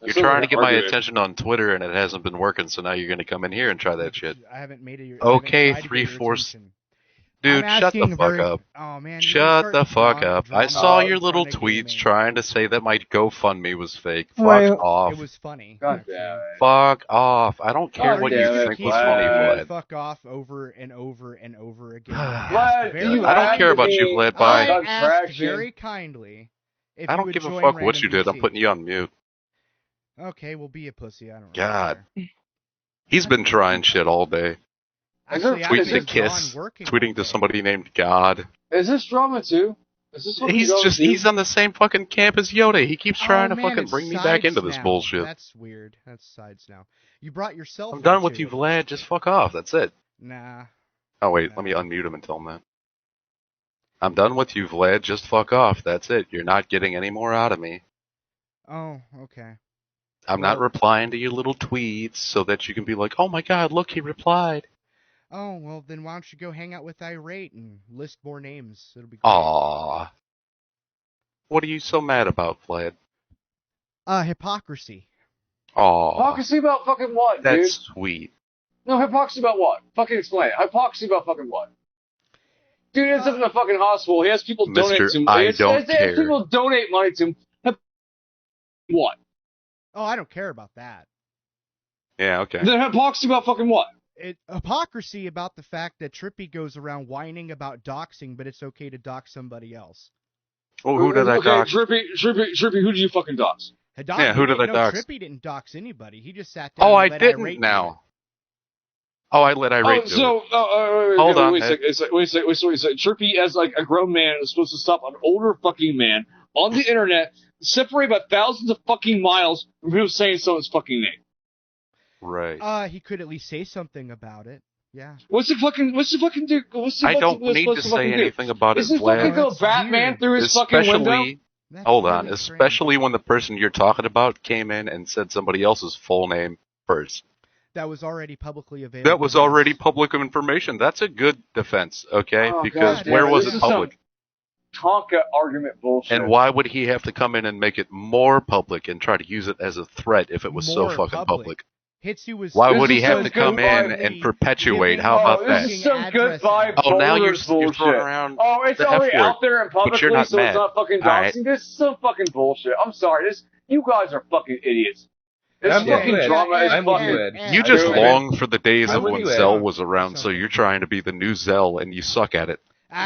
You're trying to get my attention on Twitter, and it hasn't been working, so now you're going to come in here and try that shit. I haven't made it. Okay, 3/4. Dude, shut the fuck up. Oh man, shut the fuck up. I saw your little tweets trying to say that my GoFundMe was fake. Fuck off. It was funny. God damn it. Fuck off. I don't care what you think was funny, Vlad. Fuck off over and over and over again. Vlad, I don't care about you, Vlad. Bye. I asked very kindly. I don't give a fuck what you did. I'm putting you on mute. Okay, well, be a pussy. I don't know. God. He's been trying shit all day. Actually, tweeting to Kiss, tweeting to somebody named God. Is this drama too? Is this what he's on the same fucking camp as Yoda. He keeps trying to fucking bring me back into this bullshit. That's weird. That's sides now. You brought yourself. I'm done with you, Vlad. Just fuck off. That's it. Nah. Oh wait, let me unmute him and tell him that. I'm done with you, Vlad. Just fuck off. That's it. You're not getting any more out of me. Oh, okay. I'm not replying to your little tweets so that you can be like, oh my god, look, he replied. Oh, well, then why don't you go hang out with Irate and list more names? It'll be great. Aww. What are you so mad about, Vlad? Hypocrisy. Aww. Hypocrisy about fucking what, dude? That's sweet. No, hypocrisy about what? Fucking explain it. Hypocrisy about fucking what? Dude ends up in a fucking hospital. He has people donate to him. I don't care. He has people donate money to him. What? Oh, I don't care about that. Yeah, okay. Then hypocrisy about fucking what? Hypocrisy about the fact that Trippy goes around whining about doxing, but it's okay to dox somebody else. Well, who did I dox? Trippy, who did you fucking dox? Yeah, who did I dox? Trippy didn't dox anybody. He just sat down. Oh, I didn't now. Oh, I let Irate do it. Hold on. Wait a second. Trippy, as like a grown man, is supposed to stop an older fucking man on the internet, separated by thousands of fucking miles from him saying someone's fucking name. Right. He could at least say something about it. Yeah. What's the fucking dude? I don't need to say anything about it, Vlad. Is this fucking go Batman through his fucking window? Hold on. Especially when the person you're talking about came in and said somebody else's full name first. That was already publicly available. That was already public information. That's a good defense, okay? Because where was it public? Tonka argument bullshit. And why would he have to come in and make it more public and try to use it as a threat if it was so fucking public? Why would he have to come in and perpetuate? How about that? This is some good vibe. Oh, now you're throwing around. Oh, it's already out there in publicly, but you're not so mad. it's not fucking doxing. This is some fucking bullshit. I'm sorry. You guys are fucking idiots. This fucking drama is fucking. You just long for the days of when Zell was around, so you're trying to be the new Zell, and you suck at it.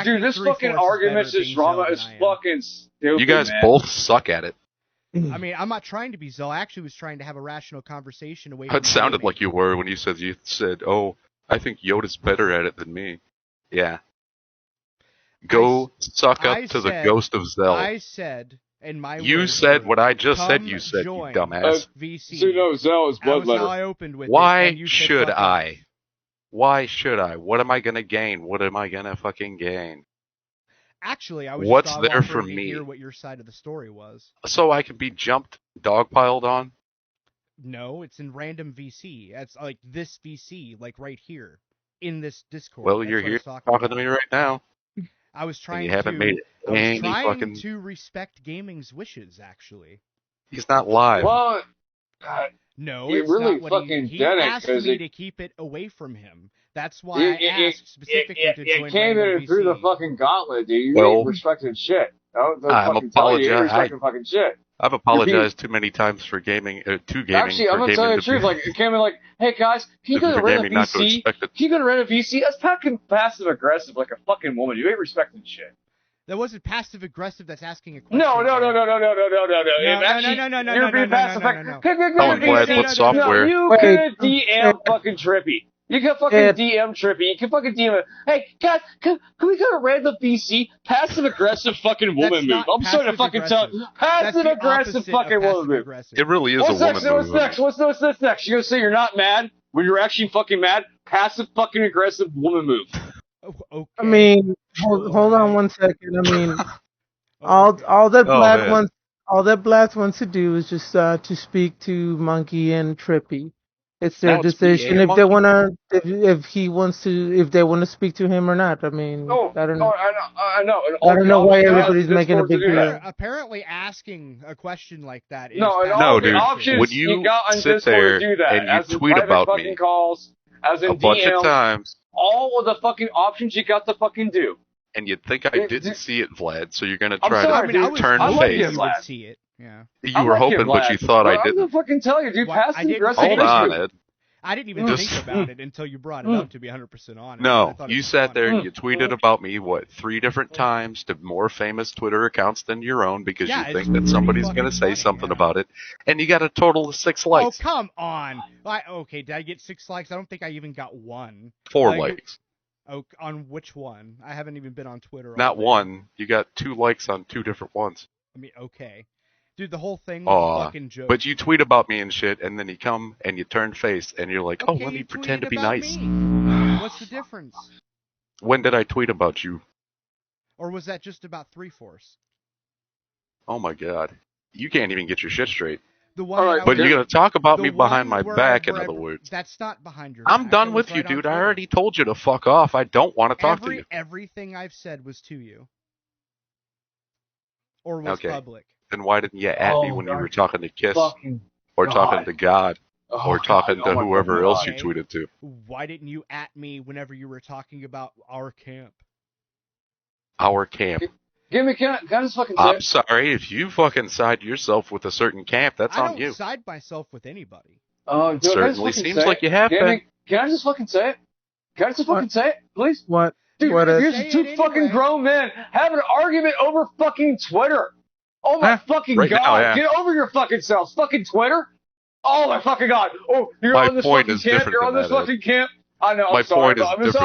Dude, this fucking argument, this drama is fucking stupid. You guys both suck at it. I mean, I'm not trying to be Zell. I actually was trying to have a rational conversation away from It sounded like you were when you said, oh, I think Yoda's better at it than me. Yeah. Go suck up to the ghost of Zell. I said, in my You said what I just said you said, you dumbass. VC. So no, Zell is bloodletter. Why should I? Why should I? What am I gonna gain? What am I gonna fucking gain? Actually, I was What's there for me? To hear what your side of the story was. So I can be jumped, dogpiled on? No, it's in random VC. It's like this VC, like right here in this Discord. Well, you're here talking to me right now. I was trying. You haven't made it to respect gaming's wishes. Actually, he's not live. Well, no, it's really not what fucking he asked me to keep it away from him. That's why I asked specifically to join. You came in through the fucking gauntlet, dude. You ain't respecting shit. I'm apologizing. Fucking shit. I've apologized too many times for gaming. Actually, I'm gonna tell you the truth. Like, it came in like, hey guys, can you go to rent a VC? Can you go to rent a VC? That's fucking passive aggressive, like a fucking woman. You ain't respecting shit. That wasn't passive aggressive. That's asking a question. No. You're being passive aggressive. What software? You could DM fucking Trippy. You can fucking DM Trippy. You can fucking DM it. Hey, guys, can we go to random VC? Passive aggressive fucking woman move. I'm sorry to fucking tell you. Passive aggressive fucking woman move. It really is a woman move. What's next? You're gonna say you're not mad when you're actually fucking mad? Passive fucking aggressive woman move. Okay. I mean, hold on one second. I mean, all that Blast wants to do is just to speak to Monkey and Trippy. It's their decision if they wanna, if they wanna speak to him or not. I mean, I don't know. I know. I don't know why everybody's making a big deal. Apparently, asking a question like that is no, dude. When you sit there and you tweet about me calls, as in a bunch DMs, of times, all of the fucking options you got to fucking do. And you'd think I didn't see it, Vlad, so you're gonna try to turn face. You would see it. Yeah. You were hoping, but you thought I didn't. I'm gonna fucking tell you, dude. Passive aggressive. Hold on, Ed. I didn't even think about it until you brought it up, to be 100% honest. No, you sat there and you tweeted about me, 3 different times to more famous Twitter accounts than your own because you think that somebody's going to say something about it, and you got a total of 6 likes. Oh, come on. Okay, did I get 6 likes? I don't think I even got 1. 4 likes. Oh, on which one? I haven't even been on Twitter. Not 1. You got 2 likes on 2 different ones. I mean, okay. Dude, the whole thing was a fucking joke. But you tweet about me and shit, and then you come and you turn face, and you're like, let me pretend to be nice. What's the difference? When did I tweet about you? Or was that just about 3/4? Oh my god. You can't even get your shit straight. But you're going to talk about me behind my back, in other words. That's not behind your back. I'm done with you, dude. I already told you to fuck off. I don't want to talk to you. Everything I've said was to you. Or was public. Then why didn't you at me when you were talking to Kiss, or talking to God, or talking to whoever else you tweeted to? Why didn't you at me whenever you were talking about our camp? Our camp. Can I just fucking say I'm sorry, if you fucking side yourself with a certain camp, that's on you. I don't side myself with anybody. Certainly seems like you have been. Can I just fucking say it? Can I just fucking say it, please? What? Dude, here's 2 fucking grown men having an argument over fucking Twitter. Oh my fucking god! Now, Get over your fucking selves, fucking Twitter! Oh my fucking god! Oh, you're on this fucking camp. You're on this fucking camp. I know. I'm sorry. I'm just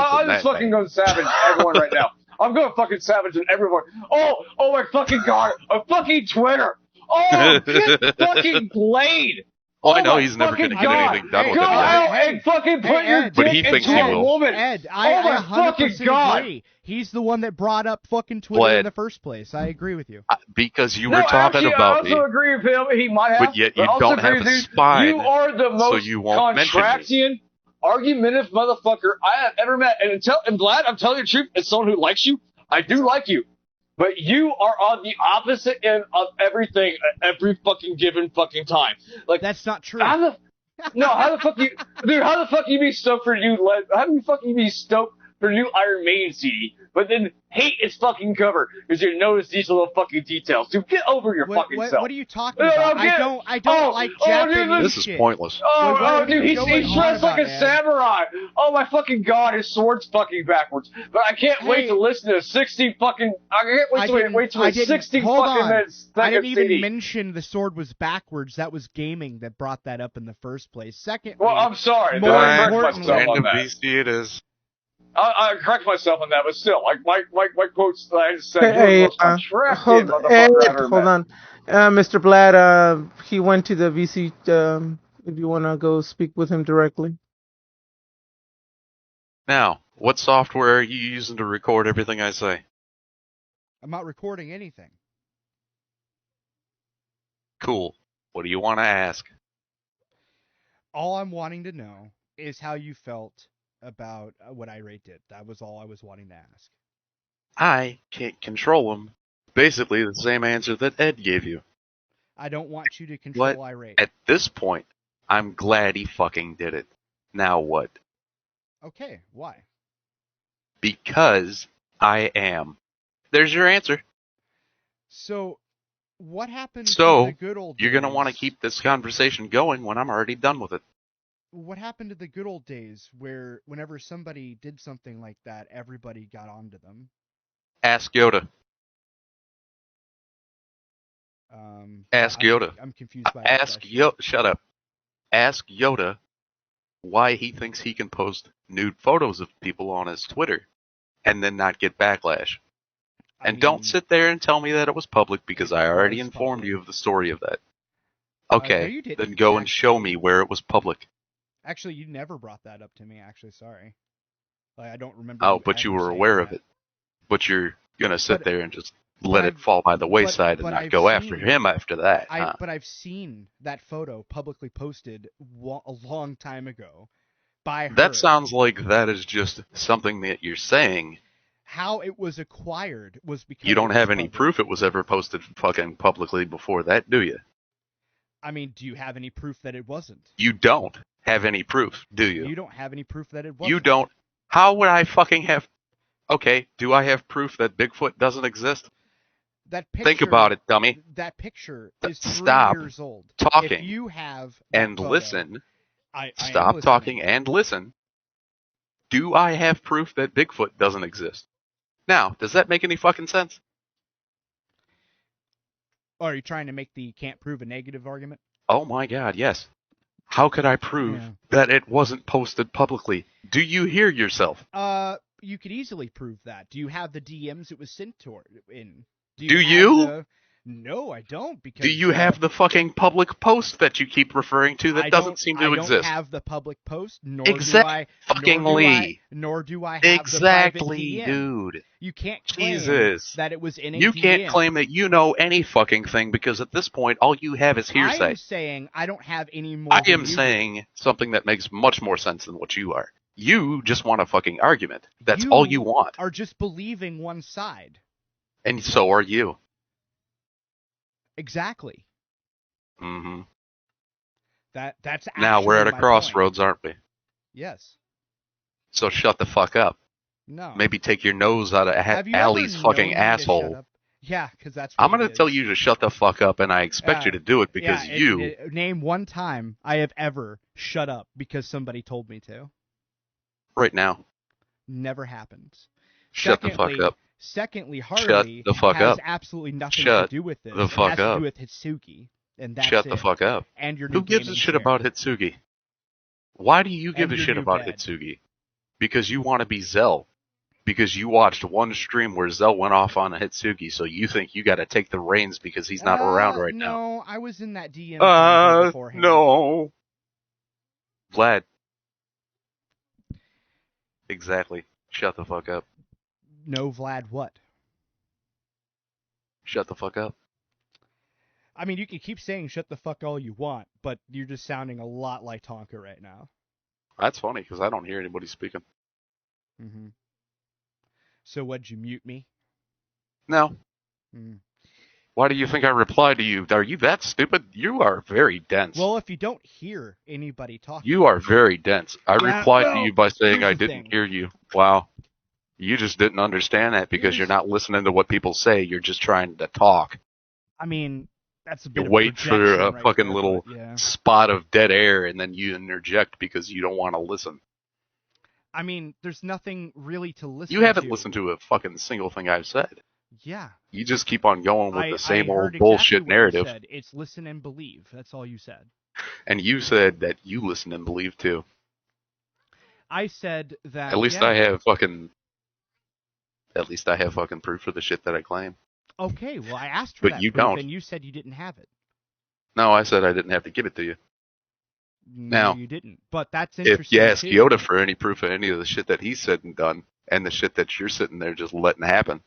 fucking going savage on everyone right now. I'm going fucking savage on everyone. Oh my fucking god! A fucking Twitter! Oh, get fucking Blade! Well, I know he's never going to get anything done with it. Go out and fucking put your dick into a woman. Ed, I 100% agree. He's the one that brought up fucking Twitter in the first place. I agree with you. Because you were talking about me. I also agree with him. He might have. But yet you don't have a spine. You are the most contractian, argumentative motherfucker I have ever met. And Vlad, I'm telling you the truth, as someone who likes you, I do like you. But you are on the opposite end of everything at every fucking given fucking time. Like, that's not true. How the fuck you be stoked for how do you fucking be stoked for new Iron Maiden CD, but then hate its fucking cover because you notice these little fucking details. Dude, get over your fucking self. What are you talking about? I don't like Japanese This is pointless. Dude, he's dressed like a samurai. Oh my fucking god, his sword's fucking backwards. But I can't wait to listen to 60 fucking. I can't wait to 60 fucking minutes. I didn't even mention the sword was backwards. That was gaming that brought that up in the first place. Second, well, I'm sorry. More importantly, it is. I correct myself on that, but still, like my quotes that I just said. Hold on, Mr. Vlad. He went to the VC. If you want to go speak with him directly. Now, what software are you using to record everything I say? I'm not recording anything. Cool. What do you want to ask? All I'm wanting to know is how you felt about what Irate did. That was all I was wanting to ask. I can't control him. Basically the same answer that Ed gave you. I don't want you to control Irate. At this point, I'm glad he fucking did it. Now what? Okay, why? Because I am. There's your answer. So, what happened to the good old days? You're going to want to keep this conversation going when I'm already done with it. What happened to the good old days where whenever somebody did something like that, everybody got onto them? Ask Yoda. Ask Yoda. I'm confused by that. Shut up. Ask Yoda why he thinks he can post nude photos of people on his Twitter and then not get backlash. Don't sit there and tell me that it was public because I already informed you of the story of that. Okay, then go and show me where it was public. Actually, you never brought that up to me, actually, sorry. Like, I don't remember. Oh, but you were aware of it. But you're going to sit there and just let it fall by the wayside and but not I've go after seen- him after that. huh? But I've seen that photo publicly posted a long time ago by her. That sounds like that is just something that you're saying. How it was acquired was because You don't it was have any public. proof it was ever posted fucking publicly before that, do you? I mean, do you have any proof that it wasn't? You don't have any proof, do you? You don't have any proof that it wasn't. You don't. How would I fucking have... Okay, do I have proof that Bigfoot doesn't exist? That picture, Think about it, dummy. That picture is 3 Stop years old. talking If you have that and photo, listen. I am Stop listening. talking and listen. Do I have proof that Bigfoot doesn't exist? Now, does that make any fucking sense? Oh, are you trying to make the can't prove a negative argument? Oh my god, yes. How could I prove that it wasn't posted publicly? Do you hear yourself? You could easily prove that. Do you have the DMs it was sent in? Do you? Have No, I don't. Because do you have the fucking public post that you keep referring to that doesn't seem to exist? I don't have the public post, nor do I. Nor do I have exactly, the private DM. Dude. You can't claim Jesus. that it was in a You DM. can't claim that you know any fucking thing because at this point all you have is hearsay. I am saying I don't have any more. I am saying something that makes much more sense than what you are. You just want a fucking argument. That's all you want. Are just believing one side. And so are you. Exactly. Mm-hmm. That's now we're at a crossroads, point. aren't we? Yes. So shut the fuck up. No. Maybe take your nose out of Allie's fucking asshole. Yeah, because that's. I'm gonna tell you to shut the fuck up, and I expect you to do it because name one time I have ever shut up because somebody told me to. Right now. Never happens. Shut the fuck up. Secondly, Harley has absolutely nothing to do with this. The fuck it has up. to do with Hitsugi, and that's Shut the fuck up. And your Who gives a shit about Hitsugi? Why do you give a shit about Hitsugi? Because you want to be Zell. Because you watched one stream where Zell went off on a Hitsugi, so you think you got to take the reins because he's not around right now. No, I was in that DM beforehand. No. Vlad. Exactly. Shut the fuck up. No, Vlad, what? Shut the fuck up. I mean, you can keep saying shut the fuck all you want, but you're just sounding a lot like Tonka right now. That's funny, because I don't hear anybody speaking. Mm-hmm. So what'd you mute me? No. Why do you think I replied to you? Are you that stupid? You are very dense. Well, if you don't hear anybody talking... You are very dense. I replied to you by saying I didn't hear you. Wow. You just didn't understand that because you're not listening to what people say. You're just trying to talk. I mean, that's a bit You wait for a right fucking there, little spot of dead air and then you interject because you don't want to listen. I mean, there's nothing really to listen to. You haven't listened to a fucking single thing I've said. Yeah. You just keep on going with the same old exactly bullshit narrative. You said. It's listen and believe. That's all you said. And you said that you listen and believe too. I said that. At least I have fucking proof for the shit that I claim. Okay, well I asked for that you proof don't. and you said you didn't have it. No, I said I didn't have to give it to you. No, you didn't. But that's interesting. If you ask Yoda for any proof of any of the shit that he said and done, and the shit that you're sitting there just letting happen,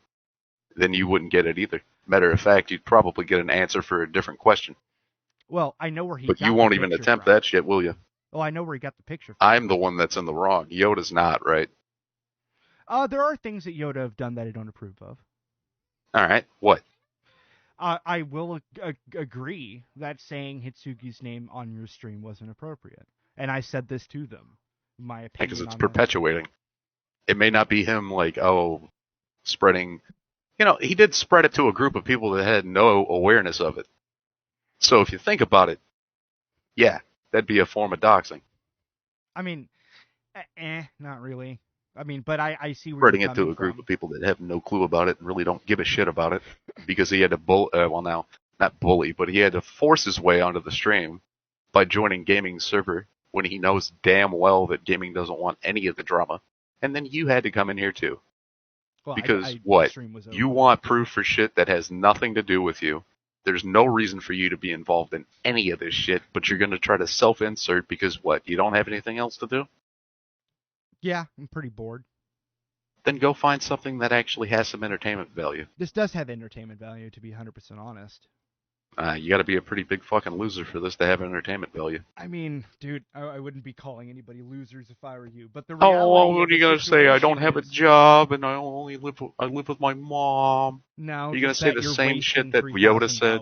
then you wouldn't get it either. Matter of fact, you'd probably get an answer for a different question. Well, I know where he. But you won't even attempt that shit, will you? Oh, I know where he got the picture from. I'm the one that's in the wrong. Yoda's not, right? There are things that Yoda have done that I don't approve of. All right, what? I will agree that saying Hitsugi's name on your stream wasn't appropriate, and I said this to them. My opinion. Because it's perpetuating. It may not be him spreading. You know, he did spread it to a group of people that had no awareness of it. So if you think about it, yeah, that'd be a form of doxing. I mean, not really. I mean, but I see where spreading you're it to a group of people that have no clue about it and really don't give a shit about it because he had to not bully, but he had to force his way onto the stream by joining gaming's server when he knows damn well that gaming doesn't want any of the drama. And then you had to come in here too. Well, because you over. Want proof for shit that has nothing to do with you. There's no reason for you to be involved in any of this shit, but you're going to try to self-insert because what? You don't have anything else to do? Yeah, I'm pretty bored. then go find something that actually has some entertainment value. This does have entertainment value, to be 100% honest. You got to be a pretty big fucking loser for this to have entertainment value. I mean, dude, I wouldn't be calling anybody losers if I were you. But the reality what are you gonna say? I don't have a job and I only live with my mom. No, are you gonna say the same shit that Yoda said?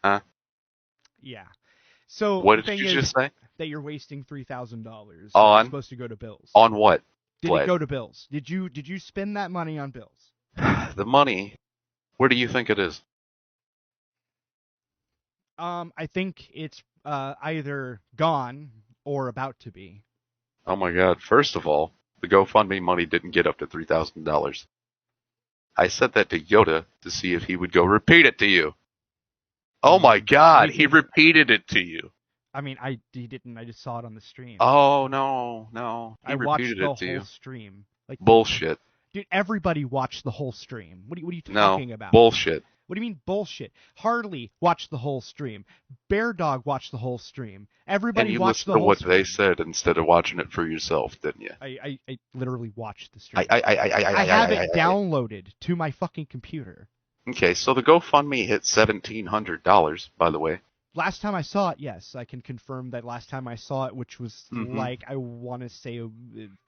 Huh? Yeah. So what did you just say? That you're wasting $3,000. On supposed to go to bills. On what? Did it go to bills? Did you spend that money on bills? The money. Where do you think it is? I think it's either gone or about to be. Oh my God! First of all, the GoFundMe money didn't get up to $3,000. I said that to Yoda to see if he would go repeat it to you. Oh my God! He repeated it to you. I mean, he didn't. I just saw it on the stream. Oh no! He repeated it to you. I watched the whole stream. Like bullshit. Dude, everybody watched the whole stream. What are you talking about? Bullshit. What do you mean bullshit? Harley watched the whole stream. Bear Dog watched the whole stream. Everybody watched the whole stream. And you listened to what they said instead of watching it for yourself, didn't you? I literally watched the stream. I have it downloaded to my fucking computer. Okay, so the GoFundMe hit $1,700, by the way. Last time I saw it, yes, I can confirm that last time I saw it, which was like, I want to say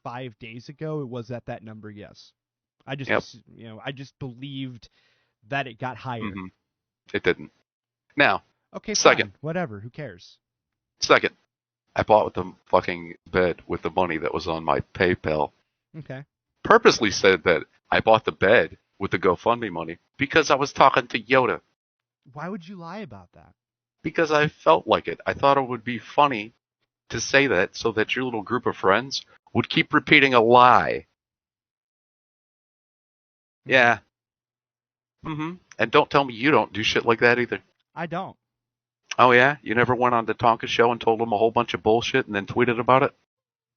5 days ago, it was at that number, yes. I just, I just believed that it got higher. It didn't. Now, okay, second. Fine. Whatever, who cares? Second, I bought the fucking bed with the money that was on my PayPal. Okay. Purposely said that I bought the bed with the GoFundMe money because I was talking to Yoda. Why would you lie about that? Because I felt like it. I thought it would be funny to say that so that your little group of friends would keep repeating a lie. Yeah. And don't tell me you don't do shit like that either. I don't. Oh yeah? You never went on the Tonka show and told them a whole bunch of bullshit and then tweeted about it?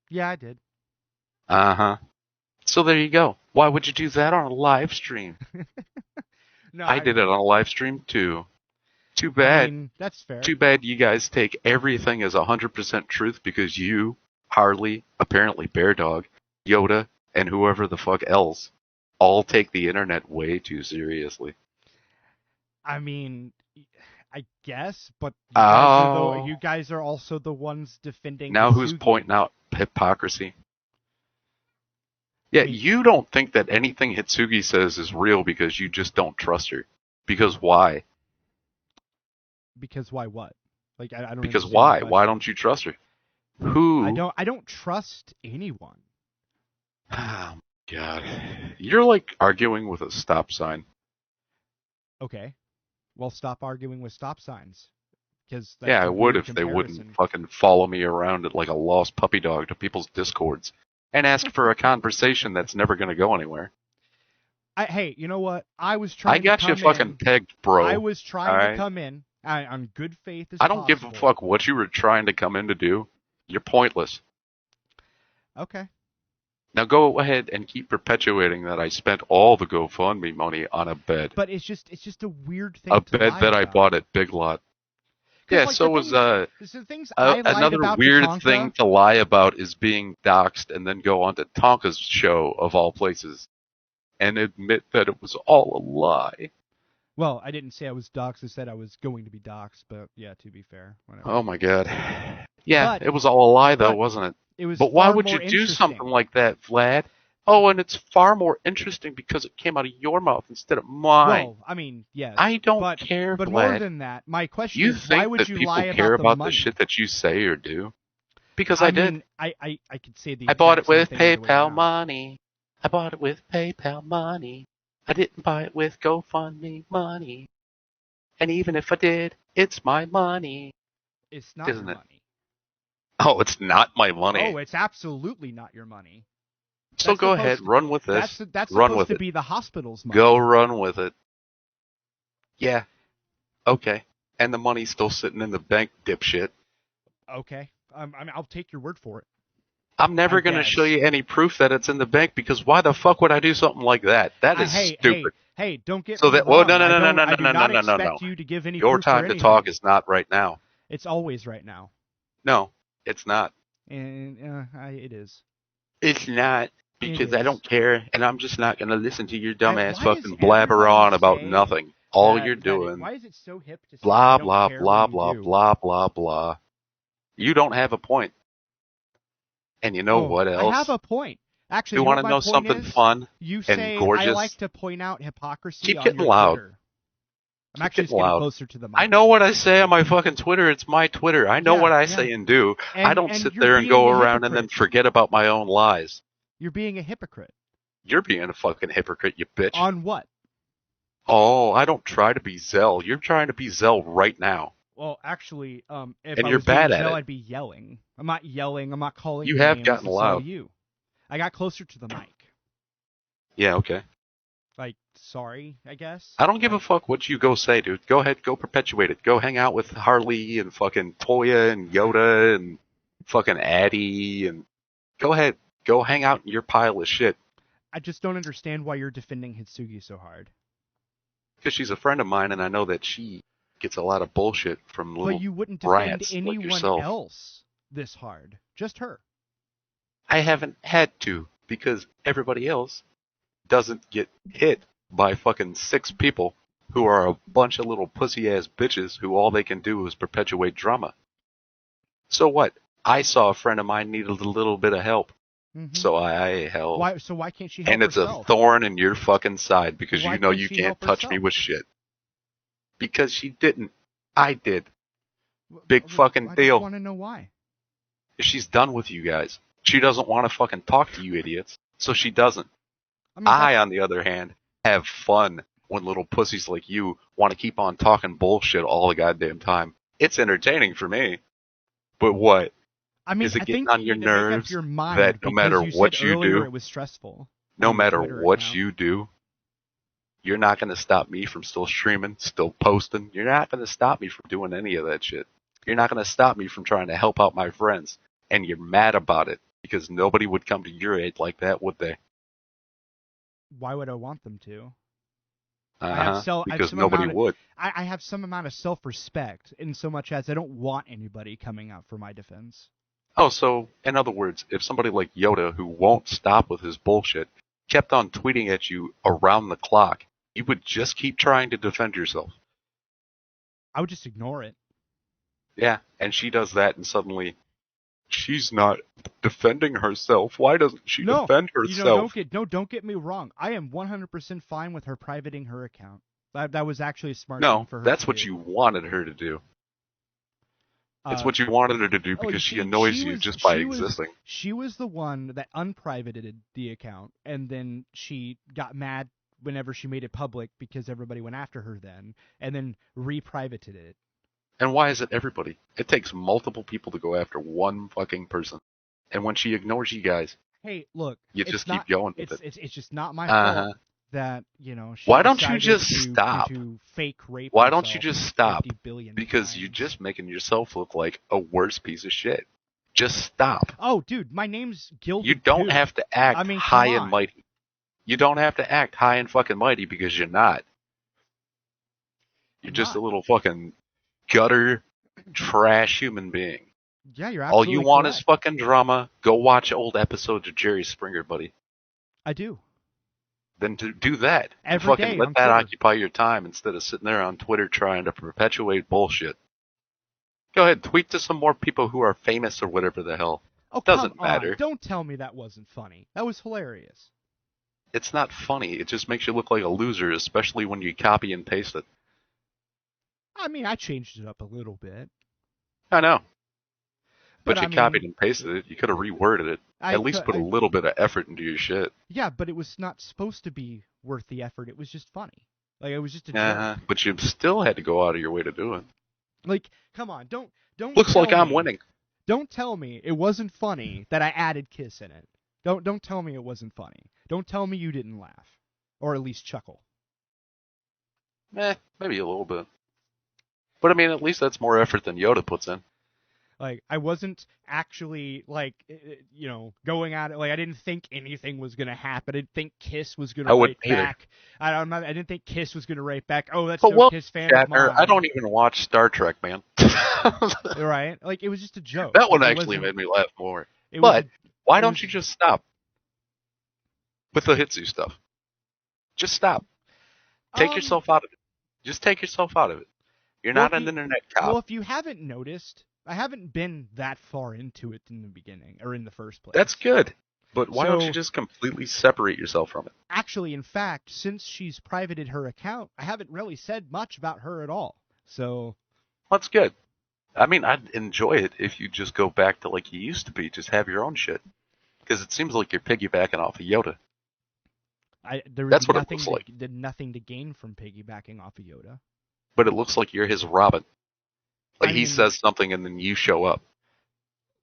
Yeah, I did. Uh-huh. So there you go. Why would you do that on a live stream? No, I did it on a live stream too. Too bad. I mean, that's fair. Too bad you guys take everything as 100% truth because you, Harley, apparently Bear Dog, Yoda, and whoever the fuck else all take the internet way too seriously. I mean, I guess, but you guys are also the ones defending. Now who's pointing out hypocrisy? Yeah, you don't think that anything Hitsugi says is real because you just don't trust her. Because why? Because why what? Like I don't. Because why? Why don't you trust her? Who? I don't trust anyone. Oh God, you're like arguing with a stop sign. Okay, well, stop arguing with stop signs. Because I would if they wouldn't fucking follow me around like a lost puppy dog to people's discords and ask for a conversation that's never going to go anywhere. Hey, you know what? I was trying. I got you fucking pegged, bro. I was trying to come in on good faith as I don't give a fuck what you were trying to come in to do. You're pointless. Okay. Now go ahead and keep perpetuating that I spent all the GoFundMe money on a bed. But it's just a weird thing. A bed that I bought at Big Lot. Yeah, so was another weird thing to lie about is being doxxed and then go on to Tonka's show of all places and admit that it was all a lie. Well, I didn't say I was doxxed. I said I was going to be doxxed, but yeah, to be fair. Whatever. Oh my God. Yeah, it was all a lie though, wasn't it? It was. But why would you do something like that, Vlad? Oh, and it's far more interesting because it came out of your mouth instead of mine. Well, I mean, yes. I don't care, but Vlad. More than that, my question is, why would you lie about the money? You think that people care about the shit that you say or do? Because I did. I could say the. I bought it with PayPal money. I bought it with PayPal money. I didn't buy it with GoFundMe money. And even if I did, it's my money. It's not your money. Oh, it's not my money. Oh, it's absolutely not your money. So go ahead, run with this. That's supposed to be the hospital's money. Go run with it. Yeah. Okay. And the money's still sitting in the bank, dipshit. Okay. I mean, I'll take your word for it. I'm never going to show you any proof that it's in the bank because why the fuck would I do something like that? That is stupid. Hey, don't get so me that wrong. No. I do not expect you to give any Your proof time to talk is not right now. It's always right now. No, it's not. And it is. It's not. Because I don't care, and I'm just not going to listen to your dumbass why fucking does blabber everybody on about say nothing. All you're doing, why is it so hip to say blah, I don't blah, care blah, when you blah, do? blah, blah, blah. You don't have a point. And you know what else? I have a point. Actually, you want to know something fun you and say gorgeous? I like to point out hypocrisy Keep on getting your loud. Twitter. I'm actually just getting closer to the mic. I know what I say on my fucking Twitter. It's my Twitter. I know what I say and do. I don't sit there and go around and then forget about my own lies. You're being a hypocrite. You're being a fucking hypocrite, you bitch. On what? Oh, I don't try to be Zell. You're trying to be Zell right now. Well, actually, if and I you're was bad being at Zell, it. I'd be yelling. I'm not yelling. I'm not calling you names. You have gotten loud. You. I got closer to the mic. Yeah, okay. Like, sorry, I guess. I don't give a fuck what you go say, dude. Go ahead, go perpetuate it. Go hang out with Harley and fucking Toya and Yoda and fucking Addie and go ahead. Go hang out in your pile of shit. I just don't understand why you're defending Hitsugi so hard. Because she's a friend of mine and I know that she gets a lot of bullshit from little But you wouldn't defend anyone like yourself. else this hard. Just her. I haven't had to because everybody else doesn't get hit by fucking 6 people who are a bunch of little pussy-ass bitches who all they can do is perpetuate drama. So what? I saw a friend of mine needed a little bit of help. Mm-hmm. So I helped. Why can't she help And it's herself? a thorn in your fucking side because you know you can't touch me herself? with shit. Because she didn't. I did. Big fucking deal. I want to know why. She's done with you guys. She doesn't want to fucking talk to you idiots. So she doesn't. I, on the other hand, have fun when little pussies like you want to keep on talking bullshit all the goddamn time. It's entertaining for me. But what? I mean, is it getting on your nerves your mind that no matter what you do, it was stressful. No matter what you do, you're not going to stop me from still streaming, still posting. You're not going to stop me from doing any of that shit. You're not going to stop me from trying to help out my friends. And you're mad about it because nobody would come to your aid like that, would they? Why would I want them to? Because nobody would. I have some amount of self-respect in so much as I don't want anybody coming out for my defense. Oh, so, in other words, if somebody like Yoda, who won't stop with his bullshit, kept on tweeting at you around the clock, you would just keep trying to defend yourself. I would just ignore it. Yeah, and she does that, and suddenly, she's not defending herself. Why doesn't she defend herself? Don't get me wrong. I am 100% fine with her privating her account. That was actually a smart thing for her. No, that's what you wanted her to do. It's what you wanted her to do because she annoys you just by existing. She was the one that unprivated the account, and then she got mad whenever she made it public because everybody went after her then, and then reprivated it. And why is it everybody? It takes multiple people to go after one fucking person. And when she ignores you guys, hey, look, you just keep going with it. It's just not my fault that, she why don't you just stop? To fake rape why don't you just stop? Because times. you're just making yourself look like a worse piece of shit. Just stop. Oh, dude, my name's Gilded. You don't have to act high and mighty. You don't have to act high and fucking mighty because you're not. You're just a little fucking gutter, trash human being. Yeah, you're absolutely All you want correct. is fucking drama. Go watch old episodes of Jerry Springer, buddy. I do. Then to do that. Every fucking day let that occupy your time instead of sitting there on Twitter trying to perpetuate bullshit. Go ahead, tweet to some more people who are famous or whatever the hell. Oh, doesn't matter. Don't tell me that wasn't funny. That was hilarious. It's not funny. It just makes you look like a loser, especially when you copy and paste it. I mean, I changed it up a little bit. I know. But you copied and pasted it. You could have reworded it. At least put a little bit of effort into your shit. Yeah, but it was not supposed to be worth the effort. It was just funny. Like, it was just a joke. But you still had to go out of your way to do it. Like, come on, don't. Looks like I'm winning. Don't tell me it wasn't funny that I added Kiss in it. Don't tell me it wasn't funny. Don't tell me you didn't laugh, or at least chuckle. Maybe a little bit. But I mean, at least that's more effort than Yoda puts in. Like, I wasn't actually, like, going at it. Like, I didn't think anything was going to happen. I didn't think Kiss was going to write back. I didn't think Kiss was going to write back, oh, that's no Kiss fan of mine. I don't even watch Star Trek, man. Right? Like, it was just a joke. That one actually made me laugh more. But why don't you just stop? with the Hitsu stuff. Just stop. Take yourself out of it. Just take yourself out of it. You're not an internet cop. Well, if you haven't noticed, I haven't been that far into it in the beginning, or in the first place. That's good. But why don't you just completely separate yourself from it? Actually, in fact, since she's privated her account, I haven't really said much about her at all. So that's good. I mean, I'd enjoy it if you just go back to like you used to be. Just have your own shit. Because it seems like you're piggybacking off of Yoda. That's what it looks like. Nothing to gain from piggybacking off of Yoda. But it looks like you're his Robin. Like he says something and then you show up.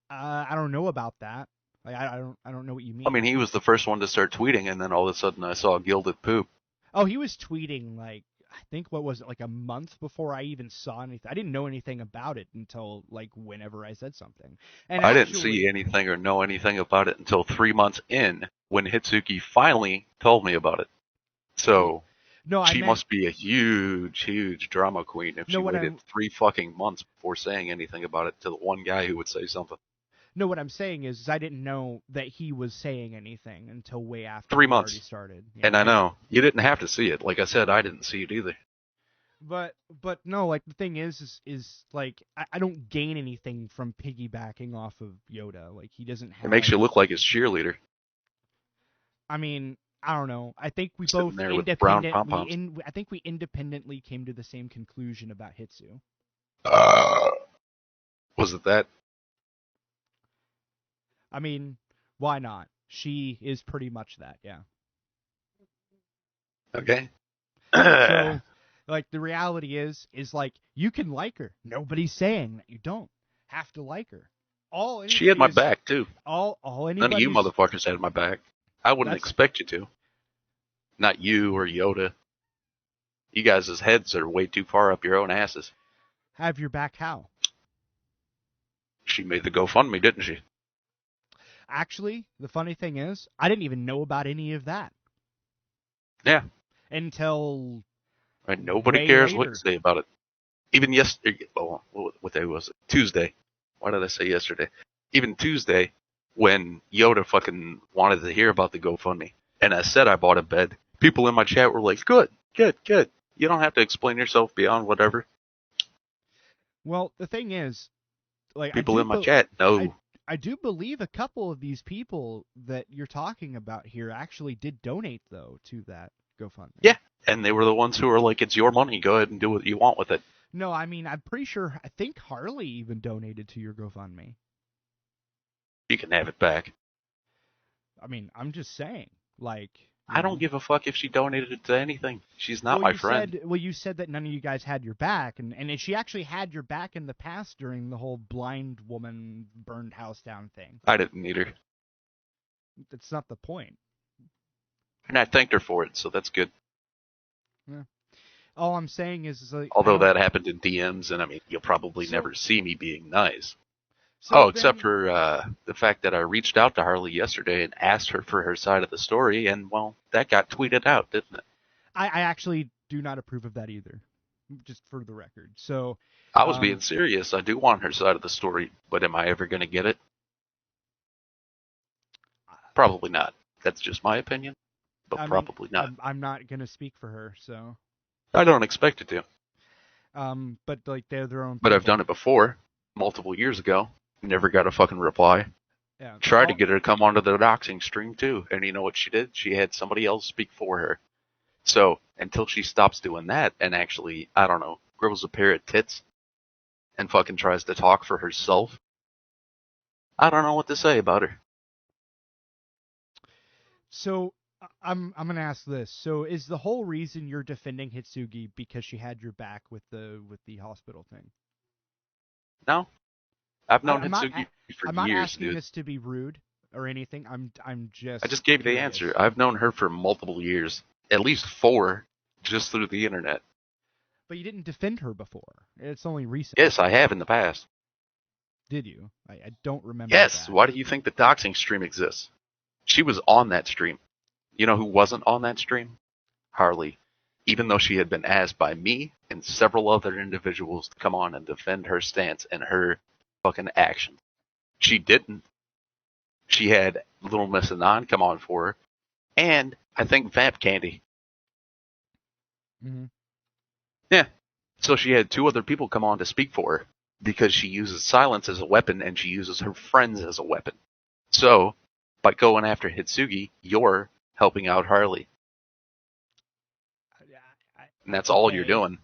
I don't know about that. Like I don't know what you mean. I mean, he was the first one to start tweeting, and then all of a sudden I saw gilded poop. Oh, he was tweeting like I think what was it, like a month before I even saw anything. I didn't know anything about it until like whenever I said something. And I didn't see anything or know anything about it until 3 months in when Hitsuki finally told me about it. So she must be a huge, huge drama queen if she waited 3 fucking months before saying anything about it to the one guy who would say something. No, what I'm saying is I didn't know that he was saying anything until way after 3 months. Already started. And I know. You didn't have to see it. Like I said, I didn't see it either. But no, like the thing is like I don't gain anything from piggybacking off of Yoda. Like he doesn't have. It makes you look like his cheerleader. I mean, I don't know. I think we Sitting both there with brown pom-poms. I think we independently came to the same conclusion about Hitsu. Was it that? I mean, why not? She is pretty much that, yeah. Okay. So, like, the reality is like, you can like her. Nobody's saying that you don't have to like her. She had my back, too. None of you motherfuckers had my back. I wouldn't expect you to. Not you or Yoda. You guys' heads are way too far up your own asses. Have your back how? She made the GoFundMe, didn't she? Actually, the funny thing is, I didn't even know about any of that. Yeah. Until nobody cares what you say about it. Even yesterday, what day was it? Tuesday. Why did I say yesterday? Even Tuesday, when Yoda fucking wanted to hear about the GoFundMe, and I said I bought a bed, people in my chat were like, good. You don't have to explain yourself beyond whatever. Well, the thing is, like, people in my chat know. I do believe a couple of these people that you're talking about here actually did donate, though, to that GoFundMe. Yeah, and they were the ones who were like, it's your money, go ahead and do what you want with it. No, I mean, I'm pretty sure, I think Harley even donated to your GoFundMe. You can have it back. I mean, I'm just saying, like... I don't give a fuck if she donated it to anything. She's not my friend. You said that none of you guys had your back, and she actually had your back in the past during the whole blind woman burned house down thing. I didn't need her. That's not the point. And I thanked her for it, so that's good. Yeah. All I'm saying is like... Although that happened in DMs, and I mean, you'll probably never see me being nice. So except for the fact that I reached out to Harley yesterday and asked her for her side of the story, and, well, that got tweeted out, didn't it? I actually do not approve of that either, just for the record. So I was being serious. I do want her side of the story, but am I ever going to get it? Probably not. That's just my opinion, but probably not. I'm not going to speak for her, so... I don't expect it to. But, like, they're their own... But I've done it before, multiple years ago. Never got a fucking reply. Yeah. Tried to get her to come onto the doxing stream too, and you know what she did? She had somebody else speak for her. So, until she stops doing that and actually, I don't know, grows a pair of tits and fucking tries to talk for herself, I don't know what to say about her. So, I'm gonna ask this. So, is the whole reason you're defending Hitsugi because she had your back with the hospital thing? No. I've known Hitsugi for years, I'm not asking this to be rude or anything. I just gave the answer. I've known her for multiple years, at least 4, just through the internet. But you didn't defend her before. It's only recent. Yes, I have in the past. Did you? I don't remember. Yes. That. Why do you think the doxing stream exists? She was on that stream. You know who wasn't on that stream? Harley. Even though she had been asked by me and several other individuals to come on and defend her stance and her fucking action. She didn't. She had Little Miss Anon come on for her, And I think vamp candy. Mm-hmm. Yeah. So she had 2 other people come on to speak for her because she uses silence as a weapon and she uses her friends as a weapon. So, by going after Hitsugi, you're helping out Harley. And that's all you're doing.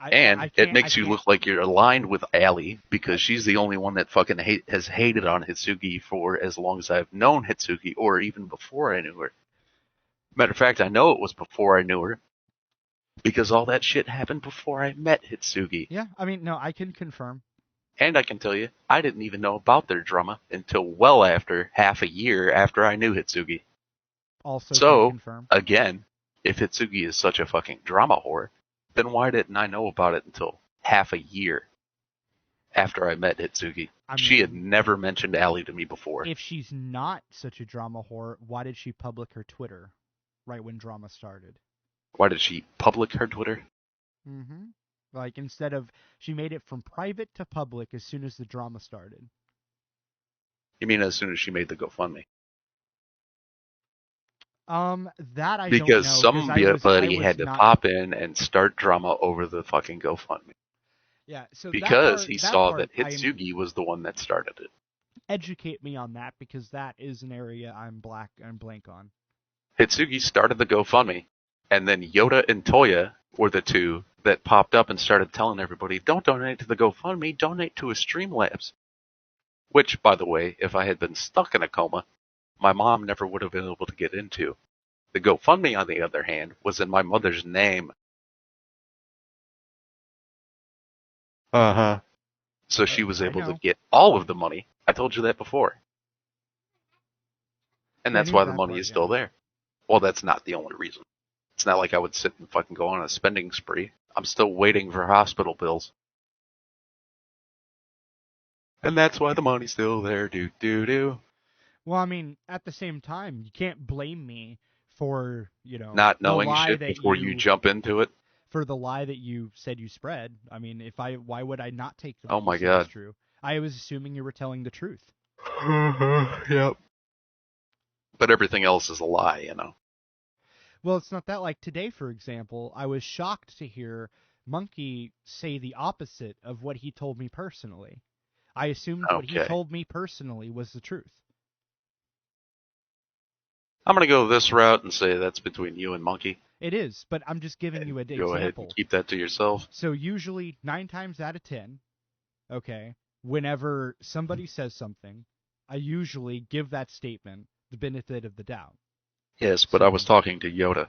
And it makes you look like you're aligned with Allie because she's the only one that fucking has hated on Hitsugi for as long as I've known Hitsugi, or even before I knew her. Matter of fact, I know it was before I knew her because all that shit happened before I met Hitsugi. Yeah, I mean, no, I can confirm. And I can tell you, I didn't even know about their drama until well after half a year after I knew Hitsugi. Also so, can confirm. Again, if Hitsugi is such a fucking drama whore, then why didn't I know about it until half a year after I met Hitsugi? She had never mentioned Allie to me before. If she's not such a drama whore, why did she public her Twitter right when drama started? Why did she public her Twitter? Mm-hmm. Like, instead of, she made it from private to public as soon as the drama started. You mean as soon as she made the GoFundMe? That I because don't know. Because somebody had to pop in and start drama over the fucking GoFundMe. Yeah, so because he saw that Hitsugi was the one that started it. Educate me on that, because that is an area I'm blank on. Hitsugi started the GoFundMe, and then Yoda and Toya were the 2 that popped up and started telling everybody, don't donate to the GoFundMe, donate to a Streamlabs. Which, by the way, if I had been stuck in a coma, my mom never would have been able to get into. The GoFundMe, on the other hand, was in my mother's name. Uh-huh. So she was able to get all of the money. I told you that before. And that's why the money is still there. Well, that's not the only reason. It's not like I would sit and fucking go on a spending spree. I'm still waiting for hospital bills. And that's why the money's still there. Do. Well, I mean, at the same time, you can't blame me for, not knowing shit before you jump into it. For the lie that you said you spread. I mean, why would I not take the oh my god, it's true? I was assuming you were telling the truth. Yep. But everything else is a lie, Well, it's not that. Like today, for example, I was shocked to hear Monkey say the opposite of what he told me personally. I assumed what he told me personally was the truth. I'm going to go this route and say that's between you and Monkey. It is, but I'm just giving you an example. Go ahead and keep that to yourself. So usually 9 times out of 10, okay, whenever somebody says something, I usually give that statement the benefit of the doubt. Yes, but I was talking to Yoda.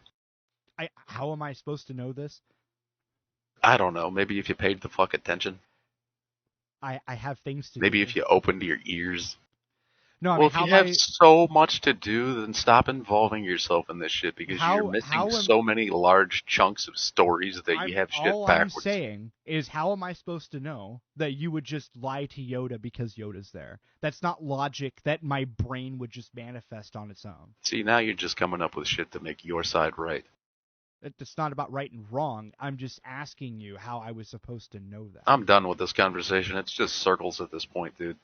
How am I supposed to know this? I don't know. Maybe if you paid the fuck attention. I have things to do. Maybe if you opened your ears. No, I mean, if you have so much to do, then stop involving yourself in this shit because you're missing so many large chunks of stories that you have shit backwards. All I'm saying is, how am I supposed to know that you would just lie to Yoda because Yoda's there? That's not logic that my brain would just manifest on its own. See, now you're just coming up with shit to make your side right. It's not about right and wrong. I'm just asking you how I was supposed to know that. I'm done with this conversation. It's just circles at this point, dude.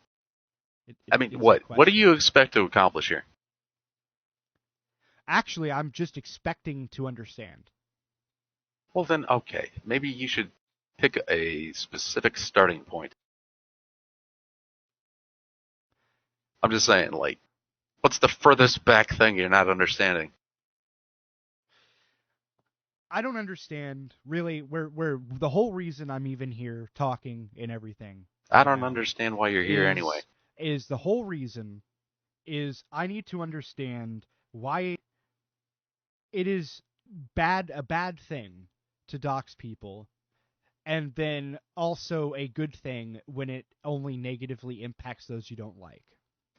I mean, what do you expect to accomplish here? Actually, I'm just expecting to understand. Well then, okay. Maybe you should pick a specific starting point. I'm just saying, like, what's the furthest back thing you're not understanding? I don't understand, really, where the whole reason I'm even here talking and everything. I don't understand why you're here anyway. Is the whole reason is I need to understand why it is a bad thing to dox people, and then also a good thing when it only negatively impacts those you don't like.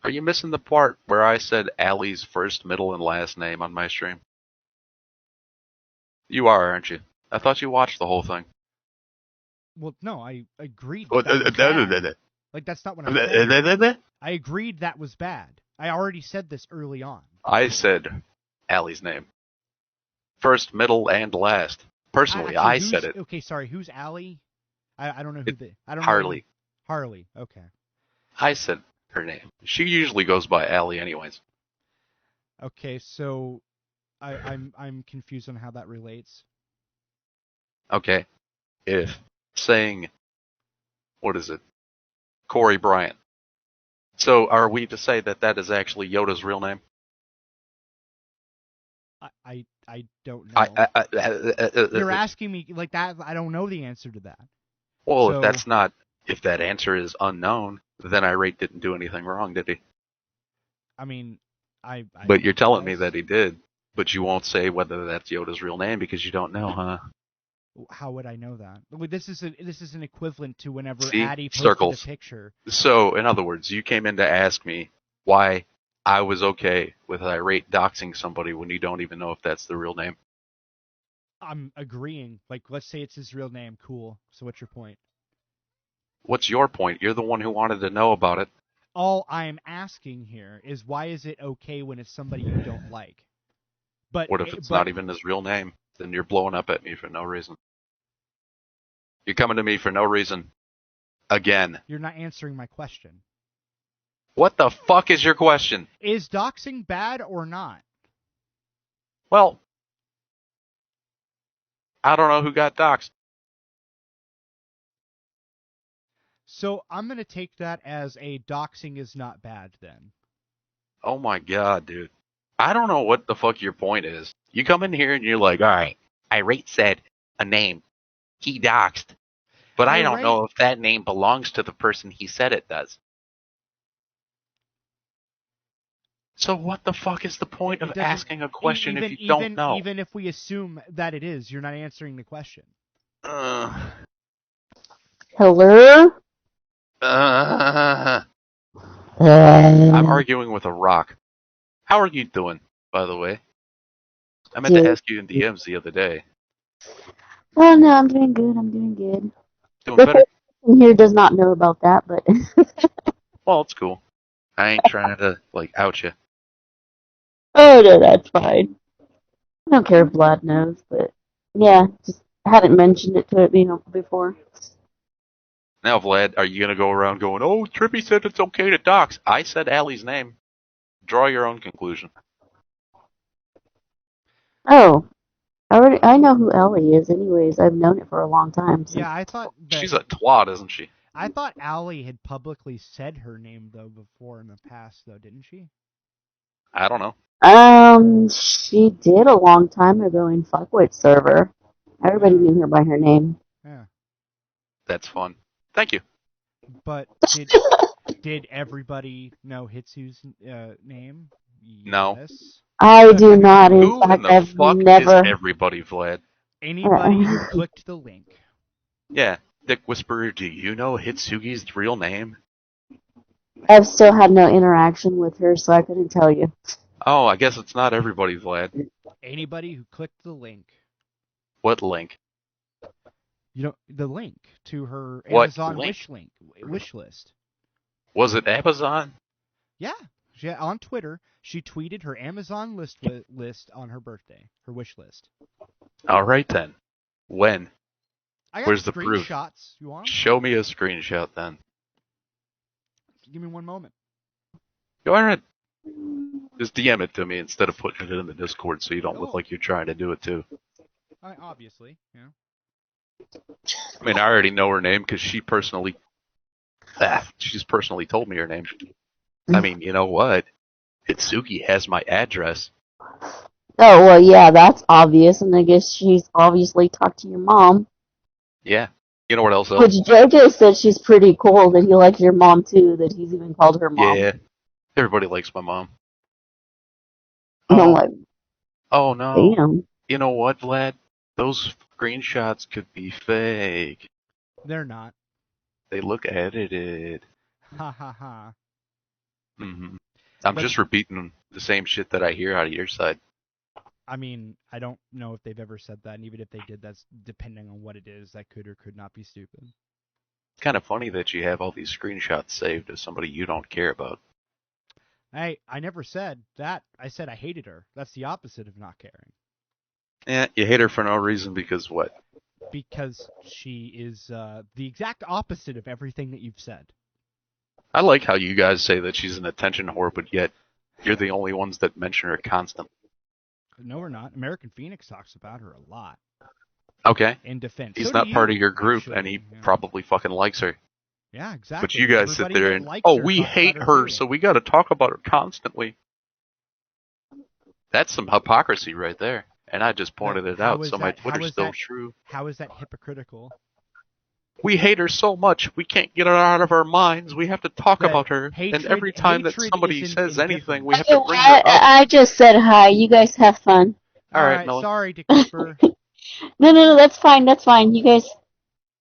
Are you missing the part where I said Allie's first, middle, and last name on my stream? You are, aren't you? I thought you watched the whole thing. Well, no, I agreed. Like, that's not what I'm saying. I agreed that was bad. I already said this early on. I said Allie's name. First, middle, and last. Personally, I said it. Okay, sorry. Who's Allie? I don't know who I don't Harley. know. Harley, okay. I said her name. She usually goes by Allie anyways. Okay, so I'm confused on how that relates. Okay. If saying, what is it? Corey Bryant. So are we to say that that is actually Yoda's real name? I don't know. You're You're asking me like that. I don't know the answer to that. Well, So, if that answer is unknown, then Irate didn't do anything wrong, did he? I mean, I But you're telling me guess. that he did, but you won't say whether that's Yoda's real name because you don't know, huh? How would I know that? This is an equivalent to whenever See? Addie posted Circles. a picture. So, in other words, you came in to ask me why I was okay with Irate doxing somebody when you don't even know if that's the real name. I'm agreeing. Like, let's say it's his real name. Cool. So what's your point? What's your point? You're the one who wanted to know about it. All I'm asking here is why is it okay when it's somebody you don't like? But what if it's not even his real name? Then you're blowing up at me for no reason. You're coming to me for no reason. Again. You're not answering my question. What the fuck is your question? Is doxing bad or not? Well, I don't know who got doxed. So I'm going to take that as a doxing is not bad then. Oh my god, dude. I don't know what the fuck your point is. You come in here and you're like, alright, Irate said a name. He doxed. But I don't know if that name belongs to the person he said it does. So what the fuck is the point of asking a question if you don't know? Even if we assume that it is, you're not answering the question. Hello? I'm arguing with a rock. How are you doing, by the way? I meant to ask you in DMs the other day. Oh, no, I'm doing good. Doing better? The person here does not know about that, but... Well, it's cool. I ain't trying to, out you. Oh, no, that's fine. I don't care if Vlad knows, but... Yeah, just hadn't mentioned it to it before. Now, Vlad, are you going to go around going, oh, Trippy said it's okay to dox? I said Allie's name. Draw your own conclusion. Oh. I know who Ellie is anyways. I've known it for a long time. So. Yeah, I thought... She's a twat, isn't she? I thought Allie had publicly said her name, though, before in the past, though, didn't she? I don't know. She did a long time ago in Fuckwit server. Everybody knew her by her name. Yeah. That's fun. Thank you. But did everybody know Hitsu's name? No. Yes. I do not. In Who fact, in the I've fuck never. is everybody, Vlad? Anybody who clicked the link. Yeah. Dick Whisperer, do you know Hitsugi's real name? I've still had no interaction with her, so I couldn't tell you. Oh, I guess it's not everybody, Vlad. Anybody who clicked the link. What link? You know, the link to her What Amazon link? wish list. Was it Amazon? Yeah. On Twitter, she tweeted her Amazon list on her birthday, her wish list. All right then. When? I got Where's the proof? screenshots. You want them? Show me a screenshot then. Give me one moment. Go ahead. Just DM it to me instead of putting it in the Discord so you don't look like you're trying to do it too. Obviously, yeah. I mean, I already know her name because she's personally told me her name. I mean, you know what? Hitsugi has my address. Oh, well, yeah, that's obvious, and I guess she's obviously talked to your mom. Yeah. You know what else? Which JJ said she's pretty cool, that he likes your mom too, that he's even called her mom. Yeah. Everybody likes my mom. And I'm like, oh no. Damn. You know what, Vlad? Those screenshots could be fake. They're not. They look edited. Ha ha ha. Mm-hmm. I'm just repeating the same shit that I hear out of your side. I mean, I don't know if they've ever said that, and even if they did, that's depending on what it is. That could or could not be stupid. It's kind of funny that you have all these screenshots saved as somebody you don't care about. I never said that. I said I hated her. That's the opposite of not caring. Yeah, you hate her for no reason because what? Because she is the exact opposite of everything that you've said. I like how you guys say that she's an attention whore, but yet you're the only ones that mention her constantly. No, we're not. American Phoenix talks about her a lot. Okay. In defense. He's so not part of your group, actually, and he probably fucking likes her. Yeah, exactly. But you guys Everybody sit there and, oh, we hate her, so we got to talk about her constantly. That's some hypocrisy right there. And I just pointed it out, so my Twitter's still true. How is that hypocritical? We hate her so much, we can't get her out of our minds. We have to talk about her. And every time that somebody says anything, we have to bring her up. I just said hi. You guys have fun. All right, Melon. Sorry, Dickenspur. No, that's fine. That's fine. You guys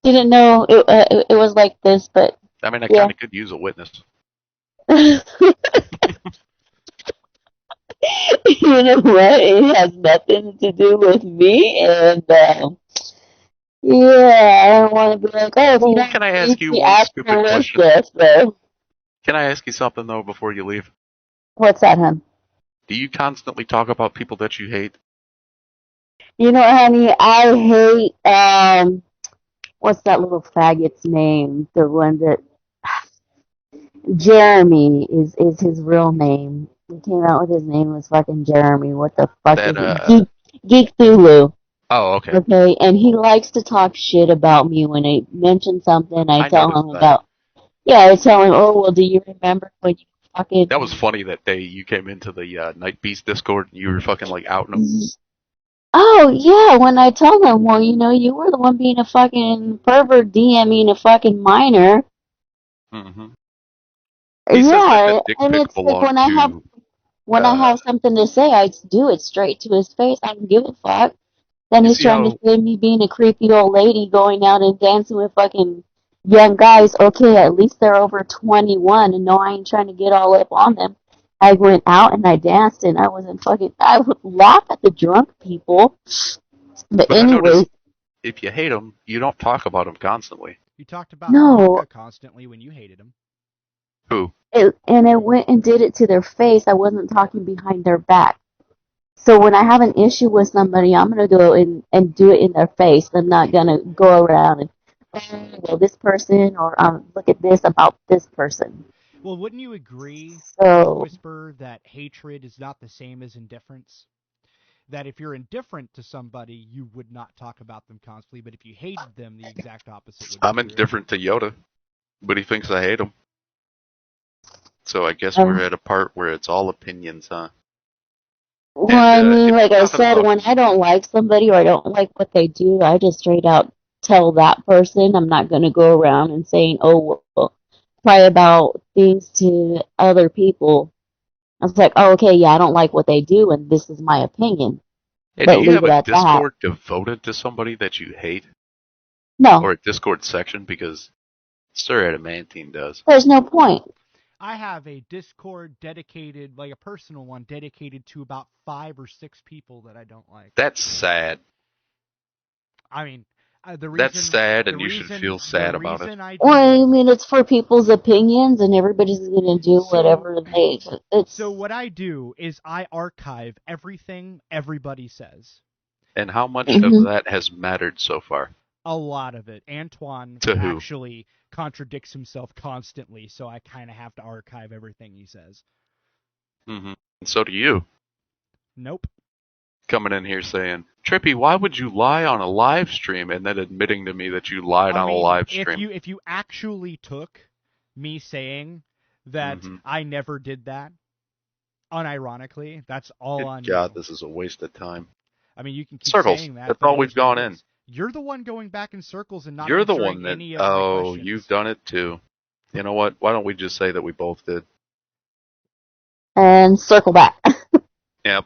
didn't know it was like this, but... I mean, I kind of could use a witness. You know what? It has nothing to do with me, and I don't want to be like, oh, can I ask you one stupid question? Can I ask you something though before you leave? What's that, hon? Do you constantly talk about people that you hate? You know, honey, I hate what's that little faggot's name? The one that Jeremy is his real name. He came out with his name was fucking Jeremy. What the fuck is it? Geek Thulu. Oh, okay. Okay, and he likes to talk shit about me when I mention something. I tell him about. Yeah, I tell him, oh, well, do you remember when you fucking... That was funny that day you came into the Night Beast Discord and you were fucking, like, outing him. Oh, yeah, when I told him, well, you know, you were the one being a fucking pervert DMing a fucking minor. Mm-hmm. Yeah, and it's like when I have something to say, I do it straight to his face. I don't give a fuck. Then he's trying to say me being a creepy old lady going out and dancing with fucking young guys. Okay, at least they're over 21, and no, I ain't trying to get all up on them. I went out and I danced, and I would laugh at the drunk people. But anyway, if you hate them, you don't talk about them constantly. You talked about Wonka constantly when you hated him. Who? And I went and did it to their face. I wasn't talking behind their back. So when I have an issue with somebody, I'm going to go and do it in their face. I'm not going to go around and, oh, well, this person, or look at this about this person. Well, wouldn't you agree, Whisper, that hatred is not the same as indifference? That if you're indifferent to somebody, you would not talk about them constantly, but if you hated them, the exact opposite would be I'm indifferent to Yoda, but he thinks I hate him. So I guess we're at a part where it's all opinions, huh? Well, I mean, like I said, when I don't like somebody or I don't like what they do, I just straight out tell that person. I'm not going to go around and saying, oh, well, cry about things to other people. I was like, oh, okay, yeah, I don't like what they do, and this is my opinion. Hey, do you have a Discord devoted to somebody that you hate? No. Or a Discord section? Because Sir Adamantine does. There's no point. I have a Discord dedicated, like a personal one, dedicated to about 5 or 6 people that I don't like. That's sad. I mean, the reason... That's sad, and you should feel sad about it. Well, I mean, it's for people's opinions, and everybody's going to do whatever they... So what I do is I archive everything everybody says. And how much of that has mattered so far? A lot of it. Antoine actually contradicts himself constantly, so I kind of have to archive everything he says. Mm-hmm. And so do you. Nope. Coming in here saying, Trippy, why would you lie on a live stream, and then admitting to me that you lied on a live stream? If you actually took me saying that I never did that, unironically, that's all on you. God, this is a waste of time. I mean, you can keep Circles. saying that. That's all we've gone in. You're the one going back in circles and not You're the answering one that, any of my questions. You've done it too. You know what? Why don't we just say that we both did? And circle back. Yep.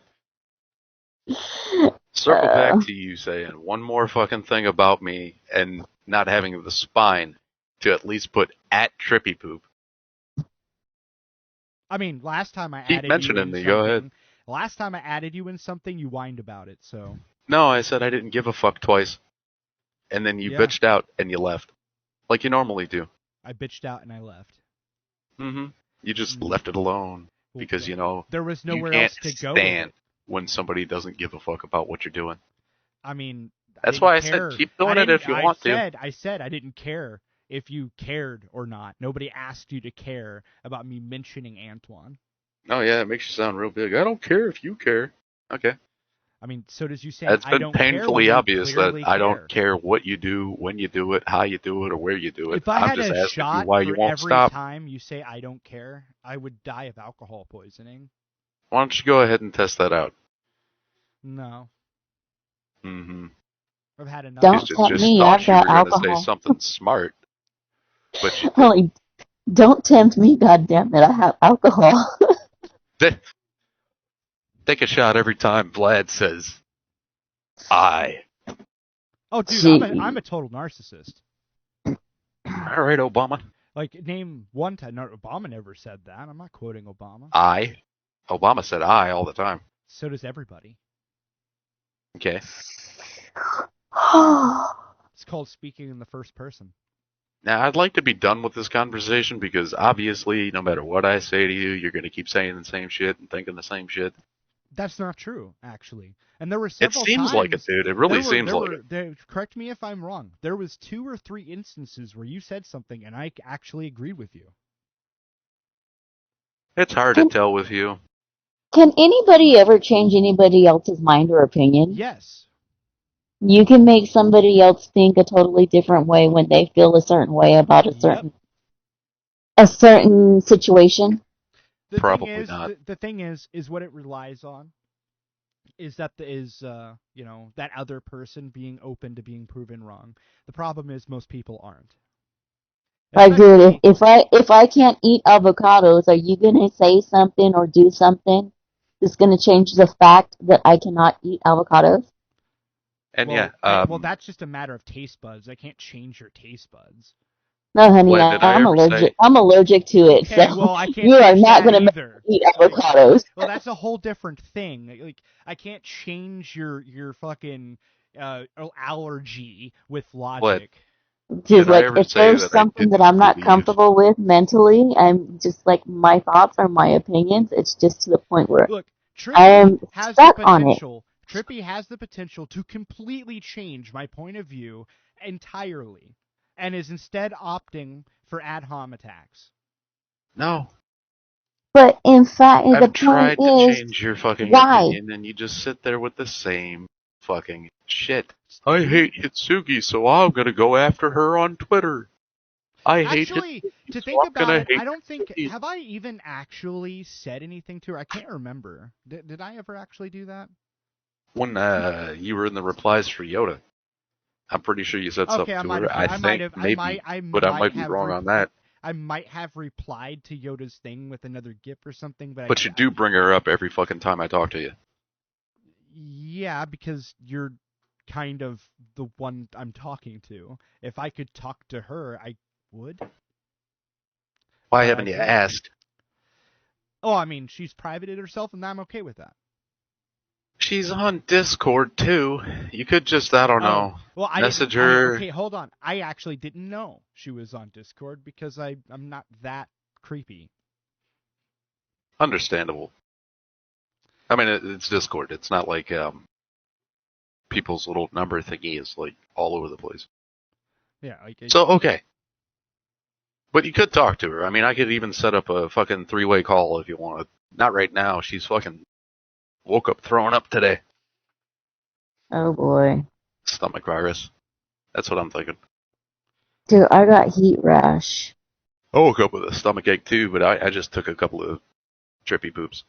Circle back to you saying one more fucking thing about me and not having the spine to at least put at Trippy Poop. I mean, last time I Keep added mentioning you me. in Go ahead. Last time I added you in something, you whined about it. So. No, I said I didn't give a fuck twice, and then you bitched out and you left, like you normally do. I bitched out and I left. Mm-hmm. You just left it alone because there was nowhere else to go. You can't stand when somebody doesn't give a fuck about what you're doing. I mean, that's why I said keep doing it if you want to. I said I didn't care if you cared or not. Nobody asked you to care about me mentioning Antoine. Oh yeah, it makes you sound real big. I don't care if you care. Okay. I mean, so does you saying It's I been don't painfully care obvious that I don't care what you do, when you do it, how you do it, or where you do it. If I had just a asking shot you why for you won't every stop. time you say I don't care, I would die of alcohol poisoning. Why don't you go ahead and test that out? No. Mm-hmm. I've had enough. Don't tempt me. I've got alcohol. You were going to say something smart, but you didn't. Like, don't tempt me, goddammit. I have alcohol. Take a shot every time Vlad says, I. Oh, dude, I'm a total narcissist. All right, Obama. Like, name one time. No, Obama never said that. I'm not quoting Obama. I. Obama said I all the time. So does everybody. Okay. It's called speaking in the first person. Now, I'd like to be done with this conversation because obviously, no matter what I say to you, you're going to keep saying the same shit and thinking the same shit. That's not true, actually. And there were several times. It seems like it, dude. It really seems like it. Correct me if I'm wrong. There was 2 or 3 instances where you said something and I actually agreed with you. It's hard to tell with you. Can anybody ever change anybody else's mind or opinion? Yes. You can make somebody else think a totally different way when they feel a certain way about a certain situation. Probably not. The thing is what it relies on is that that other person being open to being proven wrong. The problem is most people aren't. Like, dude, if I can't eat avocados, are you gonna say something or do something that's gonna change the fact that I cannot eat avocados? And well, that's just a matter of taste buds. I can't change your taste buds. No, honey, I'm allergic. I'm allergic to it. Okay, so well, I can't you are not going to eat avocados. Well, that's a whole different thing. Like, I can't change your fucking allergy with logic. Dude, like, if there's something that I'm not comfortable with mentally, I'm just like, my thoughts are my opinions. It's just to the point where I am stuck on it. Trippy has the potential to completely change my point of view entirely, and is instead opting for ad hom attacks. No. But in fact, the point tried to change your fucking opinion, and you just sit there with the same fucking shit. I hate Hitsugi, so I'm gonna go after her on Twitter. Actually, to think about it, I don't think... Have I even actually said anything to her? I can't remember. Did I ever actually do that? When you were in the replies for Yoda. I'm pretty sure you said something to her. I might be wrong on that. I might have replied to Yoda's thing with another GIF or something, but you do bring her up every fucking time I talk to you. Yeah, because you're kind of the one I'm talking to. If I could talk to her, I would. Why haven't you asked? Oh, I mean, she's privated herself, and I'm okay with that. She's on Discord, too. You could just, I don't know, message her. Okay, hold on. I actually didn't know she was on Discord because I'm not that creepy. Understandable. I mean, it's Discord. It's not like people's little number thingy is like all over the place. Yeah. So, okay. But you could talk to her. I mean, I could even set up a fucking 3-way call if you wanted. Not right now. She's fucking woke up throwing up today. Oh boy. Stomach virus. That's what I'm thinking. Dude, I got heat rash. I woke up with a stomach ache too, but I just took a couple of trippy poops.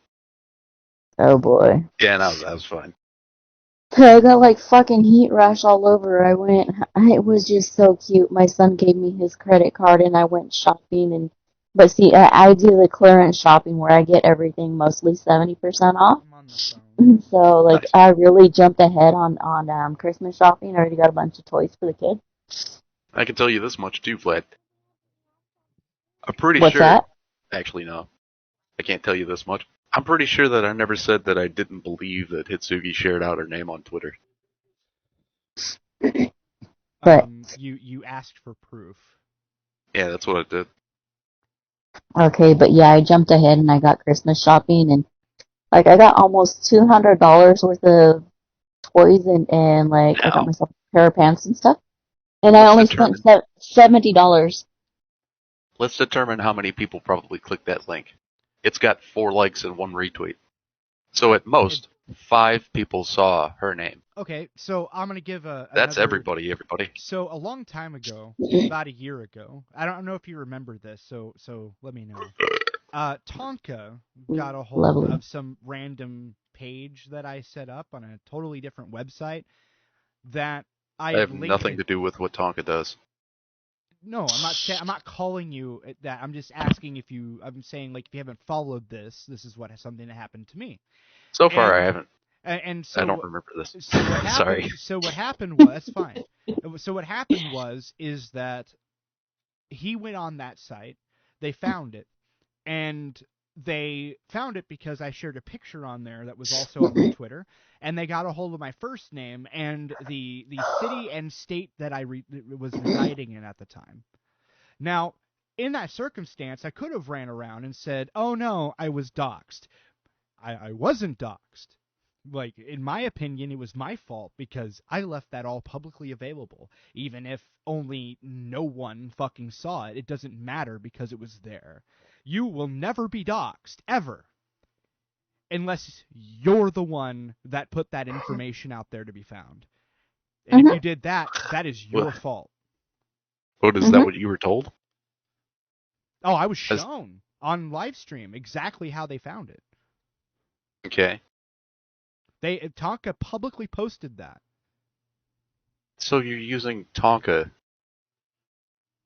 Oh boy. Yeah, that was fine. I got like fucking heat rash all over. It was just so cute. My son gave me his credit card and I went shopping but see, I do the clearance shopping where I get everything mostly 70% off. So like, nice. I really jumped ahead on Christmas shopping. I already got a bunch of toys for the kids. I can tell you this much too, Vlad. I'm pretty sure. What's that? Actually, no. I can't tell you this much. I'm pretty sure that I never said that I didn't believe that Hitsugi shared out her name on Twitter. But you asked for proof. Yeah, that's what I did. Okay, but yeah, I jumped ahead and I got Christmas shopping and like I got almost $200 worth of toys and like I got myself a pair of pants and stuff. And I only spent $70. Let's determine how many people probably clicked that link. It's got 4 likes and 1 retweet. So at most, 5 people saw her name. Okay, so I'm gonna give That's everybody. So a long time ago, about a year ago, I don't know if you remember this, so let me know. Tonka got a hold of some random page that I set up on a totally different website that I have nothing to do with what Tonka does. No, I'm not calling you that. I'm just asking if you. I'm saying like if you haven't followed this, this is something that happened to me. So far, I haven't. And so I don't remember this. So what happened, Sorry. So what happened was that's fine. So what happened is that he went on that site. They found it, and they found it because I shared a picture on there that was also on my Twitter, and they got a hold of my first name and the city and state that I was residing in at the time. Now, in that circumstance, I could have ran around and said, "Oh no, I was doxxed." I wasn't doxxed. Like, in my opinion, it was my fault because I left that all publicly available. Even if only no one fucking saw it, it doesn't matter because it was there. You will never be doxxed, ever. Unless you're the one that put that information out there to be found. And if you did that, that is your fault. What, is that what you were told? Oh, I was shown on live stream exactly how they found it. Okay. Tonka publicly posted that. So you're using Tonka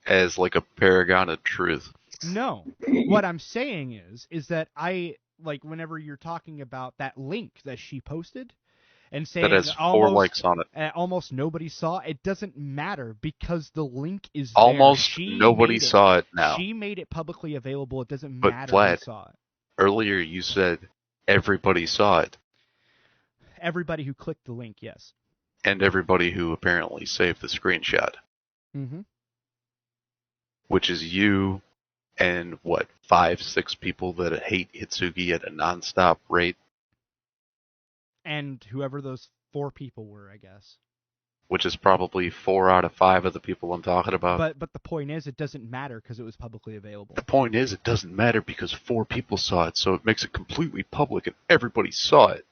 as like a paragon of truth. No. What I'm saying is that whenever you're talking about that link that she posted and saying that has 4 likes on it. Almost nobody saw it doesn't matter because the link is almost there. Nobody saw it now. She made it publicly available. It doesn't but matter Vlad, who saw it. Earlier you said everybody saw it. Everybody who clicked the link, yes. And everybody who apparently saved the screenshot. Mm-hmm. Which is you and, 5, 6 people that hate Hitsugi at a nonstop rate? And whoever those 4 people were, I guess. Which is probably 4 out of 5 of the people I'm talking about. But the point is, it doesn't matter because it was publicly available. The point is, it doesn't matter because 4 people saw it, so it makes it completely public and everybody saw it.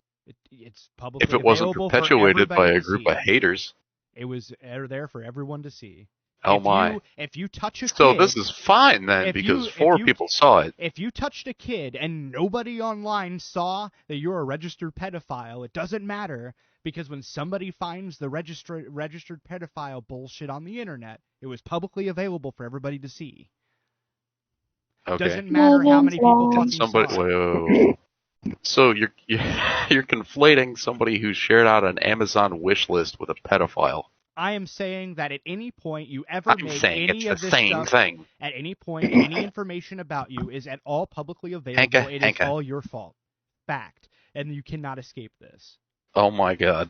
It's publicly available. If it wasn't perpetuated by a group of haters. It was there for everyone to see. Oh my. If you touch a kid... So this is fine then, because 4 people saw it. If you touched a kid and nobody online saw that you're a registered pedophile, it doesn't matter, because when somebody finds the registered pedophile bullshit on the internet, it was publicly available for everybody to see. Okay. Doesn't matter how many people fucking saw it. Whoa. So you're conflating somebody who shared out an Amazon wish list with a pedophile. I am saying that at any point you ever make any of this stuff, thing. At any point, any information about you is at all publicly available. It is all your fault. Fact. And you cannot escape this. Oh my god.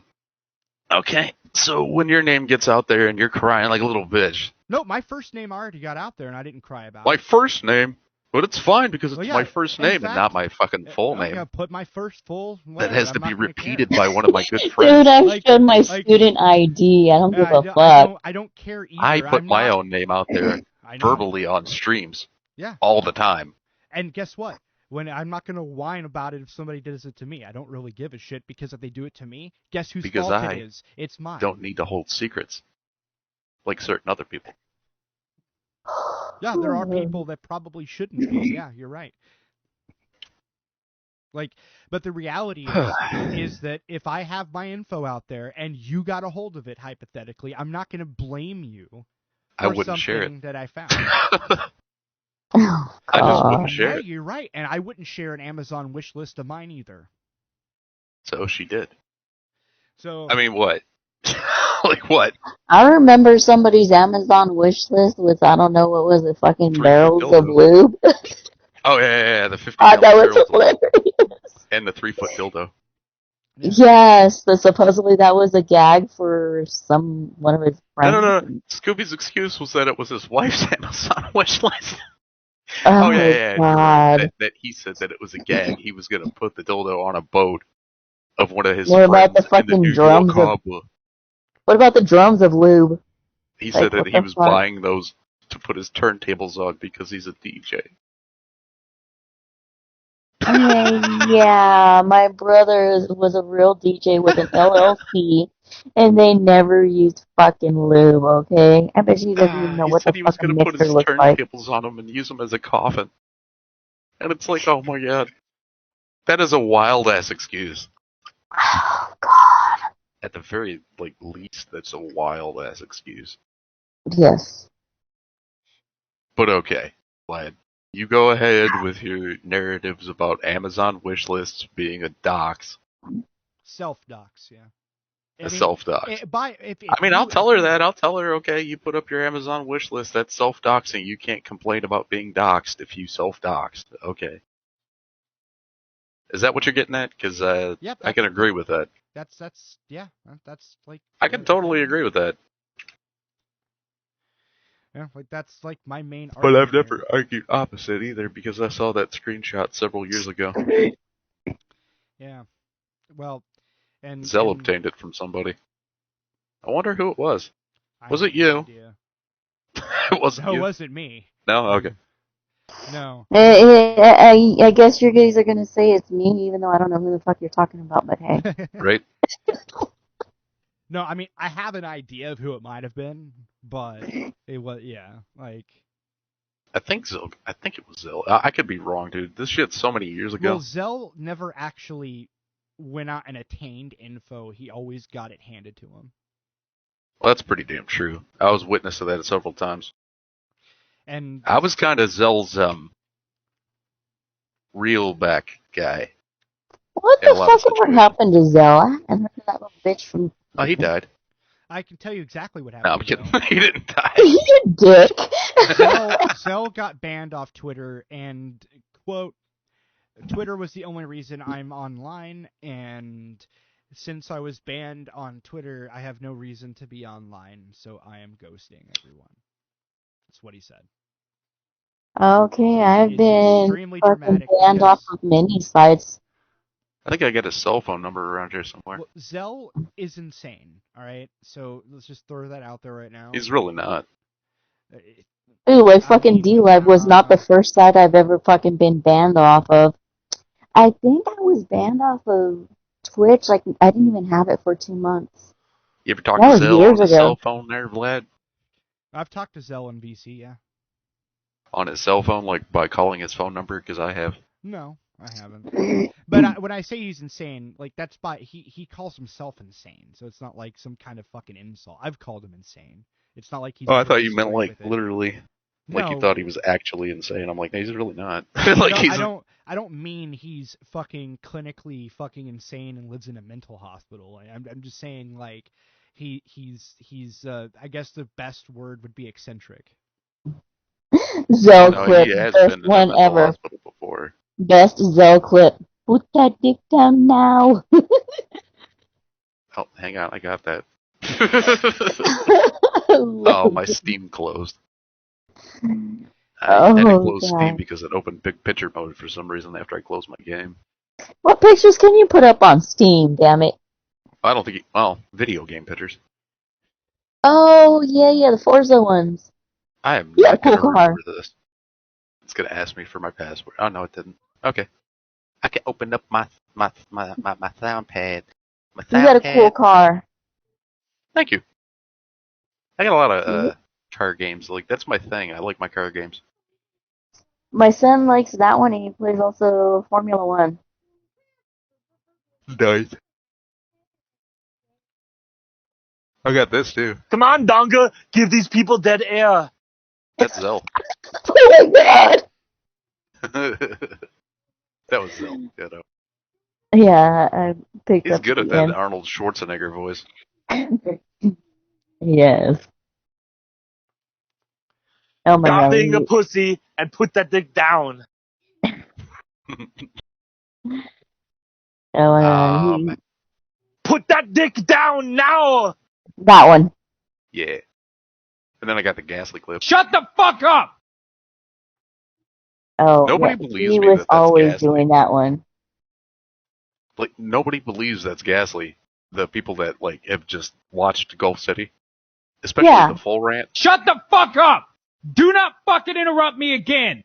Okay, so when your name gets out there and you're crying like a little bitch. No, my first name already got out there and I didn't cry about it. My first name? But it's fine because it's my first name and not my fucking full name. I put my first full... That has to be repeated by one of my good friends. Dude, I showed my student ID. I don't give a fuck. I don't care either. I put my own name out there verbally on streams. Yeah. All the time. And guess what? I'm not going to whine about it if somebody does it to me. I don't really give a shit because if they do it to me, guess whose fault it is? It's mine. Don't need to hold secrets. Like certain other people. Yeah, there are people that probably shouldn't be. Yeah, you're right. But the reality is that if I have my info out there and you got a hold of it, hypothetically, I'm not going to blame you for something that I found. I just wouldn't share it. You're right, and I wouldn't share an Amazon wish list of mine either. So she did. So I mean, what? Like what? I remember somebody's Amazon wish list with, I don't know, what was it, fucking barrels of lube. Oh, yeah, the 50 that was hilarious. And the 3-foot dildo. Yes, supposedly that was a gag for one of his friends. No. Scooby's excuse was that it was his wife's Amazon wish list. Oh, yeah. God. That he said that it was a gag. He was going to put the dildo on a boat of one of his friends. What about the fucking drums What about the drums of lube? He said that he was buying those to put his turntables on because he's a DJ. Yeah, my brother was a real DJ with an LLC, and they never used fucking lube, okay? I bet he doesn't even know He what the said he was fucking going to put mixer his looks like. turntables on them and use them as a coffin. And it's like, oh my god. That is a wild-ass excuse. Oh, God. At the very, least, that's a wild-ass excuse. Yes. But okay, Vlad. You go ahead with your narratives about Amazon wish lists being a dox. Self-dox, yeah. A self-dox. I'll tell her that. I'll tell her, okay, you put up your Amazon wish list, that's self-doxing. You can't complain about being doxed if you self-doxed. Okay. Is that what you're getting at? Because yep, I can agree with that. That's I can totally agree with that. Yeah, that's my main argument. But I've never argued opposite either, because I saw that screenshot several years ago. Yeah. Well, and Zell obtained it from somebody. I wonder who it was. Was it you? It wasn't you? No, it wasn't me. No? Okay. No. I guess you guys are gonna say it's me, even though I don't know who the fuck you're talking about, but hey. Right? No, I have an idea of who it might have been, but it was, I think it was Zell. I could be wrong, dude. This shit's so many years ago. Well, Zell never actually went out and attained info. He always got it handed to him. Well, that's pretty damn true. I was witness to that several times. And I was kind of Zell's real back guy. What the fuck ever happened to Zell? I haven't heard of that little bitch from... Oh, he died. I can tell you exactly what happened. No, I'm kidding. He didn't die. You dick. Zell got banned off Twitter, and, quote, Twitter was the only reason I'm online, and since I was banned on Twitter, I have no reason to be online, so I am ghosting everyone. That's what he said. Okay, I've been fucking banned off of many sites. I think I got his cell phone number around here somewhere. Well, Zell is insane, alright? So let's just throw that out there right now. He's really not. Ooh, fucking D-Live was not the first site I've ever fucking been banned off of. I think I was banned off of Twitch, I didn't even have it for 2 months. You ever talked to Zell on his cell phone there, Vlad? I've talked to Zell on VC, yeah. On his cell phone, by calling his phone number? Because I have. No, I haven't. But when I say he's insane, that's he calls himself insane, so it's not like some kind of fucking insult. I've called him insane. It's not like he's... Oh, I thought you meant literally. No. You thought he was actually insane. I'm like, no, he's really not. I don't mean he's fucking clinically fucking insane and lives in a mental hospital. I'm just saying, he's I guess the best word would be eccentric. Zell clip, best one ever. Best Zell clip. Put that dick down now. Oh, hang on, I got that. Oh, my Steam closed. And it closed Steam because it opened big picture mode for some reason after I closed my game. What pictures can you put up on Steam, damn it? I don't think... video game pictures. Oh, yeah, the Forza ones. I am not going to remember this. It's going to ask me for my password. Oh, no, it didn't. Okay. I can open up my sound pad. You got a cool car. Thank you. I got a lot of car games. That's my thing. I like my car games. My son likes that one, and he plays also Formula 1. Nice. I got this, too. Come on, Donga! Give these people dead air! That's Zell. Oh my god! That was Zell, Yeah, I picked He's up good at that Arnold Schwarzenegger voice. Yes. Oh my god. Stop being a pussy and put that dick down. Put that dick down now! That one. Yeah. And then I got the Ghastly clip. Shut the fuck up! Oh, nobody believes he me was that's always Ghastly. Doing that one. Nobody believes that's Ghastly. The people that, have just watched Gulf City. Especially the full rant. Shut the fuck up! Do not fucking interrupt me again!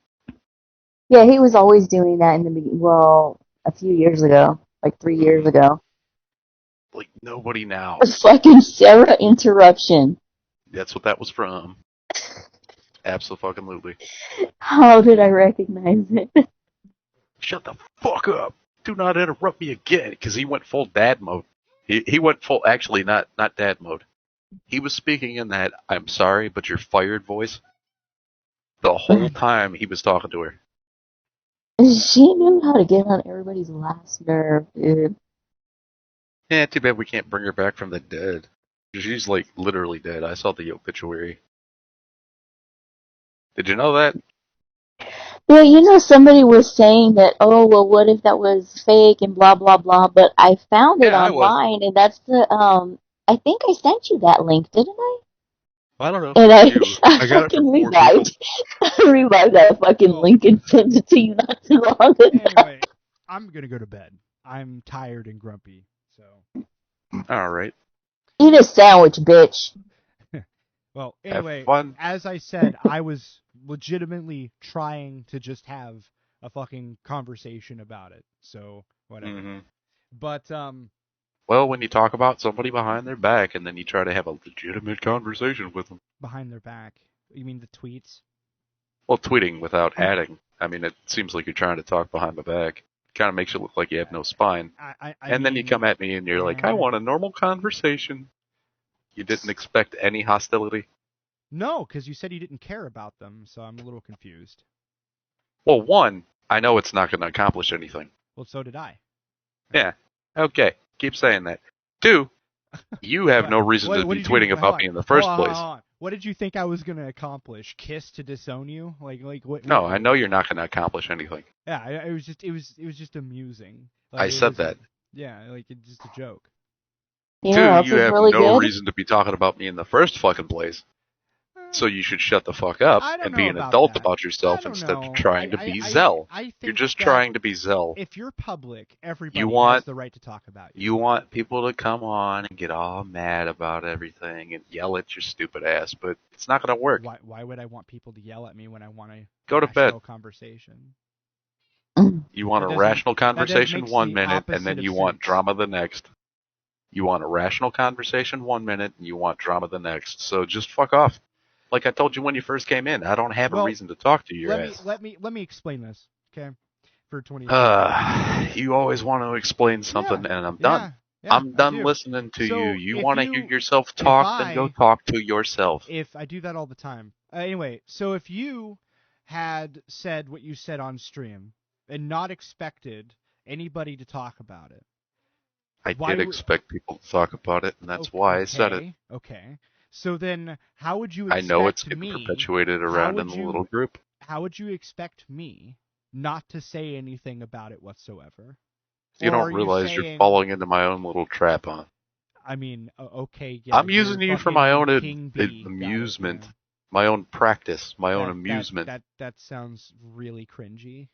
Yeah, he was always doing that in the beginning. Well, a few years ago, like 3 years ago. Like nobody now. A fucking Sarah interruption. That's what that was from. Absolutely. How did I recognize it? Shut the fuck up. Do not interrupt me again, because he went full dad mode. He went full, actually, not dad mode. He was speaking in that, I'm sorry, but you're fired voice. The whole time he was talking to her. She knew how to get on everybody's last nerve, dude. Yeah, too bad we can't bring her back from the dead. She's, like, literally dead. I saw the obituary. Did you know that? Yeah, you know, somebody was saying that, oh, well, what if that was fake and blah, blah, blah, but I found it online, and that's the, I think I sent you that link, didn't I? I don't know. And I got it from revived that fucking link and sent it to you not too long ago. Anyway, I'm gonna go to bed. I'm tired and grumpy, so. Alright. Eat a sandwich, bitch. Well, anyway, as I said, I was legitimately trying to just have a fucking conversation about it, so whatever. Mm-hmm. But, well, when you talk about somebody behind their back and then you try to have a legitimate conversation with them. Behind their back? You mean the tweets? Well, tweeting without adding. I mean, it seems like you're trying to talk behind my back. It kind of makes it look like you have no spine. Then you come at me and you're like, I want a normal conversation. You didn't expect any hostility? No, because you said you didn't care about them, so I'm a little confused. Well, one, I know it's not going to accomplish anything. Well, so did I. Yeah. Okay. Keep saying that. Two, you have no reason to be tweeting about me in the first place. What did you think I was going to accomplish? Kiss to disown you? Like what? No, I know you're not going to accomplish anything. Yeah, it was just amusing. Like, I said that. Yeah, like it's just a joke. Yeah, two, you have really no good. reason to be talking about me in the first fucking place. So you should shut the fuck up and be an adult about yourself instead of trying to be Zell. You're just trying to be Zell. If you're public, everybody has the right to talk about you. You want people to come on and get all mad about everything and yell at your stupid ass, but it's not going to work. Why would I want people to yell at me when I want a go to bed conversation? You want a rational conversation 1 minute, and then you want drama the next. You want a rational conversation 1 minute, and you want drama the next. So just fuck off. Like I told you when you first came in, I don't have a reason to talk to your ass. Let me explain this, okay? For 20 you always want to explain something, and I'm done. Yeah, I'm done listening to you. You want to hear yourself talk, then go talk to yourself. If I do that all the time. Anyway, so if you had said what you said on stream and not expected anybody to talk about it. I did expect people to talk about it, and that's why I said it. Okay. So then, how would you expect me... I know it's getting perpetuated around in the little group. How would you expect me not to say anything about it whatsoever? You don't realize you're falling into my own little trap, huh? I mean, okay, yeah. I'm using you for my own amusement, my own practice, my own amusement. That sounds really cringy.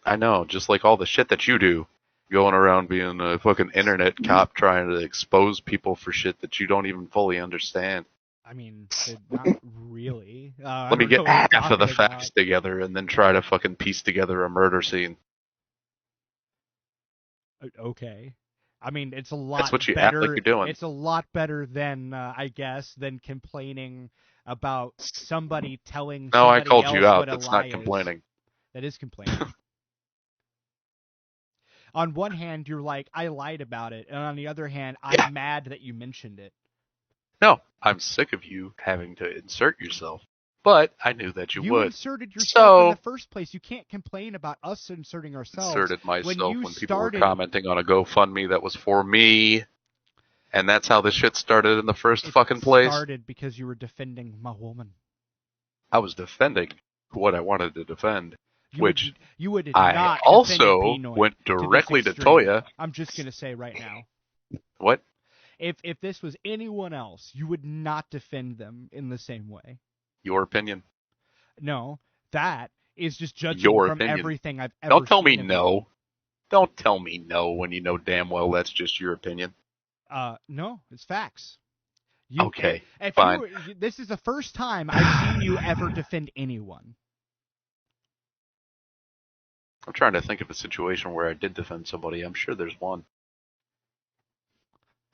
I know, just like all the shit that you do. Going around being a fucking internet cop trying to expose people for shit that you don't even fully understand. I mean, not really. Let me get half of the facts together and then try to fucking piece together a murder scene. Okay. I mean, it's a lot better. That's what you act like you're doing. It's a lot better than, I guess, than complaining about somebody telling somebody I called else you out. What That's a not lie complaining. That is complaining. On one hand, you're like, I lied about it, and on the other hand, I'm mad that you mentioned it. No, I'm sick of you having to insert yourself, but I knew that you would. You inserted yourself in the first place. You can't complain about us inserting ourselves. Inserted myself when people were commenting on a GoFundMe that was for me, and that's how this shit started in the first fucking place. It started because you were defending my woman. I was defending what I wanted to defend. You would I not also went directly to Toya. I'm just going to say right now. What? If this was anyone else, you would not defend them in the same way. Your opinion? No, that is just judging your from opinion. Everything I've ever Don't tell me seen no. Don't tell me no when you know damn well that's just your opinion. No, it's facts. Okay, fine. This is the first time I've seen you ever defend anyone. I'm trying to think of a situation where I did defend somebody. I'm sure there's one.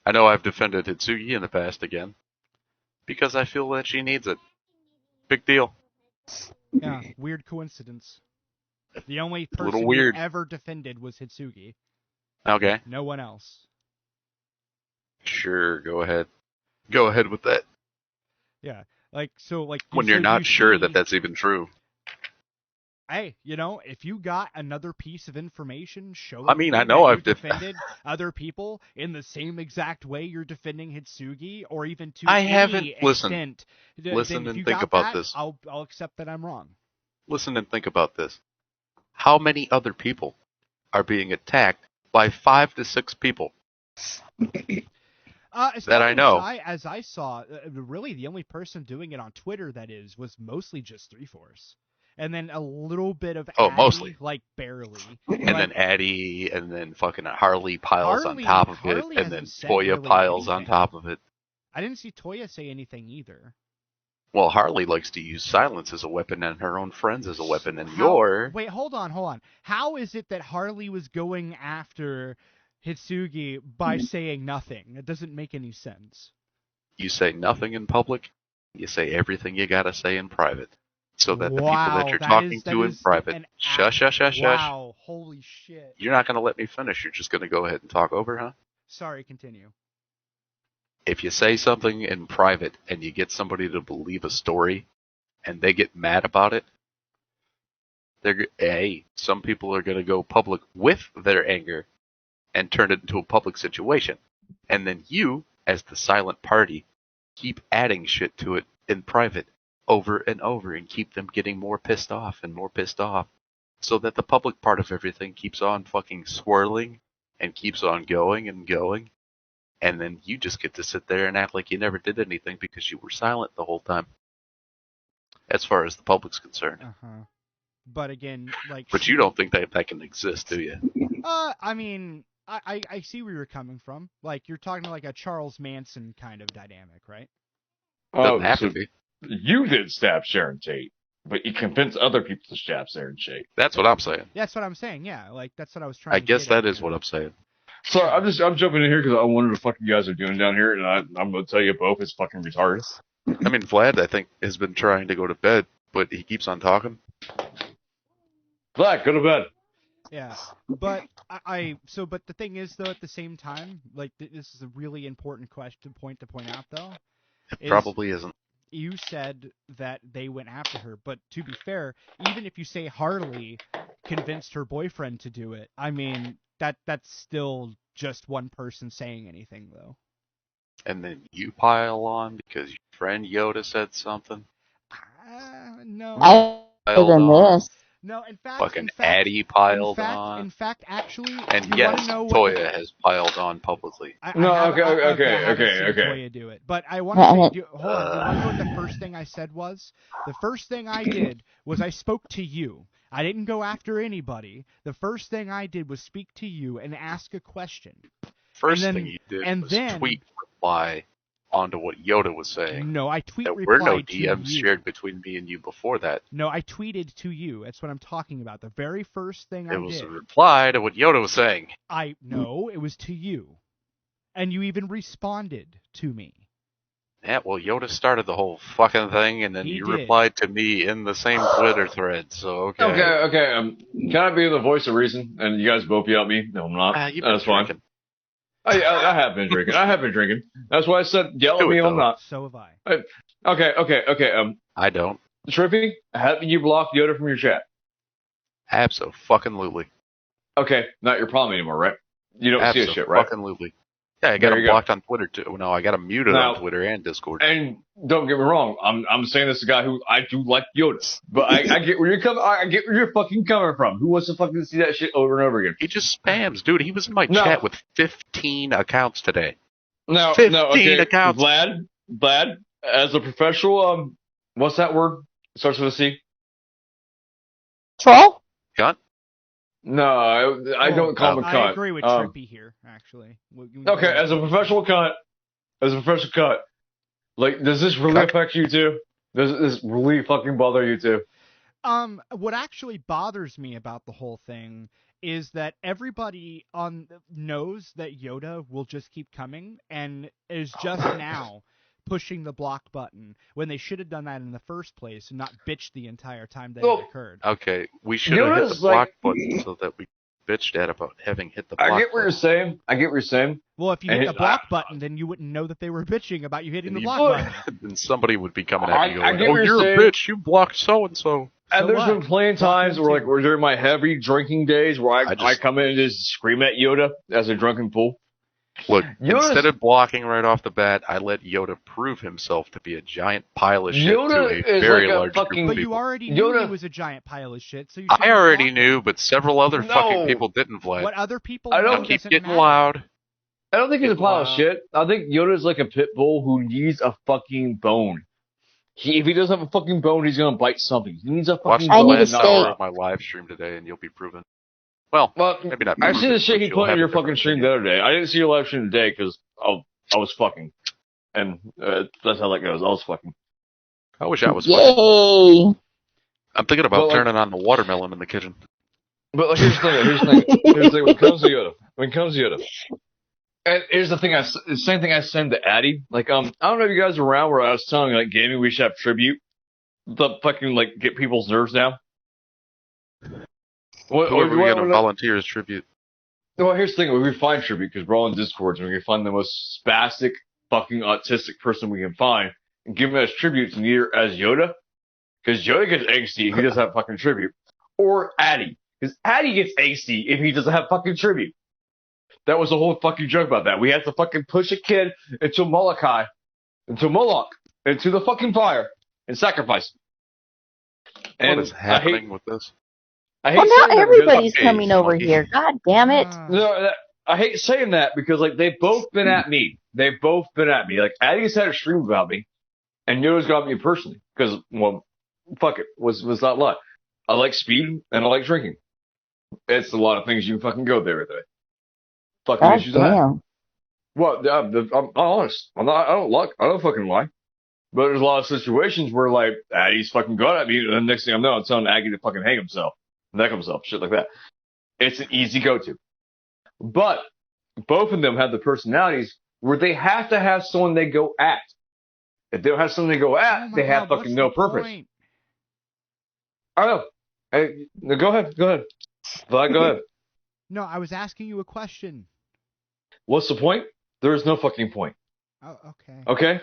I know I've defended Hitsugi in the past again, because I feel that she needs it. Big deal. Yeah, weird coincidence. The only person you ever defended was Hitsugi. Okay. No one else. Sure, go ahead. Go ahead with that. Yeah, like when you're not sure that that's even true. Hey, if you got another piece of information showing I know I've defended other people in the same exact way you're defending Hitsugi, or even to I any haven't extent, listen and think about this. I'll accept that I'm wrong. Listen and think about this. How many other people are being attacked by 5 to 6 people? That I know. As I saw, really the only person doing it on Twitter was mostly just 3-Force. And then a little bit of Addy, mostly. Like barely. And then Addy, and then fucking Harley piles on top of it, and then Toya piles on top of it. I didn't see Toya say anything either. Well, Harley likes to use silence as a weapon and her own friends as a weapon, and Wait, hold on. How is it that Harley was going after Hitsugi by saying nothing? It doesn't make any sense. You say nothing in public, you say everything you gotta say in private. So that the people that you're talking to in private, shush. Wow, holy shit. You're not going to let me finish. You're just going to go ahead and talk over, huh? Sorry, continue. If you say something in private and you get somebody to believe a story and they get mad about it, some people are going to go public with their anger and turn it into a public situation. And then you, as the silent party, keep adding shit to it in private over and over and keep them getting more pissed off and more pissed off, so that the public part of everything keeps on fucking swirling and keeps on going and going, and then you just get to sit there and act like you never did anything because you were silent the whole time, as far as the public's concerned. But again, But you don't think that can exist, do you? I mean, I see where you're coming from. Like, you're talking like a Charles Manson kind of dynamic, right? Doesn't have to be. You did stab Sharon Tate, but you convinced other people to stab Sharon Tate. That's what I'm saying. That's what I'm saying, yeah. Like, that's what I was trying to get at. I guess that is what I'm saying. So I'm jumping in here because I wonder what the fuck you guys are doing down here, and I'm going to tell you both it's fucking retarded. I mean, Vlad, I think, has been trying to go to bed, but he keeps on talking. Vlad, go to bed. Yeah, but but the thing is, though, at the same time, like, this is a really important point to point out, though. It probably isn't. You said that they went after her, but to be fair, even if you say Harley convinced her boyfriend to do it, I mean, that's still just one person saying anything, though. And then you pile on because your friend Yoda said something? No. No, in fact, fucking Addy piled on. In fact, actually, and yes, Toya has piled on publicly. Okay. Toya do it, but I want to say, hold on. You want to know what the first thing I said was? The first thing I did was I spoke to you. I didn't go after anybody. The first thing I did was speak to you and ask a question. First thing you did was tweet reply onto what Yoda was saying. No, I replied. There were no DMs shared between me and you before that. No, I tweeted to you. That's what I'm talking about. The very first thing I did. It was a reply to what Yoda was saying. No, it was to you. And you even responded to me. Yeah, well, Yoda started the whole fucking thing, and then you replied to me in the same Twitter thread, so okay. Okay, can I be the voice of reason, and you guys both yell at me? No, I'm not. That's fine. I have been drinking. That's why I said yell at me. I'm not. So have I. Okay. I don't. Trippy, have you blocked Yoda from your chat? Abso-fucking-lutely. Okay, not your problem anymore, right? You don't see a shit, right? Abso-fucking-lutely. Yeah, I got him blocked on Twitter too. No, I got him muted on Twitter and Discord. And don't get me wrong, I'm saying this is a guy who I do like Yoda, but I get where you're coming. I get where you're fucking coming from. Who wants to fucking see that shit over and over again? He just spams, dude. He was in my chat with 15 accounts today. No, 15 accounts. Vlad, as a professional, what's that word? It starts with a C. Troll? Cunt? No, I don't call him a cunt. I agree with Trippy here, actually. Okay, as a professional cunt, like, does this really affect you too? Does this really fucking bother you too? What actually bothers me about the whole thing is that everybody knows that Yoda will just keep coming and is just now pushing the block button when they should have done that in the first place and not bitched the entire time that it occurred. Okay, we should have hit the block button so that we bitched at about having hit the block button. I get what you're saying. Well, if you hit the block button, then you wouldn't know that they were bitching about you hitting the block button. Then somebody would be coming at you going, "Oh, you're a bitch! You blocked so-and-so." And there's been plenty of times where, like, during my heavy drinking days, where I come in and just scream at Yoda as a drunken fool. Look, instead of blocking right off the bat, I let Yoda prove himself to be a giant pile of shit to a very large group of people. But you already knew he was a giant pile of shit, so I already knew, but several other fucking people didn't, Vlad. What other people I keep getting loud. I don't think he's a pile of shit. I think Yoda's like a pit bull who needs a fucking bone. If he doesn't have a fucking bone, he's gonna bite something. He needs a fucking bone. I need a steak. Watch my live stream today, and you'll be proven. Well, maybe not. I see the shit he put in your fucking stream the other day. I didn't see your live stream today because I was fucking, and that's how that goes. I was fucking. I wish I was Yay! fucking. I'm thinking about turning on the watermelon in the kitchen. But like, here's the thing. When it comes to Yoda, and here's the thing. The same thing I send to Addy. Like, I don't know if you guys were around where I was telling you, like, gaming, we should have tribute. The fucking, like, get people's nerves down. We're going to volunteer as tribute. Well, here's the thing. We find tribute because we're all in Discords, and we can find the most spastic, fucking autistic person we can find and give him as tribute to either as Yoda, because Yoda gets angsty if he doesn't have fucking tribute, or Addy, because Addy gets angsty if he doesn't have fucking tribute. That was the whole fucking joke about that. We had to fucking push a kid into Moloch, into the fucking fire, and sacrifice. And what is happening with this? Well, now everybody's coming over here. God damn it. No, I hate saying that because, like, they've both been at me. Like, Addy's had a stream about me, and Yoda's got me personally. Because, well, fuck it. Was not lie. I like speed, and I like drinking. It's a lot of things you can fucking go there with it. Fucking issues I have. Well, I'm honest. I don't fucking lie. But there's a lot of situations where, like, Addy's fucking going at me, and the next thing I know, I'm telling Aggie to fucking hang himself. Neck himself, shit like that. It's an easy go-to. But both of them have the personalities where they have to have someone they go at. If they don't have someone they go at, they have fucking no purpose. Point? I don't know. Hey, no, go ahead. Vlad, go ahead. No, I was asking you a question. What's the point? There is no fucking point. Oh, okay. Okay?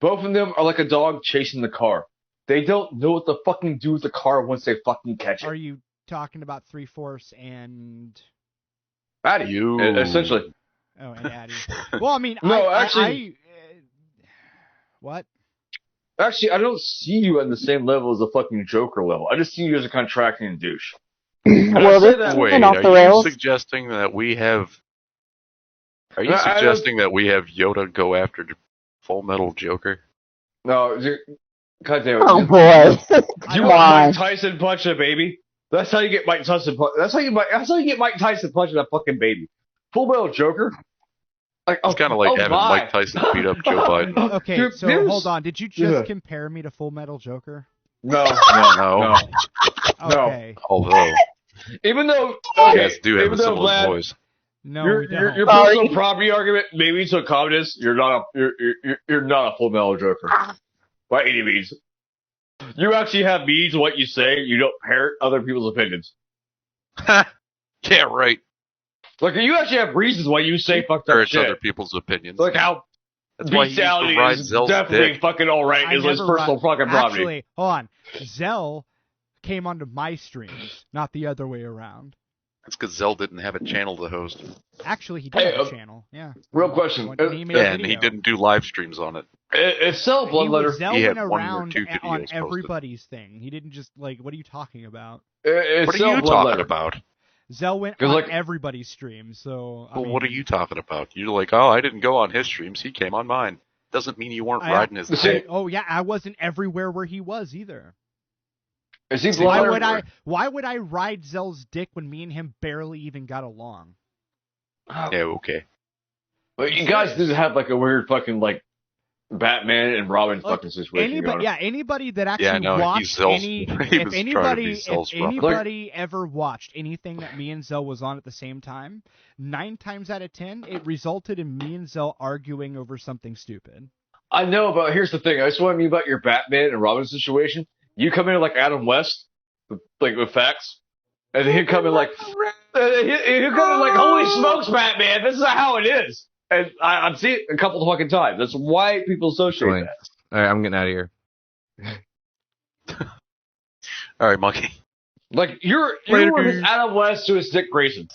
Both of them are like a dog chasing the car. They don't know what to fucking do with the car once they fucking catch it. Are you talking about 3/4 and Addy? Essentially. Oh, and Addy. Well, I mean, no, actually. What? Actually, I don't see you on the same level as the fucking Joker level. I just see you as a contracting douche. Well, wait, are you suggesting that we have? Are you suggesting that we have Yoda go after Full Metal Joker? No, God damn it. Oh boy! You want Mike Tyson punch a baby? That's how you get Mike Tyson. That's how you get Mike Tyson punching a fucking baby. Full Metal Joker. Like, it's kind of like having Mike Tyson beat up Joe Biden. Okay, so hold on. Did you just compare me to Full Metal Joker? No. Okay. Although, even though yes, do have a similar voice. No, your personal property argument, maybe to a communist, you're not a Full Metal Joker by any means. You actually have means in what you say. You don't parrot other people's opinions. Yeah, right. Like, you actually have reasons why you say fucked up shit. Other people's opinions. Like how bestiality is definitely fucking alright is his personal fucking property. Actually, hold on. Zell came onto my streams, not the other way around. That's because Zell didn't have a channel to host. Actually, he did have a channel, yeah. Real question. And he didn't do live streams on it. It's Zell Bloodletter. Zell went around on everybody's thing. He didn't just, like, what are you talking about? What are you talking about? Zell went on everybody's stream, so... Well, what are you talking about? You're like, oh, I didn't go on his streams, he came on mine. Doesn't mean you weren't riding his dick. Oh, yeah, I wasn't everywhere where he was, either. Why would I ride Zell's dick when me and him barely even got along? Yeah, okay. But you guys did have, like, a weird fucking, like... Batman and Robin fucking situation. Anybody that actually watched if anybody ever watched anything that me and Zell was on at the same time, 9 times out of 10, it resulted in me and Zell arguing over something stupid. I know, but here's the thing. I just want to mean about your Batman and Robin situation. You come in like Adam West, with facts, and he'll come in like, holy smokes, Batman, this is how it is. And I've seen it a couple of fucking times. That's why people associate that. All right, I'm getting out of here. All right, Monkey. Like, you were his Adam West to his Dick Grayson.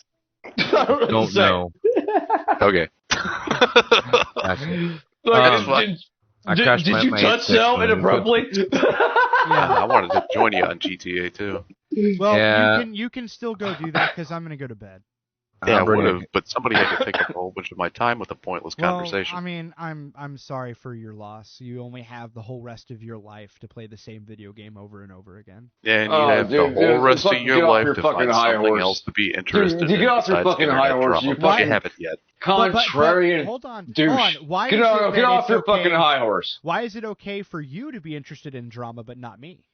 Don't know. Okay. Gotcha. Did you touch Cell inabruptly? I wanted to join you on GTA too. Well, you can still go do that because I'm going to go to bed. Yeah, I would have, but somebody had to take up a whole bunch of my time with a pointless conversation. I mean, I'm sorry for your loss. You only have the whole rest of your life to play the same video game over and over again. Yeah, and you have the whole rest of your life to find something else to be interested in. Get off your fucking high horse. You fucking haven't yet. Contrarian. Hold on. Douche. Why get off your fucking high horse. Why is it okay for you to be interested in drama but not me?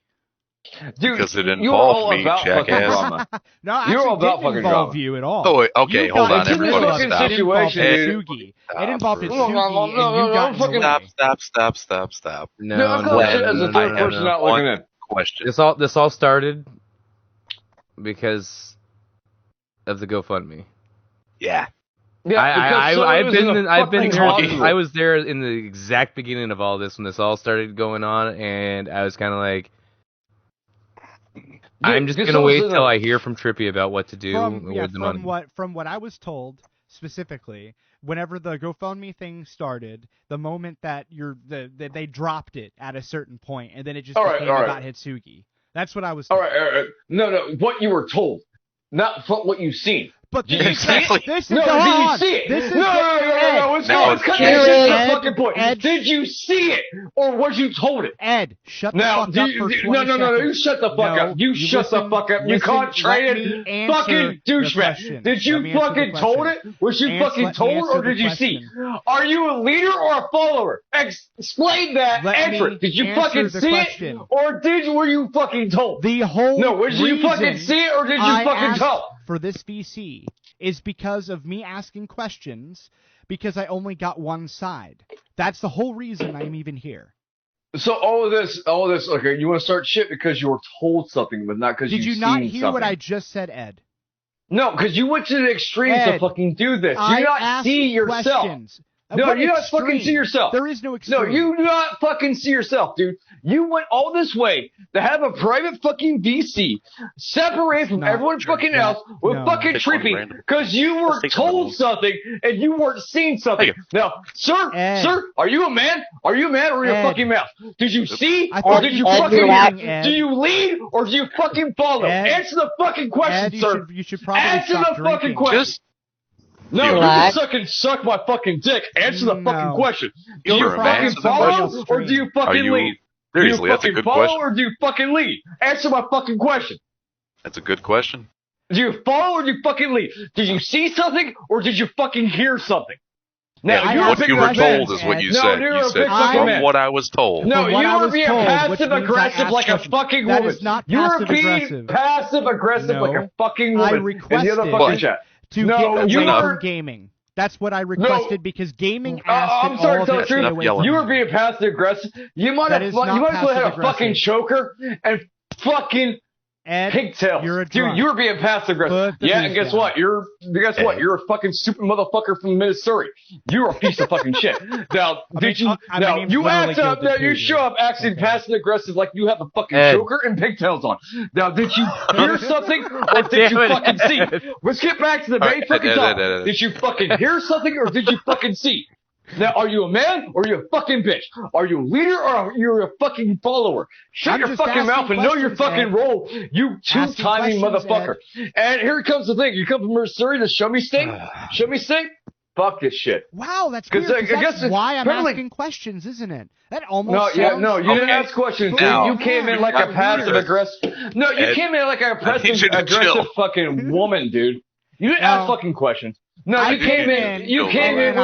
Dude, because it involved me, jackass. No, actually didn't involve you at all. Oh, okay, hold on, everybody, stop. It involved Hitsugi. It involved Hitsugi, and you got Stop. No, question. This all started because of the GoFundMe. Yeah. I've been there. I was there in the exact beginning of all this when this all started going on, and I was kind of like, I'm just gonna wait till I hear from Trippy about what to do with the money. From what I was told specifically, whenever the GoFundMe thing started, the moment that they dropped it at a certain point, and then it just became about Hitsugi. That's what I was told. All right. No, what you were told, not what you've seen. But did you see it? This is did you see it? No. It's cut that fucking point. Did you see it, or was you told it? Ed, shut the fuck up for 20 seconds. No, you shut the fuck up. You shut the fuck up. You contrarian fucking douchebag. Did you fucking told it? Was you fucking told, or did you see? Are you a leader or a follower? Explain that. Answer it. Did you fucking see it, or were you fucking told? The whole did you fucking see it, or did you fucking tell? For this VC is because of me asking questions because I only got one side. That's the whole reason I'm even here. So all of this, okay, you want to start shit because you were told something, but not because you've seen something. Did you not hear what I just said, Ed? No, because you went to the extremes to fucking do this. You do not see yourself. Questions. No, you don't fucking see yourself. There is no extreme. No, you do not fucking see yourself, dude. You went all this way to have a private fucking VC separate from everyone fucking else with fucking Trippy because you were told something and you weren't seeing something. Now, sir, are you a man? Are you a man or are you a fucking mouse? Did you see or did you fucking hear? Do you lead or do you fucking follow? Answer the fucking question, sir. You should probably answer the fucking question. No, you can suck my fucking dick. Answer the fucking question. Do you fucking follow or do you fucking lead? Seriously, that's a good question. Do you follow or do you fucking lead? Answer my fucking question. That's a good question. Do you follow or do you fucking lead? Did you see something or did you fucking hear something? Now, what you were told is what you said. You said from what I was told. No, you were being passive aggressive like a fucking woman. That is not passive aggressive. You were being passive aggressive like a fucking woman. I requested to get away from gaming. That's what I requested because gaming asked I'm sorry to tell the truth. You were being passive aggressive. You might as well have a fucking choker and fucking pigtails. Dude, you were being passive aggressive. Yeah, and guess what? You're a fucking stupid motherfucker from Missouri. You're a piece of fucking shit. Now, you show up acting passive aggressive like you have a fucking choker and pigtails on. Now, did you hear something or did you fucking see? Let's get back to the main fucking topic. Did you fucking hear something or did you fucking see? Now, are you a man or are you a fucking bitch? Are you a leader or are you a fucking follower? Shut your fucking mouth and know your fucking role, you two-timing motherfucker. And here comes the thing. You come from Missouri to show me state? Show me state? Fuck this shit. Wow, that's weird. That's why I'm asking questions, isn't it? That almost sounds... No, you didn't ask questions. You came in like a passive-aggressive... No, you came in like a passive-aggressive fucking woman, dude. You didn't ask fucking questions. No, you came in. You came in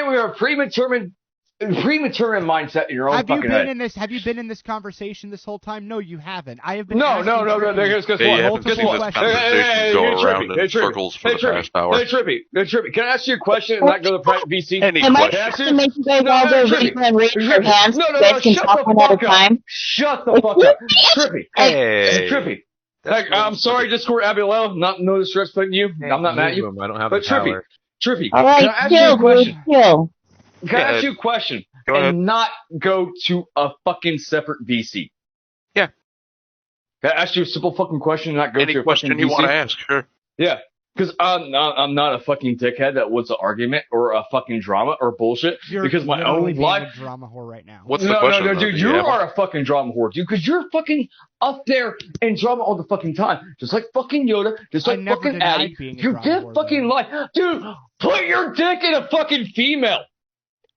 with a predetermined mindset in your own fucking head. Have you been in this conversation this whole time? No, you haven't. I have been. No. Guess what? You haven't seen this conversation go around in circles for the past hour. Hey, Trippy. Can I ask you a question and not go to private VC? Am I supposed to make you guys all go video and raise your hands? You guys can talk one at a time. Shut the fuck up, Trippy. Hey, Trippy. I'm sorry, Discord Abigail. No disrespect to you. I'm not mad at you. I don't have the power. Trippy. All right, can I ask you a question? Can I ask you a question and not go to a fucking separate VC? Yeah. Can I ask you a simple fucking question and not go to a fucking VC? Any question you want to ask, sure. Yeah. Because I'm not a fucking dickhead that wants an argument or a fucking drama or bullshit. Because my own life. A drama whore right now. What's the question? No, dude, you are a fucking drama whore, dude. Because you're fucking up there in drama all the fucking time, just like fucking Yoda, just like fucking Addy. You did fucking lie, dude. Put your dick in a fucking female.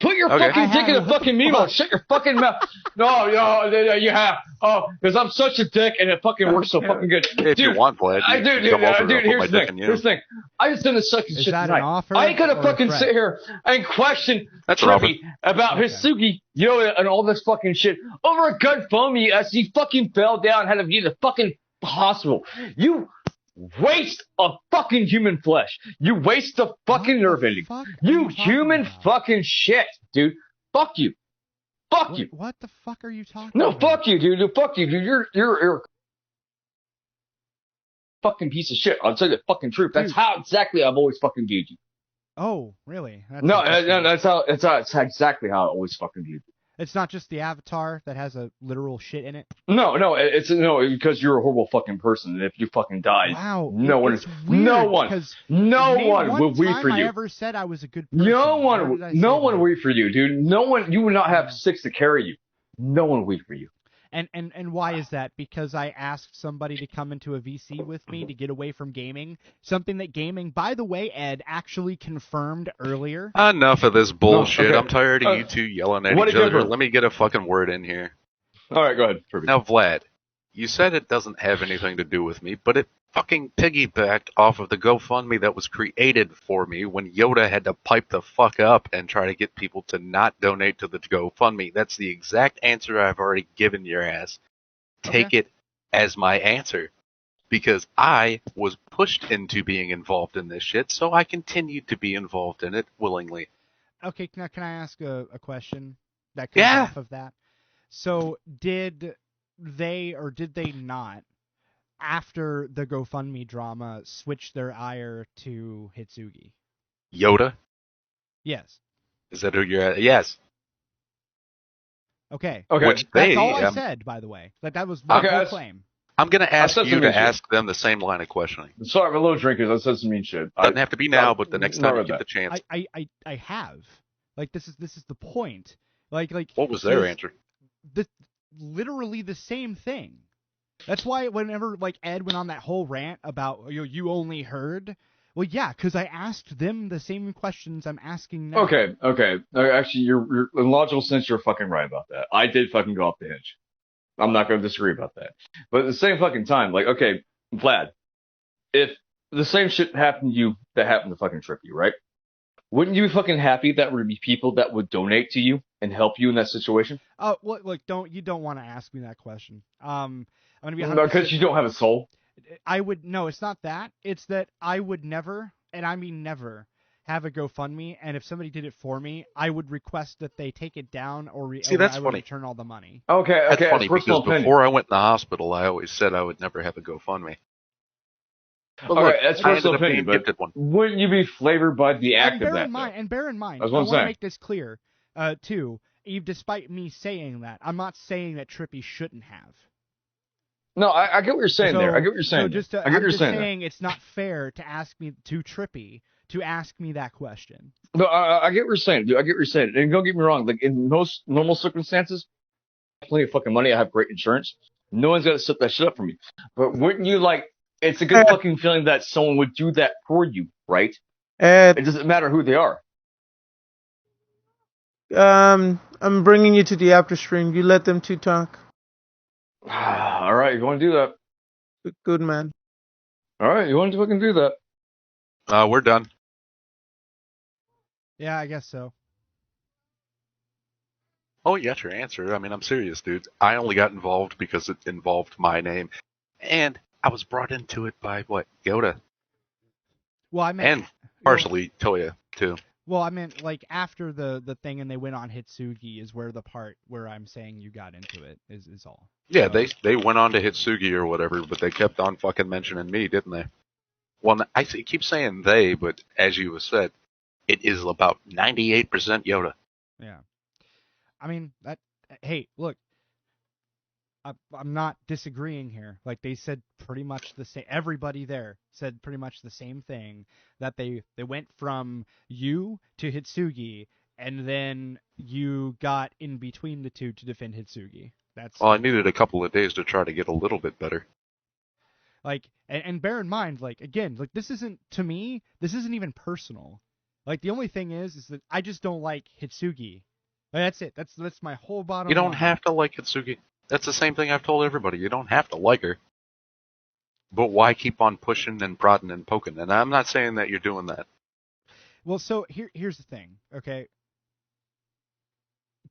Put your fucking dick in a fucking female. Shut your fucking mouth. No, you have. Oh, because I'm such a dick and it fucking works so fucking good. If you want, Vlad, dude, here's the thing. I just done this sucking shit tonight. I ain't gonna fucking sit here and question Trippy about Hisugi, Yoda, and all this fucking shit over a gun phone me as he fucking fell down and had to be in the fucking hospital. You waste of fucking human flesh. You waste the fucking nerve ending. You human fucking shit, dude. Fuck you. Fuck you. What the fuck are you talking about? No, fuck you, dude. Fuck you, dude. You're a fucking piece of shit. I'll tell you the fucking truth. That's how exactly I've always fucking viewed you. Oh, really? That's exactly how I always fucking viewed you. It's not just the avatar that has a literal shit in it? No, it's because you're a horrible fucking person, and if you fucking die, no one will weep for you. I ever said I was a good person. No one will weep for you, dude. No one, you would not have six to carry you. No one will weep for you. And why is that? Because I asked somebody to come into a VC with me to get away from gaming. Something that gaming, by the way, Ed, actually confirmed earlier. Enough of this bullshit. I'm tired of you two yelling at each other. Let me get a fucking word in here. All right, go ahead. Now, Vlad, you said it doesn't have anything to do with me, but it fucking piggybacked off of the GoFundMe that was created for me when Yoda had to pipe the fuck up and try to get people to not donate to the GoFundMe. That's the exact answer I've already given your ass. Take it as my answer. Because I was pushed into being involved in this shit, so I continue to be involved in it willingly. Okay, now can I ask a question that comes off of that? So did they or did they not, after the GoFundMe drama, switch their ire to Hitsugi? Yoda? Yes. Is that who you're at? Yes. Okay. Which that's all I said, by the way. That was my whole claim. I'm going to ask you to ask them the same line of questioning. Sorry, I'm a little drinkers. I said some mean shit. Doesn't have to be now, but the next time you get the chance. I have. Like, this is the point. Like. What was their answer? Literally the same thing. That's why whenever Ed went on that whole rant about you only heard, well, yeah, because I asked them the same questions I'm asking now. Okay. Actually, you're in logical sense, you're fucking right about that. I did fucking go off the hinge. I'm not going to disagree about that. But at the same fucking time, okay, Vlad, if the same shit happened to you that happened to fucking Trippy, right? Wouldn't you be fucking happy that would be people that would donate to you and help you in that situation? Oh, look, don't want to ask me that question. I'm gonna be because you don't have a soul. No, it's not that. It's that I would never, and I mean never, have a GoFundMe, and if somebody did it for me, I would request that they take it down or that's I would funny. Return all the money. Okay, that's funny because opinion. Before I went in the hospital, I always said I would never have a GoFundMe. But look, that's personal opinion, but wouldn't you be flavored by the act of that? And bear in mind, I want to make this clear, too, Eve, despite me saying that, I'm not saying that Trippy shouldn't have. No, I get what you're saying there. I get what you're saying. I'm just saying it's not fair to ask me, to Trippy, to ask me that question. No, I get what you're saying, dude. I get what you're saying. And don't get me wrong, in most normal circumstances, I have plenty of fucking money, I have great insurance. No one's got to set that shit up for me. But wouldn't you it's a good fucking feeling that someone would do that for you, right? It doesn't matter who they are. I'm bringing you to the after stream. You let them two talk. All right, you want to do that? Good man. All right, you want to fucking do that? We're done. Yeah, I guess so. Oh, you got your answer. I mean, I'm serious, dude. I only got involved because it involved my name. And I was brought into it by, Yoda? Well, I meant... And partially Toya, too. Well, I meant, like, after the thing and they went on Hitsugi is where the part where I'm saying you got into it is all. Yeah, so. They went on to Hitsugi or whatever, but they kept on fucking mentioning me, didn't they? Well, I keep saying they, but as you said, it is about 98% Yoda. Yeah. I mean, hey, look, I'm not disagreeing here. Like, they said pretty much the same. Everybody there said pretty much the same thing, that they went from you to Hitsugi, and then you got in between the two to defend Hitsugi. Well, I needed a couple of days to try to get a little bit better. Like, and bear in mind, like, again, like, this isn't, to me, this isn't even personal. Like, the only thing is that I just don't like Hitsugi. That's it. That's my whole bottom line. You don't have to like Hitsugi. That's the same thing I've told everybody. You don't have to like her. But why keep on pushing and prodding and poking? And I'm not saying that you're doing that. Well, so here's the thing, okay?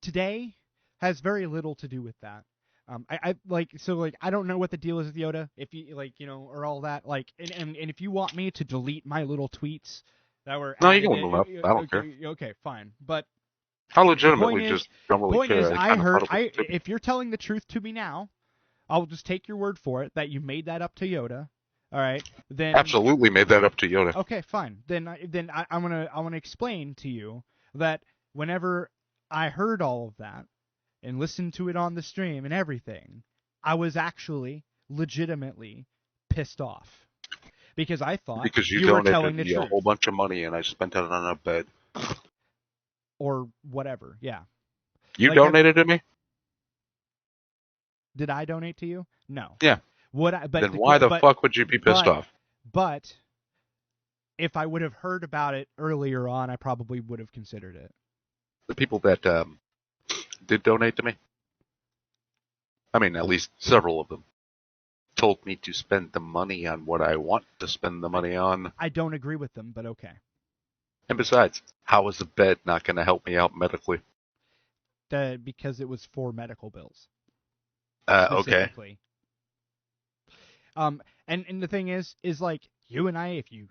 Today has very little to do with that. I don't know what the deal is with Yoda, if you or all that, like, and if you want me to delete my little tweets that were no, you can leave them up. I don't care. Okay, fine, but I legitimately just don't really care. If you're telling the truth to me now, I'll just take your word for it that you made that up to Yoda. All right, then absolutely made that up to Yoda. Okay, fine. Then I'm gonna explain to you that whenever I heard all of that and listened to it on the stream and everything, I was actually legitimately pissed off because I thought you were telling the truth. A whole bunch of money and I spent it on a bed. Or whatever, yeah. You donated to me? Did I donate to you? No. Yeah. Then why the fuck would you be pissed off? But if I would have heard about it earlier on, I probably would have considered it. The people that did donate to me, I mean, at least several of them, told me to spend the money on what I want to spend the money on. I don't agree with them, but okay. And besides, how is the bed not going to help me out medically? Because it was for medical bills. Okay. And the thing is like, you and I, if you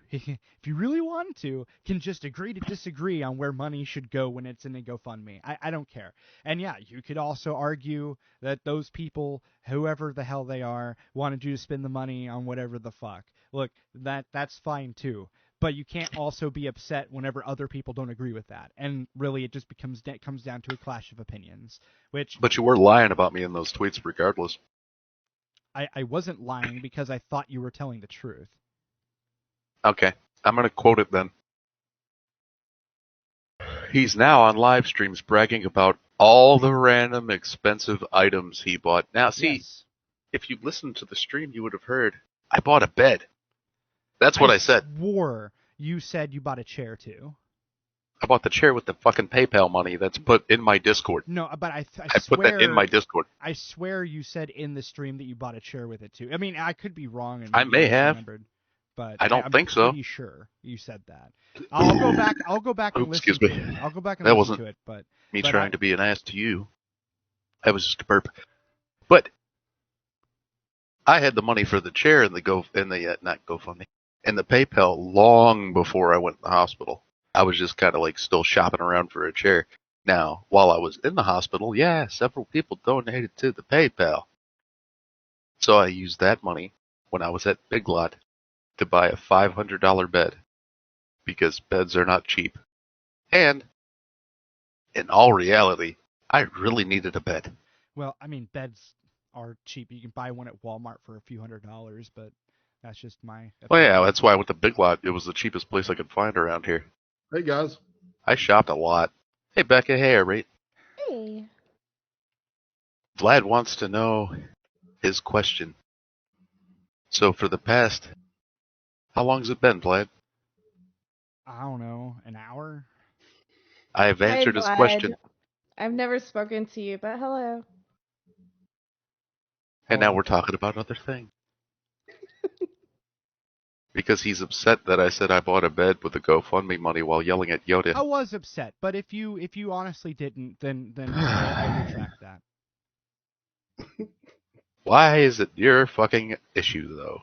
really want to, can just agree to disagree on where money should go when it's in a GoFundMe. I don't care. And yeah, you could also argue that those people, whoever the hell they are, wanted you to spend the money on whatever the fuck. Look, that's fine too. But you can't also be upset whenever other people don't agree with that. And really, it just comes down to a clash of opinions. But you were lying about me in those tweets regardless. I wasn't lying because I thought you were telling the truth. Okay, I'm going to quote it then. He's now on live streams bragging about all the random expensive items he bought. Now, see, yes. If you listened to the stream, you would have heard, I bought a bed. That's what I said. I swore you said you bought a chair, too. I bought the chair with the fucking PayPal money that's put in my Discord. No, but I put that in my Discord. I swear you said in the stream that you bought a chair with it, too. I mean, I could be wrong. And I may have. But I don't think so. I'm pretty sure you said that. I'll go back and listen to it. I'll go back and listen to it. But me trying to be an ass to you. That was just a burp. But I had the money for the chair and not GoFundMe, and the PayPal long before I went to the hospital. I was just kind of like still shopping around for a chair. Now, while I was in the hospital, yeah, several people donated to the PayPal. So I used that money when I was at Big Lot to buy a $500 bed, because beds are not cheap. And in all reality, I really needed a bed. Well, I mean, beds are cheap. You can buy one at Walmart for a few $100s, but that's just my opinion. Well, yeah, that's why with the Big Lot, it was the cheapest place I could find around here. Hey, guys. I shopped a lot. Hey, Becca. Hey, Irate. Hey. Vlad wants to know his question. So for the past, how long's it been, Vlad? I don't know, an hour? I have answered his question. I've never spoken to you, but hello. And now we're talking about other things. Because he's upset that I said I bought a bed with the GoFundMe money while yelling at Yoda. I was upset, but if you honestly didn't, then I retract that. Why is it your fucking issue, though?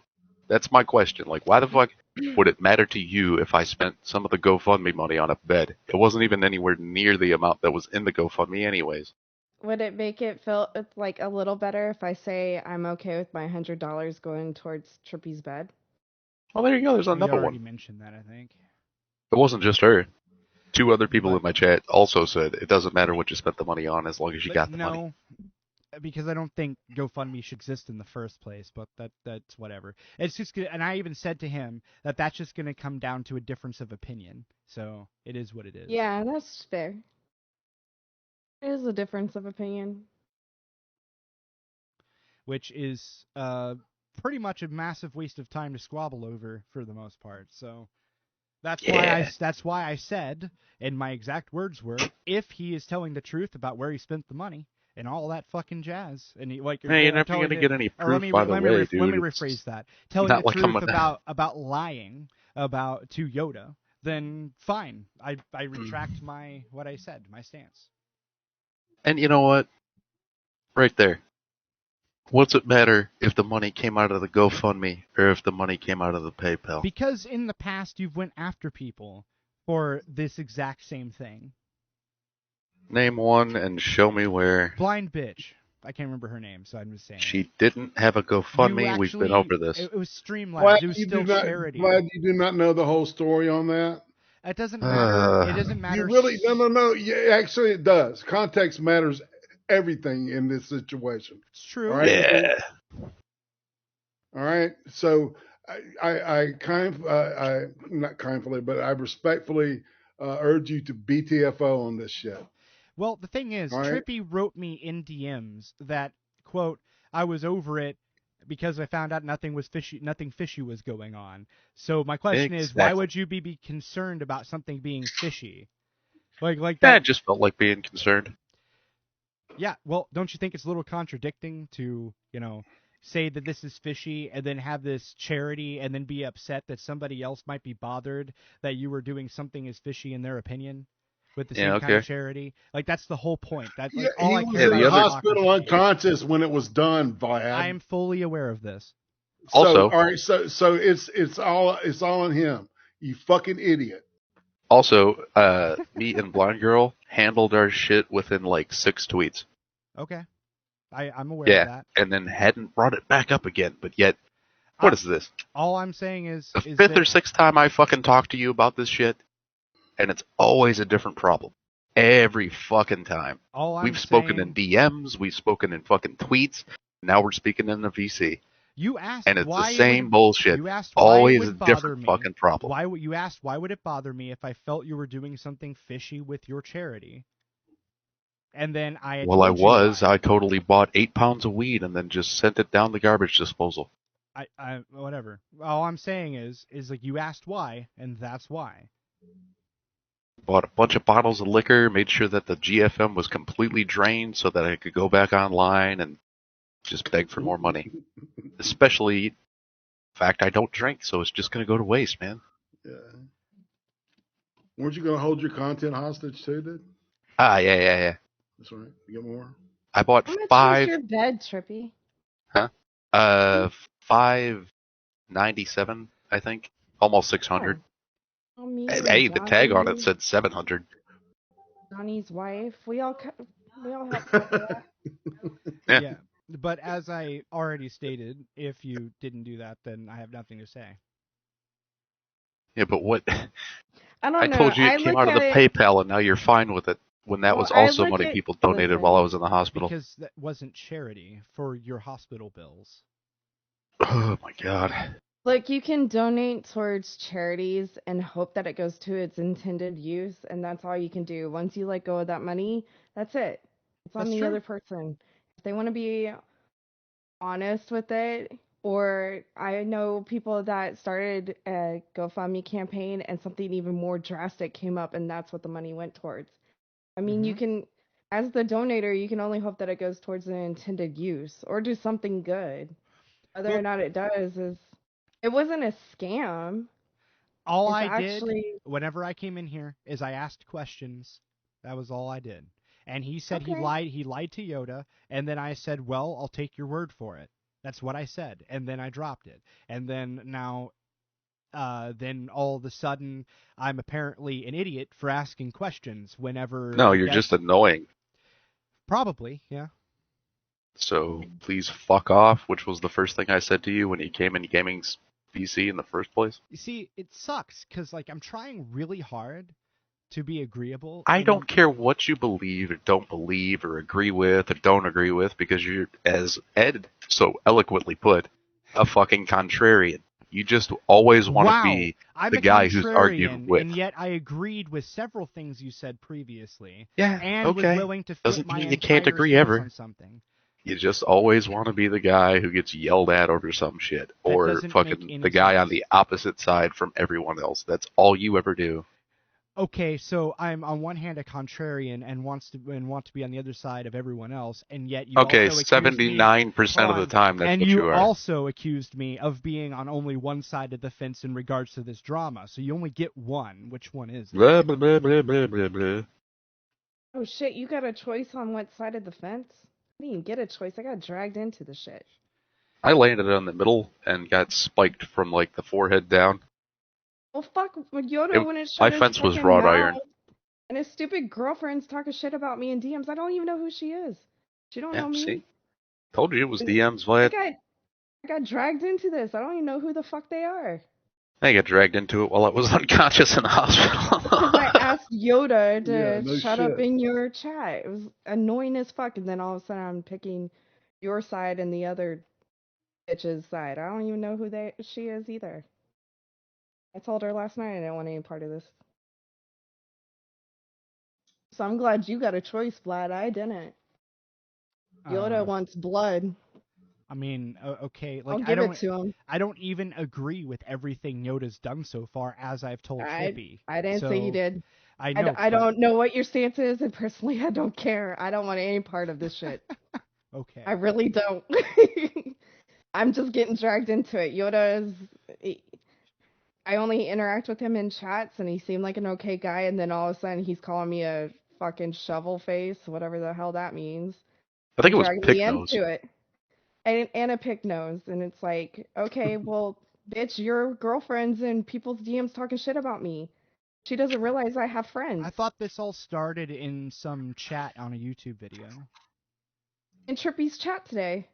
That's my question. Like, why the fuck would it matter to you if I spent some of the GoFundMe money on a bed? It wasn't even anywhere near the amount that was in the GoFundMe anyways. Would it make it feel like a little better if I say I'm okay with my $100 going towards Trippy's bed? Well, there you go. There's another one. You already mentioned that, I think. It wasn't just her. 2 other people in my chat also said it doesn't matter what you spent the money on as long as you got the money. No, because I don't think GoFundMe should exist in the first place, but that's whatever. It's just, and I even said to him that that's just going to come down to a difference of opinion. So it is what it is. Yeah, that's fair. It is a difference of opinion. Which is pretty much a massive waste of time to squabble over for the most part. So that's why I said, and my exact words were, if he is telling the truth about where he spent the money and all that fucking jazz, and he, like, hey, you're never going to get any proof, by the way, dude. Let me rephrase that. Telling the truth about lying to Yoda, then fine. I retract what I said, my stance. And you know what? Right there. What's it matter if the money came out of the GoFundMe or if the money came out of the PayPal? Because in the past you've went after people for this exact same thing. Name one and show me where. Blind bitch. I can't remember her name, so I'm just saying. She didn't have a GoFundMe. We've been over this. It was Streamlabs. It was still charity. Glad you do not know the whole story on that. It doesn't matter. It doesn't matter. You really no. Yeah, actually, it does. Context matters. Everything in this situation. It's true. All right? Yeah. All right. So I not kindly, but I respectfully urge you to BTFO on this shit. Well, the thing is, right? Trippy wrote me in DMs that, quote, I was over it because I found out nothing fishy was going on. So my question is, why would you be concerned about something being fishy? Like that just felt like being concerned. Yeah, well, don't you think it's a little contradicting to, say that this is fishy and then have this charity and then be upset that somebody else might be bothered that you were doing something as fishy in their opinion with the same kind of charity? Like, that's the whole point. That's like, all I care about. He was in the hospital unconscious when it was done, Vlad. I am fully aware of this. Also, all right, so it's all on him. You fucking idiot. Also, me and Blind Girl handled our shit within like 6 tweets. Okay. I'm aware of that. And then hadn't brought it back up again, but yet, what is this? All I'm saying is... The 5th or 6th time I fucking talk to you about this shit, and it's always a different problem. Every fucking time. We've spoken in DMs, we've spoken in fucking tweets, now we're speaking in the VC. You asked and it's why the same bullshit. You asked always why it a would different me. fucking problem. Why would it bother me if I felt you were doing something fishy with your charity? And then I totally bought 8 pounds of weed and then just sent it down the garbage disposal. Whatever. All I'm saying is like, you asked why, and that's why. Bought a bunch of bottles of liquor, made sure that the GFM was completely drained so that I could go back online and just beg for more money. Especially, in fact, I don't drink, so it's just going to go to waste, man. Yeah. Weren't you going to hold your content hostage too, dude? Yeah. That's right. You got more? I bought How much 5. was your bed, Trippy? Huh? $597, I think. Almost 600. Oh, me hey, the tag on it said 700. Donnie's wife. We all have that. Yeah. But as I already stated, if you didn't do that, then I have nothing to say. Yeah, but what? I don't know. I told you it came out of the PayPal, and now you're fine with it. When that was also money people donated while I was in the hospital. Because that wasn't charity for your hospital bills. Oh my god. Look, you can donate towards charities and hope that it goes to its intended use, and that's all you can do. Once you let go of that money, that's it. It's on the other person. If they want to be honest with it, or I know people that started a GoFundMe campaign and something even more drastic came up, and that's what the money went towards. I mean, you can, as the donator, you can only hope that it goes towards an intended use or do something good. Whether or not it does is It wasn't a scam. All I did whenever I came in here is I asked questions. That was all I did. And he said he lied to Yoda, and then I said, well, I'll take your word for it. That's what I said, and then I dropped it. And then now, then all of a sudden, I'm apparently an idiot for asking questions whenever... No, you're just annoying. Probably, yeah. So please fuck off, which was the first thing I said to you when you came into Gaming's VC in the first place. You see, it sucks, because like, I'm trying really hard to be agreeable. I don't care what you believe or don't believe or agree with or don't agree with, because you're, as Ed so eloquently put, a fucking contrarian. You just always want to be the guy who's argued with. And yet I agreed with several things you said previously. Yeah, and okay. was willing to doesn't mean you can't agree ever. On something. You just always want to be the guy who gets yelled at over some shit, or fucking the guy on the opposite side from everyone else. That's all you ever do. Okay, so I'm on one hand a contrarian and want to be on the other side of everyone else, and yet you also 79% of the time that's what you are. And you also accused me of being on only one side of the fence in regards to this drama. So you only get one. Which one is it? Blah, blah, blah, blah, blah, blah, blah. Oh shit, you got a choice on what side of the fence? I didn't even get a choice. I got dragged into the shit. I landed on the middle and got spiked from like the forehead down. Well, fuck Yoda when it shut my his fence was fucking wrought mouth, iron. And his stupid girlfriend's talking shit about me in DMs. I don't even know who she is. She don't know me. See? Told you it was DMs, Vlad. I got dragged into this. I don't even know who the fuck they are. I got dragged into it while I was unconscious in the hospital. Because I asked Yoda to shut up in your chat. It was annoying as fuck. And then all of a sudden I'm picking your side and the other bitch's side. I don't even know who she is either. I told her last night I didn't want any part of this. So I'm glad you got a choice, Vlad. I didn't. Yoda wants blood. I mean, okay, like I'll give it to him. I don't even agree with everything Yoda's done so far, as I've told Trippy. I didn't say he did. I know. I don't know what your stance is, and personally, I don't care. I don't want any part of this shit. Okay. I really don't. I'm just getting dragged into it. Yoda is... I only interact with him in chats, and he seemed like an okay guy, and then all of a sudden he's calling me a fucking shovel face, whatever the hell that means. I think it was pick nose. Into it. And a pick nose, and it's like, okay, well, bitch, your girlfriend's in people's DMs talking shit about me. She doesn't realize I have friends. I thought this all started in some chat on a YouTube video. In Trippy's chat today.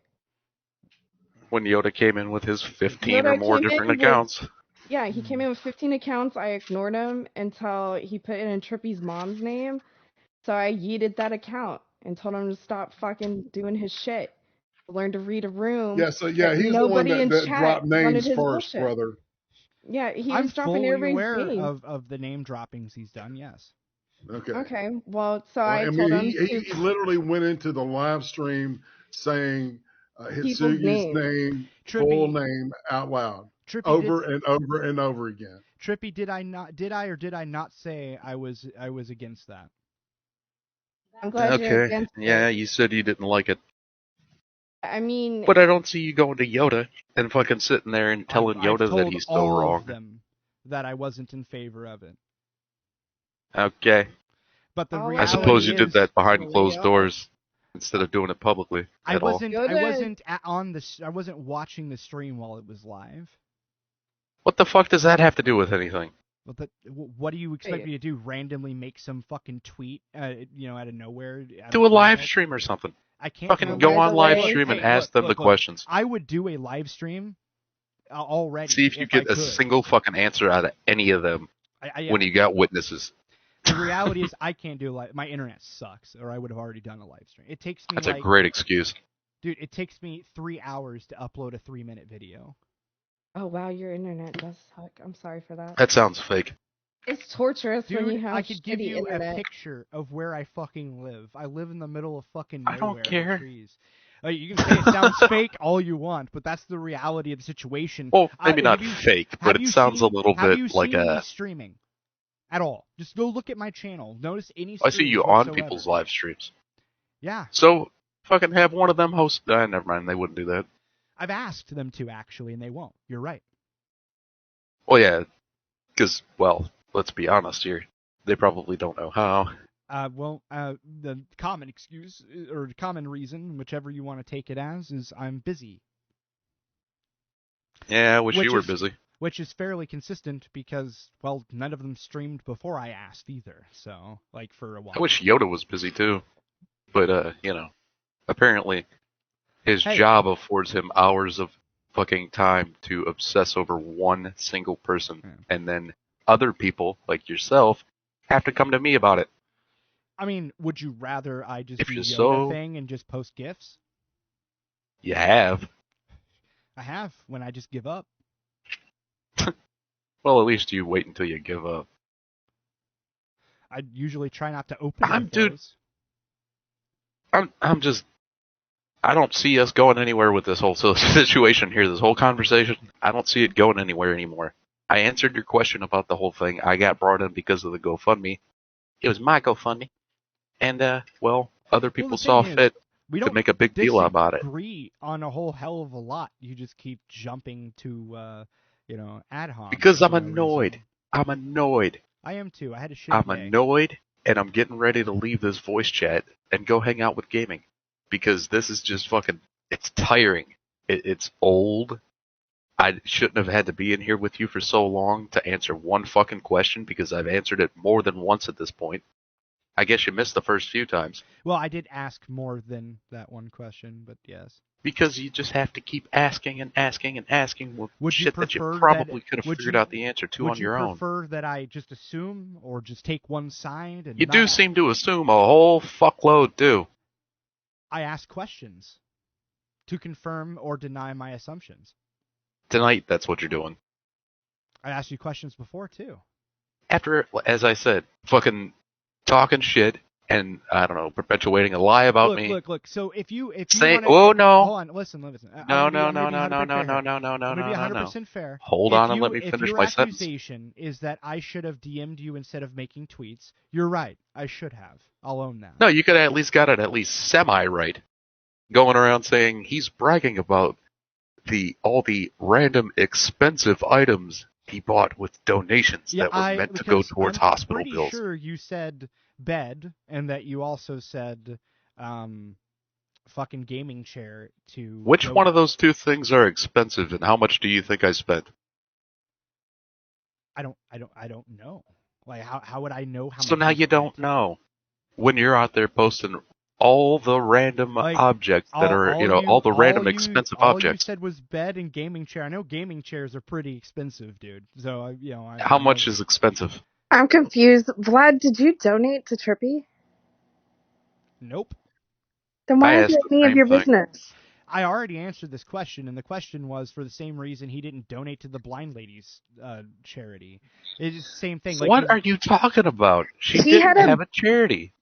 When Yoda came in with his 15 or more different accounts. Yeah, he came in with 15 accounts. I ignored him until he put in Trippy's mom's name. So I yeeted that account and told him to stop fucking doing his shit. Learn to read a room. Yeah, so yeah, he's the one that dropped names first, bullshit. Brother. Yeah, he I'm was dropping fully everybody's aware name. of the name droppings he's done, yes. Okay, well, so I told him he literally went into the live stream saying Hitsugi's name, full name out loud. Trippy over and over and over again. Trippy, did I not say I was against that? I'm glad you're against it. Yeah, you said you didn't like it. I mean, but I don't see you going to Yoda and fucking sitting there and telling Yoda that he's so wrong. Of them that I wasn't in favor of it. Okay. But I suppose you did that behind closed doors instead of doing it publicly. I wasn't watching the stream while it was live. What the fuck does that have to do with anything? Well, what do you expect me to do? Randomly make some fucking tweet, out of nowhere? Do a live stream or something. I can't fucking go on live stream and ask them the questions. I would do a live stream already. See if you get a single fucking answer out of any of them when you got witnesses. The reality is I can't do my internet sucks, or I would have already done a live stream. It takes me. That's a great excuse. Dude, it takes me 3 hours to upload a 3-minute video. Oh wow, your internet does suck. I'm sorry for that. That sounds fake. It's torturous when you have I could give you internet. a picture of where I fucking live. I live in the middle of fucking nowhere. I don't care. Trees. You can say it sounds fake all you want, but that's the reality of the situation. Well, maybe not fake, but it sounds a little bit like a streaming at all. Just go look at my channel. Notice any. I see you on people's live streams. Yeah. So fucking have one of them host. Never mind, they wouldn't do that. I've asked them to actually, and they won't. You're right. Well, yeah, because, well, let's be honest here. They probably don't know how. The common excuse, or common reason, whichever you want to take it as, is I'm busy. Yeah, I wish you were busy. Which is fairly consistent because, well, none of them streamed before I asked either. So, like, for a while. I wish Yoda was busy too. But, apparently his job affords him hours of fucking time to obsess over one single person. Yeah. And then other people, like yourself, have to come to me about it. I mean, would you rather I just do Yoda thing and just post GIFs? You have. I have, when I just give up. Well, at least you wait until you give up. I usually try not to open those. I don't see us going anywhere with this whole situation here, this whole conversation. I don't see it going anywhere anymore. I answered your question about the whole thing. I got brought in because of the GoFundMe. It was my GoFundMe. And, other people saw fit to make a big deal about it. We don't disagree on a whole hell of a lot. You just keep jumping to, ad hoc. Because I'm annoyed. I'm annoyed. I am too. I had a shitty day. Annoyed, and I'm getting ready to leave this voice chat and go hang out with gaming. Because this is just fucking, it's tiring. It's old. I shouldn't have had to be in here with you for so long to answer one fucking question because I've answered it more than once at this point. I guess you missed the first few times. Well, I did ask more than that one question, but yes. Because you just have to keep asking and asking and asking shit that you probably could have figured out the answer to on your own. Would you prefer that I just assume or just take one side? And you do seem to assume a whole fuckload, too. I ask questions to confirm or deny my assumptions. Tonight, that's what you're doing. I asked you questions before, too. After, as I said, fucking talking shit and, I don't know, perpetuating a lie about me. Look. So if you say, wanna, oh, no. Hold on, listen. No. I'm gonna be 100% fair. Hold on and let me finish my sentence. If your accusation is that I should have DM'd you instead of making tweets, you're right. I should have. I'll own that. No, you could have at least got it at least semi-right. Going around saying he's bragging about all the random expensive items he bought with donations that were meant to go towards hospital bills. I'm pretty sure you said bed, and that you also said fucking gaming chair to... Which one of those two things are expensive, and how much do you think I spent? I don't know. Like, how would I know how much? So now you don't know. When you're out there posting all the random objects that are, all the random expensive objects. All you said was bed and gaming chair. I know gaming chairs are pretty expensive, dude. So, how much is expensive? I'm confused. Vlad, did you donate to Trippy? Nope. Then why is it any of your business? I already answered this question, and the question was for the same reason he didn't donate to the blind ladies charity. It's the same thing. What are you talking about? She didn't have a charity.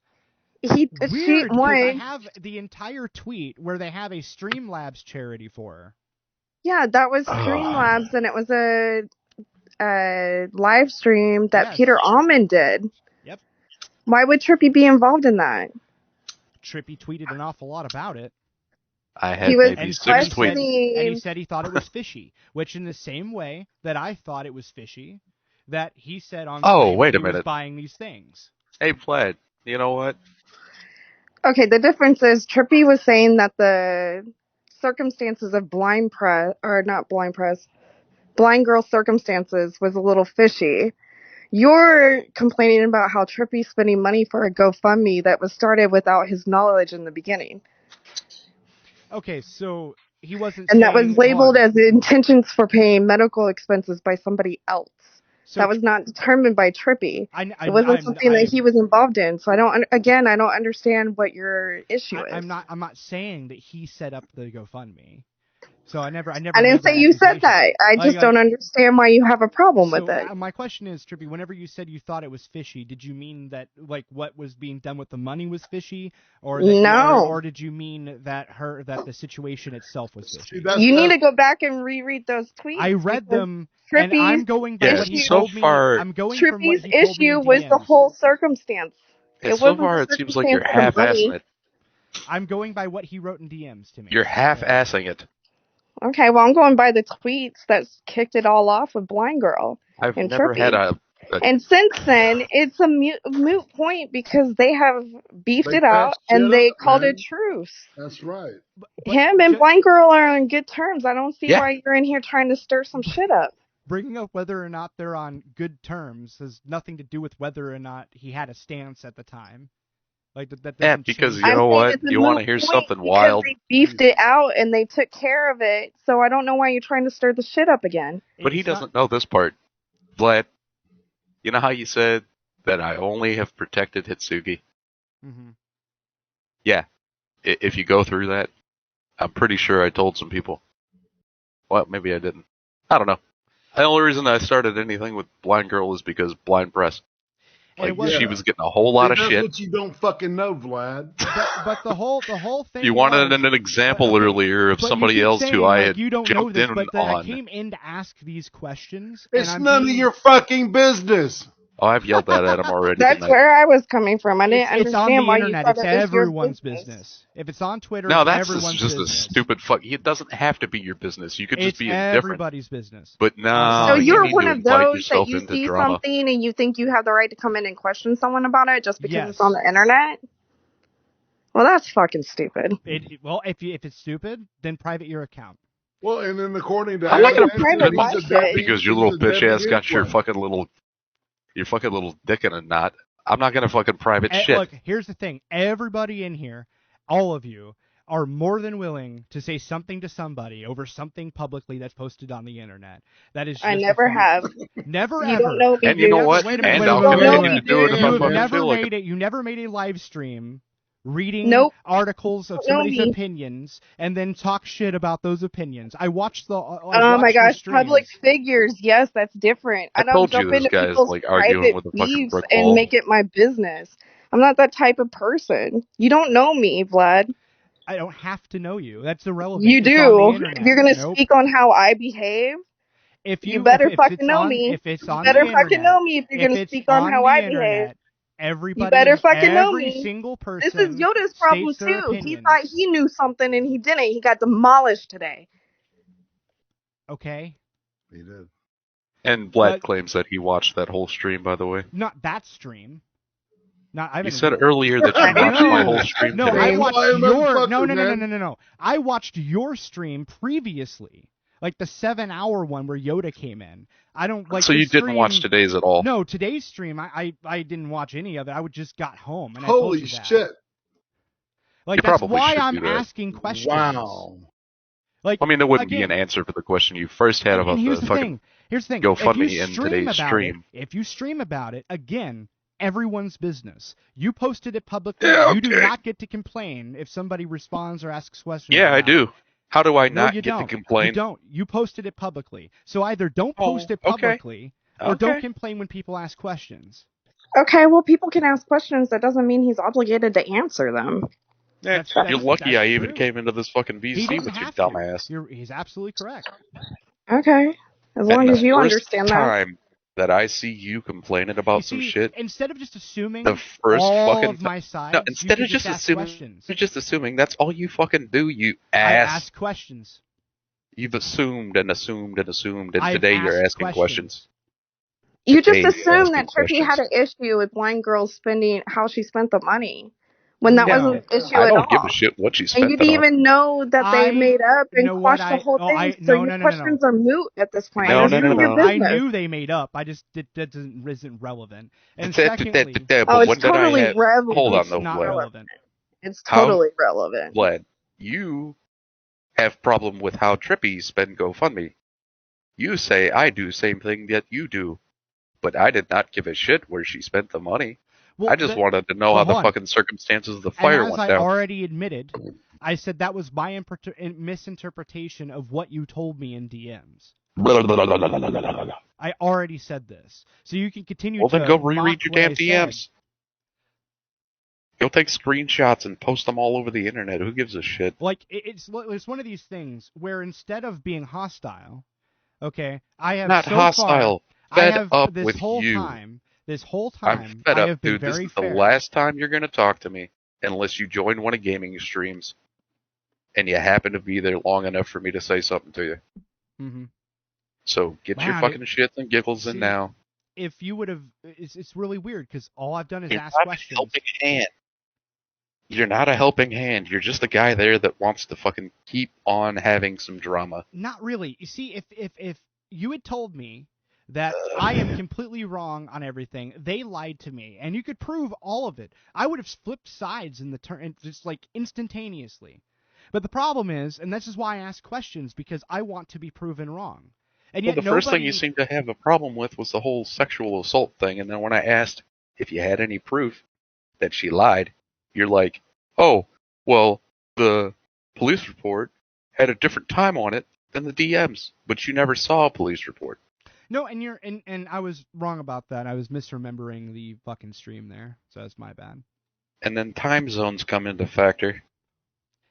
Weird, I have the entire tweet where they have a Streamlabs charity for her. Yeah, that was Streamlabs, and it was a live stream that Peter Almond did. Yep. Why would Trippy be involved in that? Trippy tweeted an awful lot about it. I had maybe 6 tweets. And he said he thought it was fishy, which in the same way that I thought it was fishy, that he said on wait a minute. Was buying these things. Hey, Plaid, you know what? Okay, the difference is Trippy was saying that the circumstances of Blind Girl circumstances was a little fishy. You're complaining about how Trippy's spending money for a GoFundMe that was started without his knowledge in the beginning. Okay, so he wasn't and that was labeled as intentions for paying medical expenses by somebody else. So that was not determined by Trippy. It wasn't something that he was involved in. So I don't understand what your issue is. I'm not saying that he set up the GoFundMe. So I never. I didn't say you said that. I just don't understand why you have a problem with it. My question is, Trippy, whenever you said you thought it was fishy, did you mean that what was being done with the money was fishy, or no, or did you mean that the situation itself was fishy? You need to go back and reread those tweets. I read them, and I'm going by what he told me. I'm going from what he told me. Trippy's issue was the whole circumstance. So far, it seems like you're half-assing it. I'm going by what he wrote in DMs to me. You're half-assing it. Okay, well, I'm going by the tweets that kicked it all off with Blind Girl I've and never Trippy. had a And since then, it's a moot point because they have beefed it out and they called it truce. That's right. But him and Blind Girl are on good terms. I don't see why you're in here trying to stir some shit up. Bringing up whether or not they're on good terms has nothing to do with whether or not he had a stance at the time. Like that doesn't because change. you know what? You want to hear something wild? They beefed it out and they took care of it. So I don't know why you're trying to stir the shit up again. But he doesn't know this part. Vlad, you know how you said that I only have protected Hitsugi? Mm-hmm. Yeah. If you go through that, I'm pretty sure I told some people. Well, maybe I didn't. I don't know. The only reason I started anything with Blind Girl is because Blind Press. Like, she was getting a whole lot of shit. That's what you don't fucking know, Vlad. But the whole thing. You wanted an example earlier of somebody else who I had jumped in on. I came in to ask these questions. It's none of your fucking business. Oh, I've yelled that at him already. That's where I was coming from. I didn't It's on understand the why internet. you thought It's it was everyone's your business. If it's on Twitter, no, it's that's everyone's just business. a stupid fuck. It doesn't have to be your business. You could just it's be indifferent. Everybody's business. But no, so you're you one need of to invite those that yourself you into see drama. something and you think you have the right to come in and question someone about it just because it's on the internet. Well, that's fucking stupid. Well, if it's stupid, then private your account. Well, and then according to I'm not gonna private my shit because your little bitch ass got your fucking little dick in a knot. I'm not gonna fucking private shit. Look, here's the thing. Everybody in here, all of you, are more than willing to say something to somebody over something publicly that's posted on the internet. That is. I never have. Never you ever. Don't know me, and you know what? Wait a minute. And I'll continue to do it if I fucking feel like it. You never made a live stream reading articles of somebody's opinions and then talk shit about those opinions. I watched the. Oh my gosh, public figures. Yes, that's different. I don't jump into people's private beefs and make it my business. I'm not that type of person. You don't know me, Vlad. I don't have to know you. That's irrelevant. You do. If you're going to speak on how I behave, you better fucking know me. If it's on you better the fucking internet, know me if you're going to speak on how I behave. Everybody, you better fucking know me. Every single person. This is Yoda's problem too. He thought he knew something and he didn't. He got demolished today. Okay. He did. And Vlad claims that he watched that whole stream, by the way. Not that stream. You said earlier that you watched my whole stream. No, today. I watched your. No. I watched your stream previously, like the 7-hour one where Yoda came in. I don't like. So you didn't watch today's at all? No, today's stream. I didn't watch any of it. I just got home and holy I told you that. shit! Like that's why I'm asking questions. Wow. Like I mean, there wouldn't be an answer for the question you first had about the fucking. Here's the thing. GoFundMe in today's stream. If you stream about it again. Everyone's business. You posted it publicly. Yeah, okay. You do not get to complain if somebody responds or asks questions. Yeah, I do. How do I not get to complain? You don't. You posted it publicly. So either don't post it publicly or don't complain when people ask questions. Okay, well, people can ask questions. That doesn't mean he's obligated to answer them. Yeah, you're lucky I even came into this fucking VC with you, dumbass. He's absolutely correct. Okay, as long as you understand that. That I see you complaining about some shit. Instead of just assuming the first all fucking of my sides, no, instead of just assuming, that's all you fucking do, you ass. I ask questions. You've assumed and assumed and assumed, and today you're asking questions. You just assumed that Trippy had an issue with Blind Girl spending how she spent the money. When that wasn't an issue at all. I don't give a shit what she spent. And you didn't even know that they made up and quashed the whole thing. So your questions are moot at this point. No. I knew they made up. I just that isn't relevant. And secondly, it's totally relevant. Hold on, it's not relevant. It's totally relevant. Vlad, you have problem with how Trippy spend GoFundMe. You say I do same thing that you do, but I did not give a shit where she spent the money. Well, I just wanted to know how the fucking circumstances of the fire went down. As I already admitted, I said that was my misinterpretation of what you told me in DMs. I already said this. So you can continue Well, then go reread your damn DMs. Go take screenshots and post them all over the internet. Who gives a shit? Like, it's one of these things where instead of being hostile, okay, I have Not so hostile. Far, fed I have up this with whole you. This whole time, I'm fed I up, have been dude. This very is fair. the last time you're going to talk to me unless you join one of gaming streams. and you happen to be there long enough for me to say something to you. Mm-hmm. So get your fucking shits and giggles in now. If you would have, it's really weird because all I've done is ask questions. Helping hand. You're not a helping hand. You're just a guy there that wants to fucking keep on having some drama. Not really. You see, if you had told me that I am completely wrong on everything, they lied to me, and you could prove all of it, I would have flipped sides in the turn, just like instantaneously. But the problem is, and this is why I ask questions, because I want to be proven wrong. And yet the first thing you seemed to have a problem with was the whole sexual assault thing, and then when I asked if you had any proof that she lied, you're like, oh, well, the police report had a different time on it than the DMs, but you never saw a police report. No, and I was wrong about that. I was misremembering the fucking stream there, so that's my bad. And then time zones come into factor.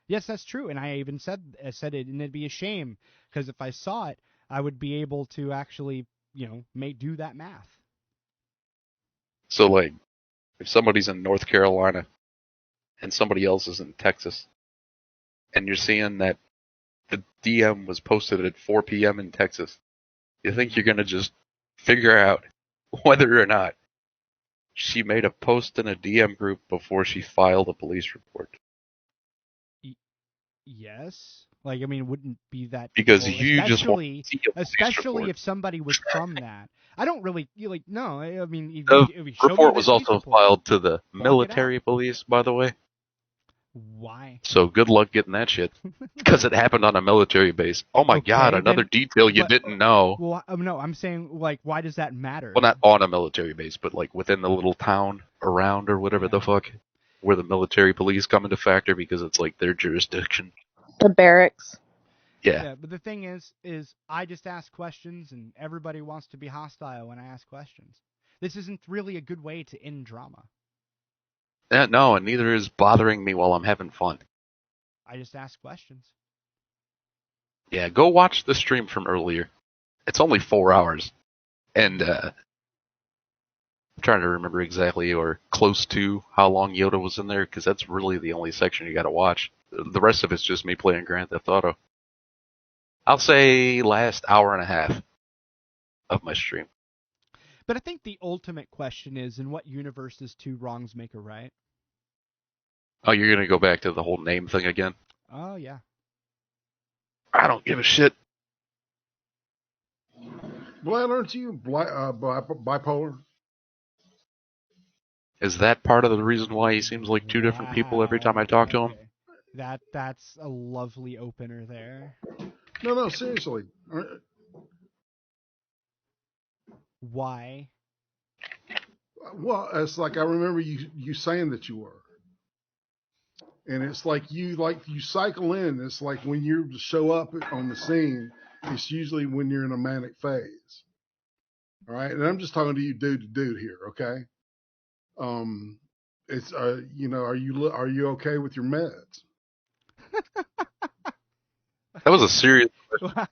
Yes, that's true, and I even said it, and it'd be a shame, because if I saw it, I would be able to actually, do that math. So, like, if somebody's in North Carolina and somebody else is in Texas, and you're seeing that the DM was posted at 4 p.m. in Texas, you think you're going to just figure out whether or not she made a post in a DM group before she filed a police report? Yes. Like, I mean, wouldn't be that because difficult, you just want to see a especially if somebody was from that. I don't really no. I mean, the report was also filed to the military police, by the way. Why? So good luck getting that shit, because it happened on a military base. Oh my god, another detail you didn't know. Well, no, I'm saying, like, why does that matter? Well, not on a military base, but like within the little town around or whatever the fuck, where the military police come into factor because it's like their jurisdiction. The barracks. Yeah, but the thing is I just ask questions, and everybody wants to be hostile when I ask questions. This isn't really a good way to end drama. No, and neither is bothering me while I'm having fun. I just ask questions. Yeah, go watch the stream from earlier. It's only 4 hours. And, I'm trying to remember exactly or close to how long Yoda was in there, because that's really the only section you gotta watch. The rest of it's just me playing Grand Theft Auto. I'll say last hour and a half of my stream. But I think the ultimate question is, in what universe does two wrongs make a right? Oh, you're going to go back to the whole name thing again? Oh, yeah. I don't give a shit. Vlad, aren't you bipolar? Is that part of the reason why he seems like two different people every time I talk to him? That's a lovely opener there. No, seriously. Why? Well, it's like I remember you saying that you were, and it's like you cycle in. It's like when you show up on the scene, it's usually when you're in a manic phase. All right, and I'm just talking to you, dude to dude here, okay? It's are you okay with your meds? That was a serious question.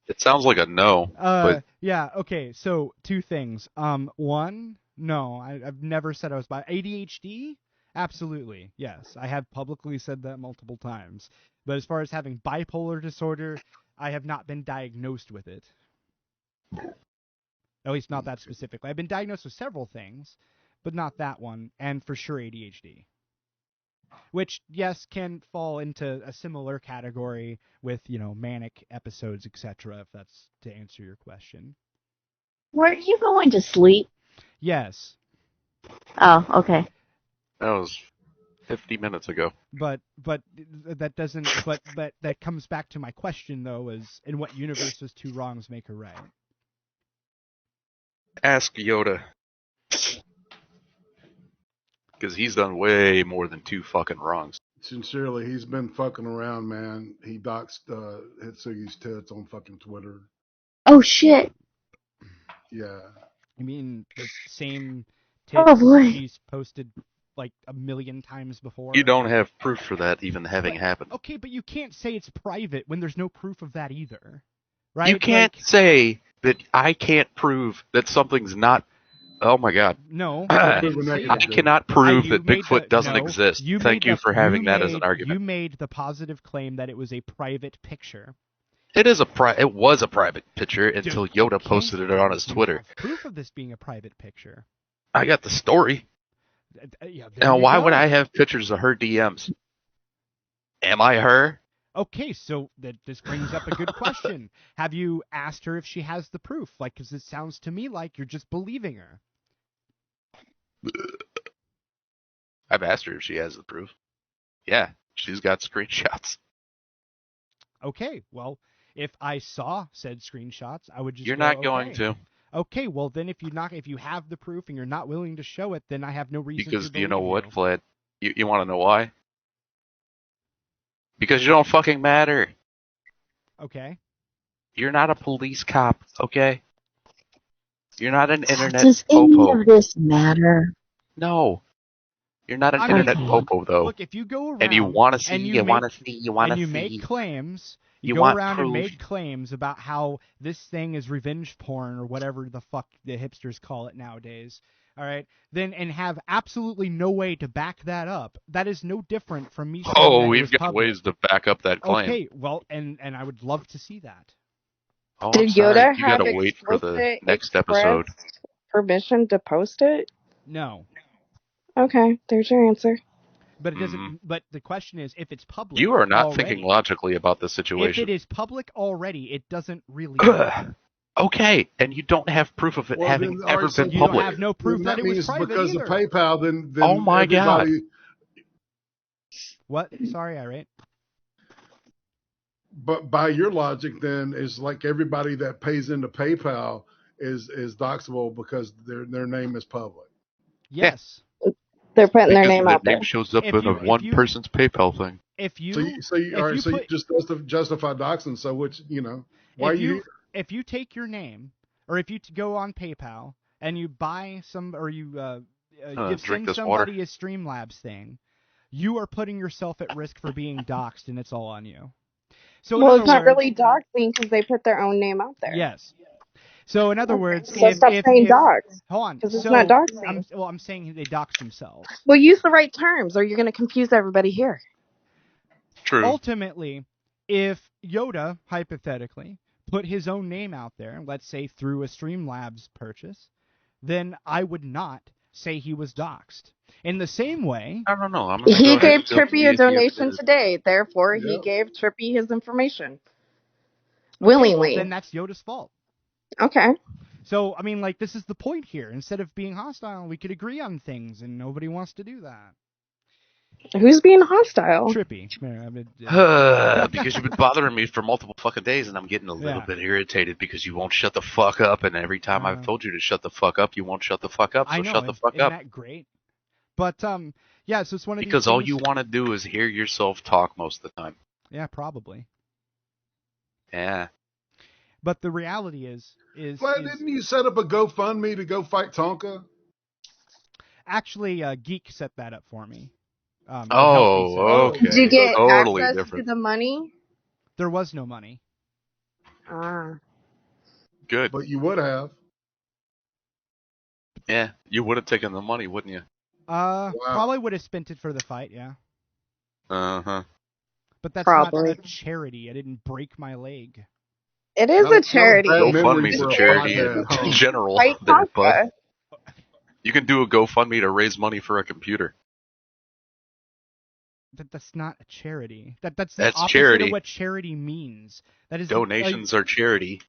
It sounds like a no. But... Yeah, okay, so 2 things. One, no, I've never said I was ADHD? Absolutely, yes. I have publicly said that multiple times. But as far as having bipolar disorder, I have not been diagnosed with it. At least not that specifically. I've been diagnosed with several things, but not that one, and for sure ADHD. Which, yes, can fall into a similar category with, manic episodes, etc., if that's to answer your question. Weren't you going to sleep? Yes. Oh, okay. That was 50 minutes ago. But that doesn't. But that comes back to my question, though: is in what universe does two wrongs make a right? Ask Yoda. Because he's done way more than 2 fucking wrongs. Sincerely, he's been fucking around, man. He doxed Hitsugi's tits on fucking Twitter. Oh, shit. Yeah. I mean, the same tits he's posted like a million times before. You don't have proof for that even having happened. Okay, but you can't say it's private when there's no proof of that either. Right? You can't say that I can't prove that something's not Oh my God. No, I that. cannot prove that Bigfoot doesn't exist. Thank you for having that as an argument. You made the positive claim that it was a private picture. It was a private picture until Yoda posted it on his Twitter. Proof of this being a private picture. I got the story. Now, why would I have pictures of her DMs? Am I her? Okay, so this brings up a good question. Have you asked her if she has the proof? Like, because it sounds to me like you're just believing her. I've asked her if she has the proof. Yeah, she's got screenshots. Okay, well, if I saw said screenshots, I would just. You're not going to. Okay, well then, if you have the proof and you're not willing to show it, then I have no reason. Because to you know what, you. Vlad? You want to know why? Because you don't fucking matter. Okay. You're not a police cop, okay? You're not an internet Does popo. any of this matter? No. You're not an internet popo, though. Look, if you go around and you want to see, you want to see, you want to see. And you make claims. You go around and make claims about how this thing is revenge porn or whatever the fuck the hipsters call it nowadays. All right, then and have absolutely no way to back that up. That is no different from me saying that we've got ways to back up that claim. Okay, well, and I would love to see that. Oh, Did Yoda you gotta wait for the next episode. Permission to post it? No. Okay, there's your answer. But it doesn't. But the question is, if it's public, you are not thinking logically about the situation. If it is public already, it doesn't really. Okay, and you don't have proof of it having ever been public. You don't have no proof that it was private because either. of PayPal, then oh my God. What? Sorry, Irate. But by your logic, then, is like everybody that pays into PayPal is doxable because their name is public. Yes. They're putting their name out there. Their name shows up in one person's PayPal thing. If you just justify doxing. So which why if you take your name, or if you go on PayPal and you buy some, or you send somebody a Streamlabs thing, you are putting yourself at risk for being doxed, and it's all on you. So it's not really doxing because they put their own name out there. Yes. So in other words, so stop saying dox. Hold on, because it's not doxing. I'm saying they dox themselves. Well, use the right terms, or you're going to confuse everybody here. True. Ultimately, if Yoda hypothetically put his own name out there, let's say through a Streamlabs purchase, then I would not say he was doxed. In the same way, I don't know. He gave Trippy a donation today, therefore he gave Trippy his information willingly. Then that's Yoda's fault. Okay. So, I mean, like, this is the point here. Instead of being hostile, we could agree on things, and nobody wants to do that. Who's being hostile? Trippy. Because you've been bothering me for multiple fucking days, and I'm getting a little bit irritated because you won't shut the fuck up, and every time I've told you to shut the fuck up, you won't shut the fuck up, so shut the fuck up. Isn't that great? But, yeah, so it's one of these Because all you want to do is hear yourself talk most of the time. Yeah, probably. Yeah. But the reality is didn't you set up a GoFundMe to go fight Tonka? Actually, Geek set that up for me. Okay. Did you get access to the money? There was no money. Good. But you would have. Yeah, you would have taken the money, wouldn't you? Probably would have spent it for the fight, yeah. Uh-huh. But that's not a charity. I didn't break my leg. It is a charity. GoFundMe's a charity in general. But you can do a GoFundMe to raise money for a computer. That's not a charity. That's the opposite charity. of what charity means. That is donations are charity.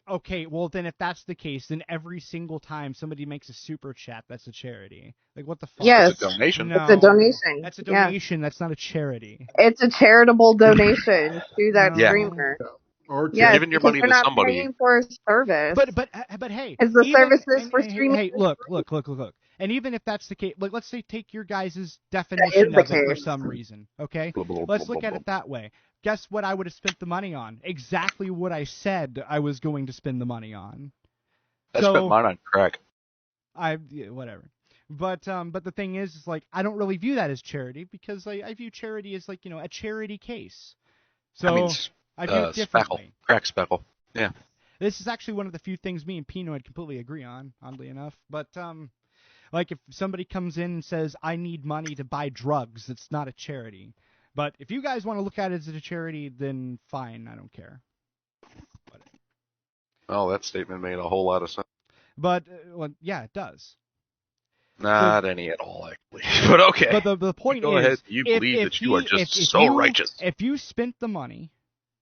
Okay. Well, then if that's the case, then every single time somebody makes a super chat, that's a charity. Like, what the fuck? Yes. It's a donation. No, it's a donation. That's a donation. Yeah. That's not a charity. It's a charitable donation to that streamer. Or giving your money to somebody. They're not paying for a service. But hey, it's the services for streaming. Hey, look. And even if that's the case, like, let's say take your guys' definition of it for some reason, okay? Let's look at it that way. Guess what I would have spent the money on? Exactly what I said I was going to spend the money on. I spent mine on crack. Whatever. But the thing is like, I don't really view that as charity because I view charity as, like, a charity case. So I view it differently. Crack speckle. Yeah. This is actually one of the few things me and Pinoid completely agree on, oddly enough. But like if somebody comes in and says, I need money to buy drugs, it's not a charity. But if you guys want to look at it as a charity, then fine, I don't care. Well, that statement made a whole lot of sense. But, well, yeah, it does. Not any at all, actually. But okay. But the point Go is, ahead. You believe that you are just so righteous. If you spent the money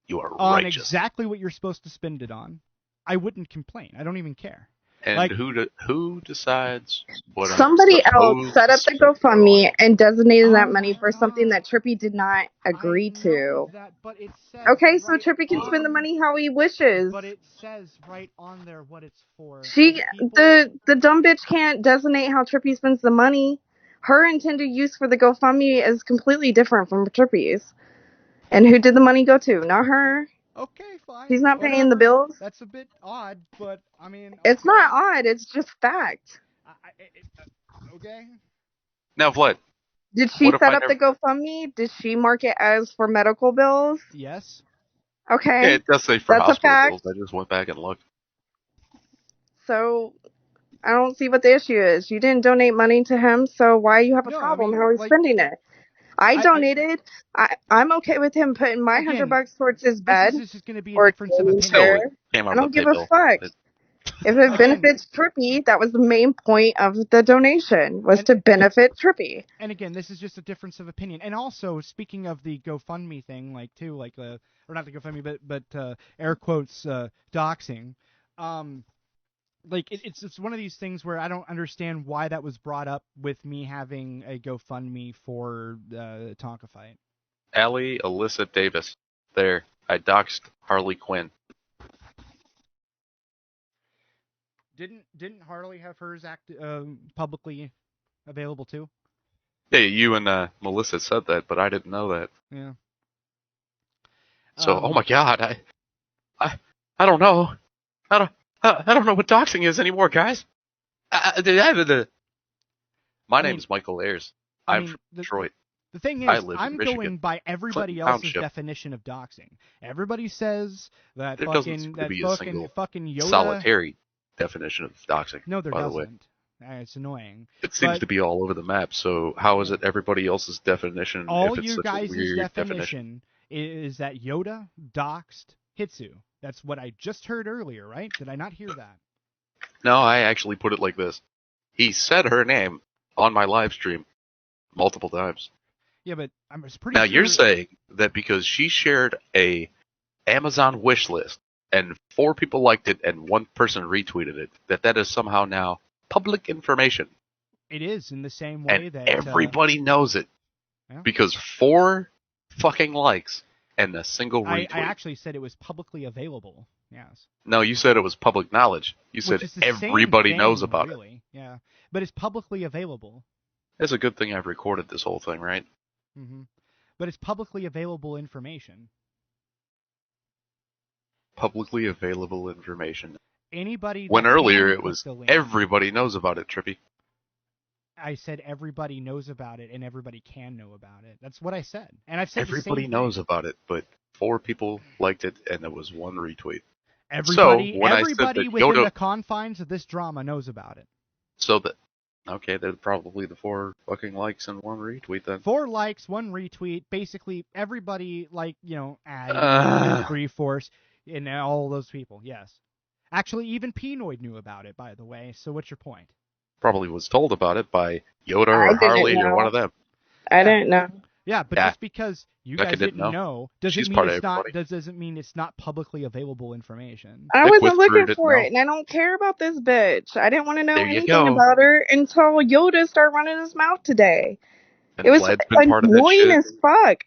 you are on righteous. exactly what you're supposed to spend it on, I wouldn't complain. I don't even care. And like, who decides what? Somebody else set up the GoFundMe and designated that money for something that Trippy did not agree to. But it says so Trippy can spend the money how he wishes. But it says right on there what it's for. The dumb bitch can't designate how Trippy spends the money. Her intended use for the GoFundMe is completely different from Trippy's. And who did the money go to? Not her. Okay, fine. He's not paying the bills. That's a bit odd, but I mean... Okay. It's not odd, it's just fact. Okay. Now what? Did she set up the GoFundMe? Did she mark it as for medical bills? Yes. Okay. Yeah, it does say for hospital bills. I just went back and looked. So, I don't see what the issue is. You didn't donate money to him, so why you have a problem? How are you spending it? I donated. I'm okay with him putting my $100 towards his bed. This is going to be a difference of opinion. I don't give a fuck. If it benefits Trippy, that was the main point of the donation, was to benefit Trippy. And again, this is just a difference of opinion. And also, speaking of the GoFundMe thing, or not the GoFundMe, but air quotes, doxing, it's one of these things where I don't understand why that was brought up with me having a GoFundMe for the Tonka fight. Allie Alyssa Davis. There. I doxed Harley Quinn. Didn't Harley have hers publicly available too? Yeah, you and Melissa said that, but I didn't know that. Yeah. So, oh my God, I don't know. I don't know what doxing is anymore, guys. My name is Michael Ayers. I'm from Detroit. The thing is, I'm going by everybody else's definition of doxing. Everybody says that fucking Yoda... solitary definition of doxing. No, there doesn't. It's annoying. It seems to be all over the map, so how is it everybody else's definition all if it's you such guys' a weird definition is that Yoda doxed Hitsu. That's what I just heard earlier, right? Did I not hear that? No, I actually put it like this. He said her name on my live stream multiple times. Yeah, but I'm pretty now, sure... you're saying that because she shared a Amazon wish list and 4 people liked it and 1 person retweeted it, that is somehow now public information. It is, in the same way and that... everybody knows it. Yeah. Because 4 fucking likes and a single retweet. I actually said it was publicly available. Yes. No, you said it was public knowledge. You said everybody knows about it. Yeah, but it's publicly available. It's a good thing I've recorded this whole thing, right? Mm-hmm. But it's publicly available information. Publicly available information. Anybody. When earlier it was everybody knows about it, Trippy. I said everybody knows about it and everybody can know about it. That's what I said. And I've said everybody knows about it, but 4 people liked it and there was 1 retweet. Everybody within the confines of this drama knows about it. Okay, they're probably the 4 fucking likes and 1 retweet then. 4 likes, 1 retweet. Basically, everybody Ad, Three-Force, and all those people. Yes, actually, even Pinoid knew about it. By the way, so what's your point? Probably was told about it by Yoda or Harley or one of them. I didn't know. Yeah, but just because you guys didn't know doesn't mean it's not publicly available information. I wasn't looking for it, and I don't care about this bitch. I didn't want to know anything about her until Yoda started running his mouth today. And it was annoying as fuck.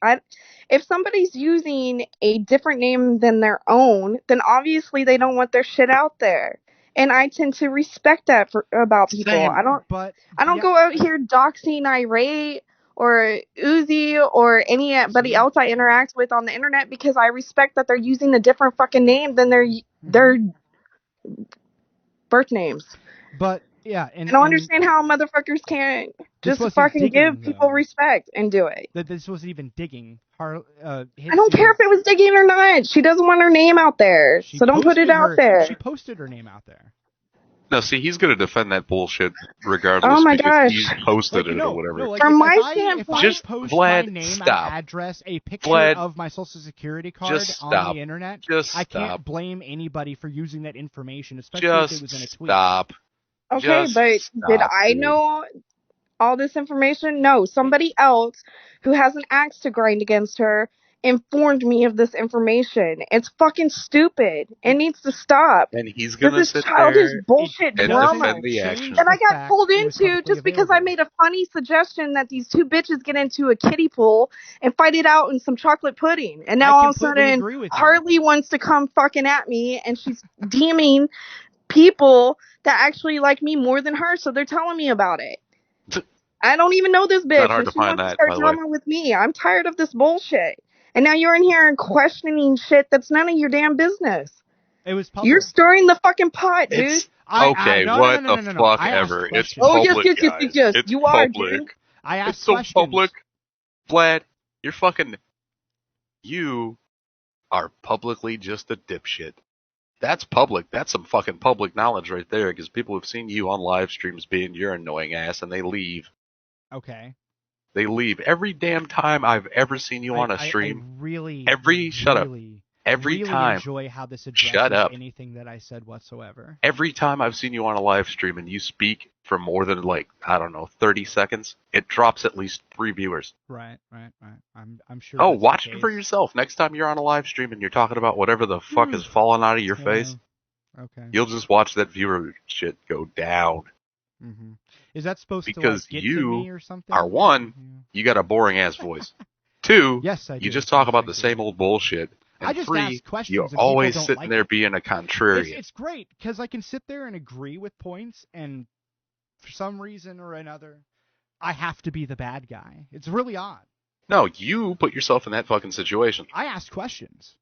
If somebody's using a different name than their own, then obviously they don't want their shit out there. And I tend to respect that about people. I don't go out here doxing Irate or Uzi or anybody else I interact with on the internet because I respect that they're using a different fucking name than their birth names. But yeah, and I don't understand how motherfuckers can't Just fucking give people respect and do it. That this wasn't even digging. I don't care if it was digging or not. She doesn't want her name out there, so don't put it out there. She posted her name out there. No, see, he's going to defend that bullshit regardless. Oh my gosh. He's posted it or whatever. From my standpoint, if I post my name, my address, a picture of my social security card on the internet, I can't blame anybody for using that information, especially if it was in a tweet. Stop. Okay, but did I know all this information? No, somebody else who has an axe to grind against her informed me of this information. It's fucking stupid. It needs to stop. And he's gonna sit childish there bullshit and drama. defend the action. And I got pulled into just because I made a funny suggestion that these two bitches get into a kiddie pool and fight it out in some chocolate pudding. And now all of a sudden Harley wants to come fucking at me, and she's DMing people that actually like me more than her, so they're telling me about it. I don't even know this bitch, and she wants to start drama with me. I'm tired of this bullshit. And now you're in here and questioning shit that's none of your damn business. It was public. You're stirring the fucking pot, dude. What the fuck ever. It's public, yes. It's you are, public. dude. I asked it's so questions. public. Vlad, you are publicly just a dipshit. That's public. That's some fucking public knowledge right there, because people have seen you on live streams being your annoying ass, and they leave. Okay. They leave. Every damn time I've ever seen you on a stream. Every time. Enjoy how this addresses anything that I said whatsoever. Every time I've seen you on a live stream and you speak for more than 30 seconds, it drops at least 3 viewers. Right. I'm sure. Oh, watch it for yourself. Next time you're on a live stream and you're talking about whatever the fuck is falling out of your face, you'll just watch that viewer shit go down. Mm-hmm. Is that supposed to get to me or something? Are one, you got a boring ass voice. 2, yes, I do. You just talk about the same old bullshit. And I just 3, ask questions. You're always sitting there being a contrarian. It's great because I can sit there and agree with points, and for some reason or another, I have to be the bad guy. It's really odd. No, you put yourself in that fucking situation. I ask questions.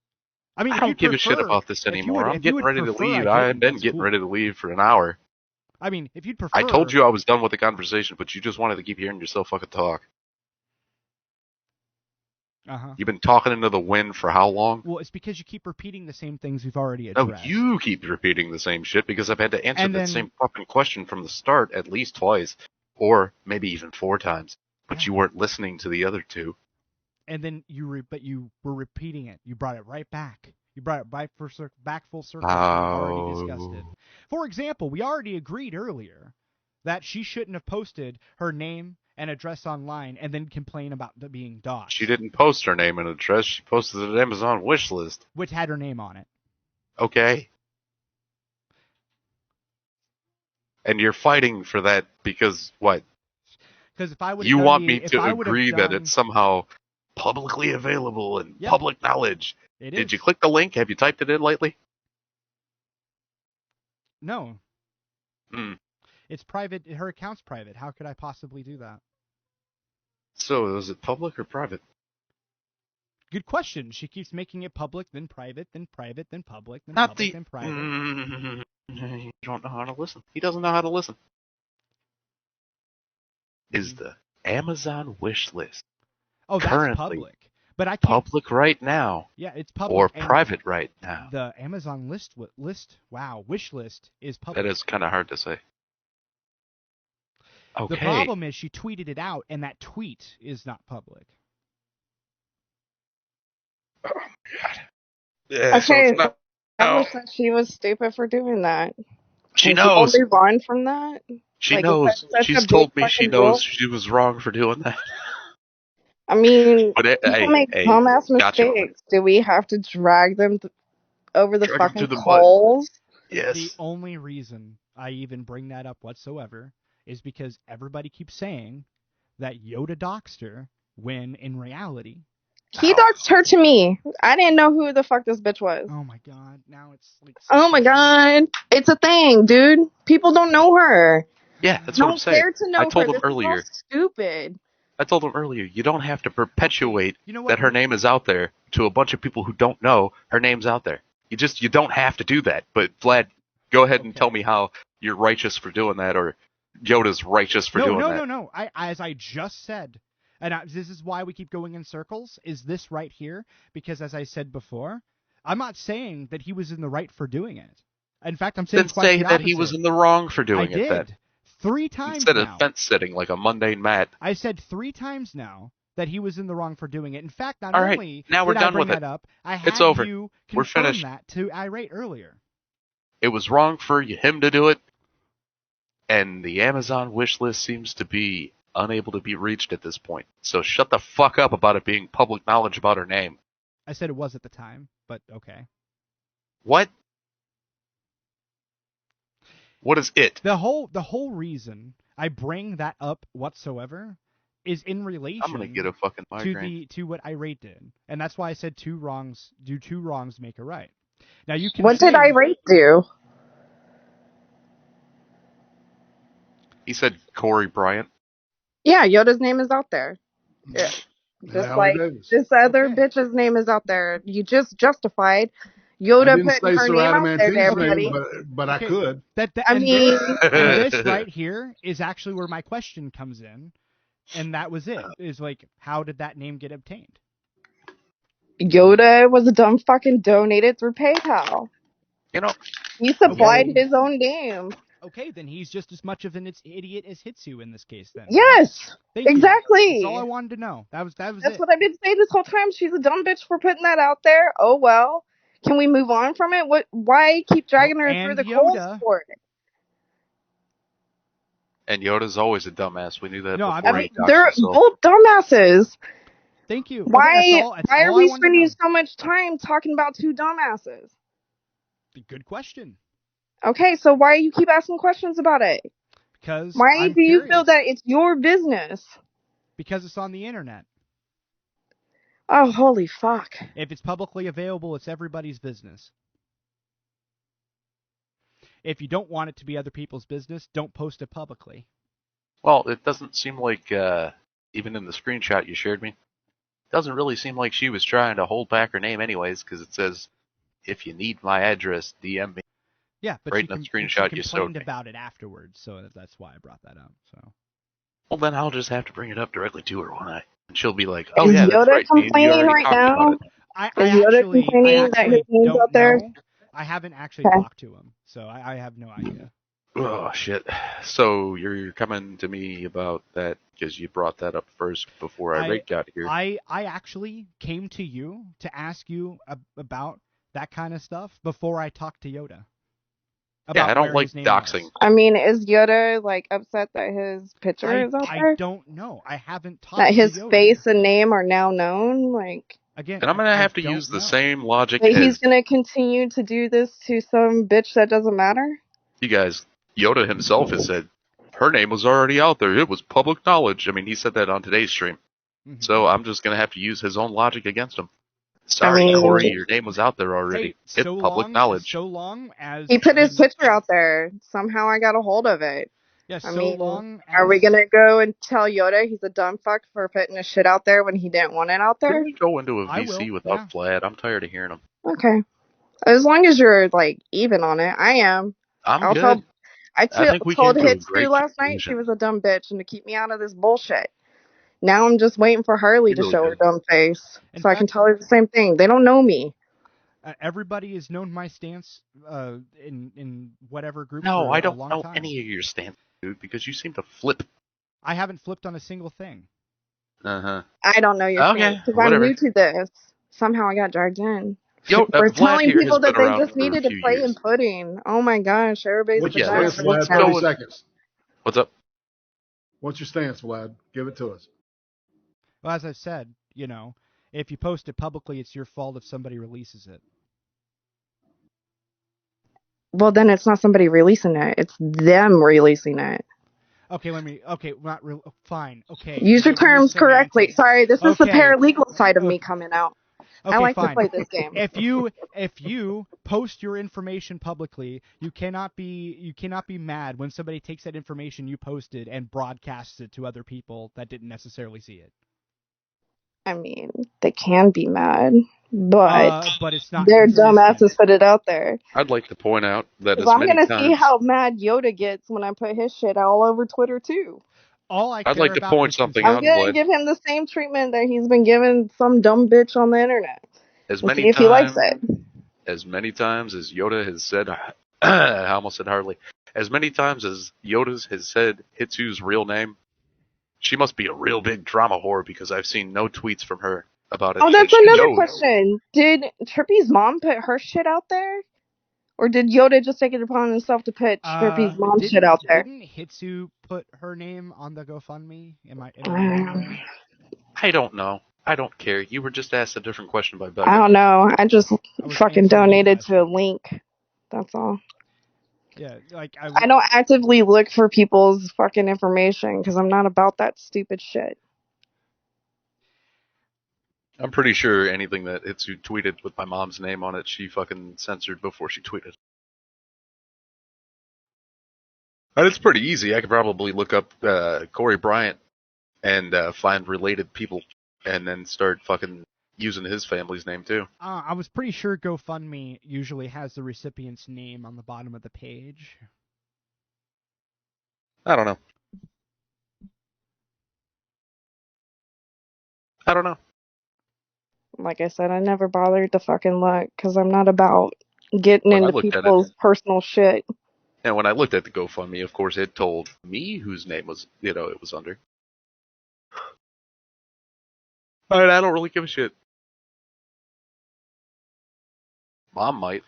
I mean, I don't give a shit about this anymore. I'm getting ready to leave. I've been getting ready to leave for an hour. I mean, if you'd prefer... I told you I was done with the conversation, but you just wanted to keep hearing yourself fucking talk. Uh-huh. You've been talking into the wind for how long? Well, it's because you keep repeating the same things we've already addressed. No, you keep repeating the same shit because I've had to answer that same fucking question from the start at least twice, or maybe even 4 times. But you weren't listening to the other 2. And then you were repeating it. You brought it right back. You brought it back full circle. We already discussed it. For example, we already agreed earlier that she shouldn't have posted her name and address online and then complain about being doxxed. She didn't post her name and address. She posted an Amazon wish list, which had her name on it. Okay. And you're fighting for that because what? Because if I would, you want me to agree that it's somehow publicly available and public knowledge. Did you click the link? Have you typed it in lately? No. It's private. Her account's private. How could I possibly do that? So, is it public or private? Good question. She keeps making it public, then private, then private, then public, then public, then private. You don't know how to listen. He doesn't know how to listen. Is the Amazon wish list that's public. But I can't... Public right now. Yeah, it's public. Or private right now. The Amazon wish list is public. That is kind of hard to say. Okay. The problem is she tweeted it out, and that tweet is not public. Oh, my God. Yeah, okay, she was stupid for doing that. She knows. Move on from that? She knows. She's told me she knows she was wrong for doing that. I mean, people make dumbass mistakes. Do we have to drag them over the fucking coals? Yes. The only reason I even bring that up whatsoever is because everybody keeps saying that Yoda doxed her when in reality... He doxed her to me. I didn't know who the fuck this bitch was. Oh my God. Now it's like... Oh my God. It's a thing, dude. People don't know her. Yeah, that's what I'm saying. I told them earlier. This is so stupid. I told them earlier, you don't have to perpetuate that her name is out there to a bunch of people who don't know her name's out there. You don't have to do that. But Vlad, go ahead and tell me how you're righteous for doing that, or Yoda's righteous for doing that. No. As I just said, and this is why we keep going in circles, is this right here, because as I said before, I'm not saying that he was in the right for doing it. In fact, I'm saying quite the opposite. That he was in the wrong for doing it then. 3 times Instead now. of fence sitting like a mundane Matt. I said 3 times now that he was in the wrong for doing it. In fact, not All only right, now we're did done I bring with that it. up, I had it's over. you We're confirm finished. that to Irate earlier. It was wrong for him to do it, and the Amazon wish list seems to be unable to be reached at this point. So shut the fuck up about it being public knowledge about her name. I said it was at the time, but okay. What? What is it? The whole reason I bring that up whatsoever is in relation I'm gonna get a fucking migraine. to what Irate did. And that's why I said 2 wrongs make a right. Now you can What did Irate do? He said Corey Bryant. Yeah, Yoda's name is out there. Yeah. Just like this other bitch's name is out there. You just justified Yoda putting her name out there to everybody. But I could. This right here is actually where my question comes in, and that was it. Is like, how did that name get obtained? Yoda was a dumb fucking donated through PayPal. You know, he supplied his own name. Okay, then he's just as much of an idiot as Hitsu in this case, then. Yes, exactly. That's all I wanted to know. That's what I've been saying this whole time. She's a dumb bitch for putting that out there. Oh well. Can we move on from it? Why keep dragging her through the coals for it? And Yoda's always a dumbass. We knew that. No, they're both dumbasses. Thank you. Why are we spending so much time talking about 2 dumbasses? Good question. Okay, so why do you keep asking questions about it? Because why do you feel that it's your business? Because it's on the internet. Oh, holy fuck. If it's publicly available, it's everybody's business. If you don't want it to be other people's business, don't post it publicly. Well, it doesn't seem like, even in the screenshot you shared me, it doesn't really seem like she was trying to hold back her name anyways, because it says, if you need my address, DM me. Yeah, but right in the screenshot you complained about it afterwards, so that's why I brought that up. So. Well, then I'll just have to bring it up directly to her, won't I? And she'll be like, "Oh yeah, Yoda that's right." complaining right now? I actually don't there? know. I haven't actually talked to him, so I have no idea. Oh shit! So you're coming to me about that because you brought that up first before I got here. I actually came to you to ask you about that kind of stuff before I talked to Yoda. Yeah, I don't like doxing. I mean, is Yoda like upset that his picture is out there? I don't know. I haven't talked that his to Yoda. face and name are now known. Like again, and I'm gonna have to use the same logic. But he's gonna continue to do this to some bitch that doesn't matter. You guys, Yoda himself has said her name was already out there. It was public knowledge. I mean, he said that on today's stream. Mm-hmm. So I'm just gonna have to use his own logic against him. Sorry, Corey, your name was out there already. It's public knowledge. So long as he put his picture out there, somehow I got a hold of it. Yes, I mean, are we gonna go and tell Yoda he's a dumb fuck for putting his shit out there when he didn't want it out there? Can we go into a VC without Vlad? I'm tired of hearing him. Okay, as long as you're like even on it, I am. I'm good. I told Hitsu last night she was a dumb bitch and to keep me out of this bullshit. Now I'm just waiting for Harley to show her dumb face so I can tell her the same thing. They don't know me. Everybody has known my stance in whatever group. No, I don't know any of your stance, dude, because you seem to flip. I haven't flipped on a single thing. Uh-huh. I don't know your stance because I'm new to this. Somehow I got dragged in. We're telling people that they just needed to play in pudding. Oh my gosh, everybody's Vlad, 30 seconds. What's up? What's your stance, Vlad? Give it to us. Well, as I've said, if you post it publicly, it's your fault if somebody releases it. Well, then it's not somebody releasing it. It's them releasing it. Okay, fine. Okay. Use your terms correctly. Sorry, this is the paralegal side of me coming out. Okay, I like to play this game. If you post your information publicly, you cannot be mad when somebody takes that information you posted and broadcasts it to other people that didn't necessarily see it. I mean, they can be mad, But it's not. Their dumbasses put it out there. I'd like to point out that I'm gonna see how mad Yoda gets when I put his shit all over Twitter too. I'd like to point something out. I'm gonna give him the same treatment that he's been giving some dumb bitch on the internet. See if he likes it. As many times as Yoda has said, I almost said hardly. As many times as Yoda has said Hitsu's real name, she must be a real big drama whore because I've seen no tweets from her about it. Oh, that's another question. Did Trippy's mom put her shit out there? Or did Yoda just take it upon himself to put Trippy's mom shit out there? Didn't Hitsu put her name on the GoFundMe? Am I wrong there? I don't know. I don't care. You were just asked a different question by Becca. I don't know. I just fucking donated to a link. That's all. Yeah, like I don't actively look for people's fucking information because I'm not about that stupid shit. I'm pretty sure anything that Hitsu tweeted with my mom's name on it, she fucking censored before she tweeted. And it's pretty easy. I could probably look up Corey Bryant and find related people and then start fucking using his family's name too. I was pretty sure GoFundMe usually has the recipient's name on the bottom of the page. I don't know. Like I said, I never bothered to fucking look because I'm not about getting into people's personal shit. And when I looked at the GoFundMe, of course, it told me whose name was, it was under. I don't really give a shit. Mom might.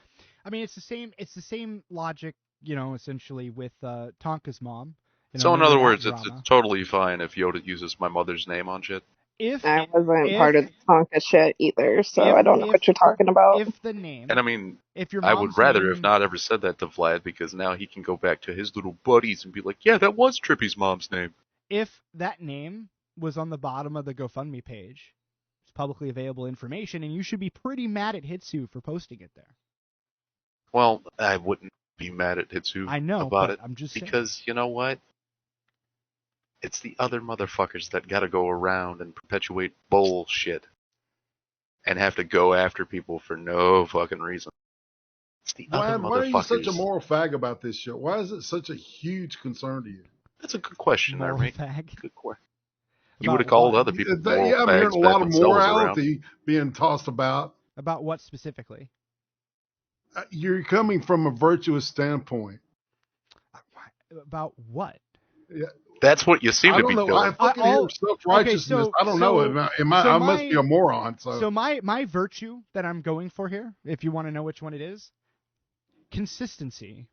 I mean, it's the same logic, essentially with Tonka's mom. So in other words, it's totally fine if Yoda uses my mother's name on shit. I wasn't part of the Tonka shit either, so I don't know what you're talking about. If the name, and I mean, I would rather have not ever said that to Vlad because now he can go back to his little buddies and be like, yeah, that was Trippy's mom's name. If that name was on the bottom of the GoFundMe page, it's publicly available information, and you should be pretty mad at Hitsu for posting it there. Well, I wouldn't be mad at Hitsu about it. I'm just because saying. You know what? It's the other motherfuckers that gotta go around and perpetuate bullshit and have to go after people for no fucking reason. It's the other motherfuckers. Why are you such a moral fag about this shit? Why is it such a huge concern to you? That's a good question, moral Irate. Fag? Good question. You would have called other people moral fags. I'm hearing a lot of morality being tossed about. About what specifically? You're coming from a virtuous standpoint. About what? Yeah. That's what you seem to be doing. I fucking hear self-righteousness. I don't know. I must be a moron. So my virtue that I'm going for here, if you want to know which one it is, consistency.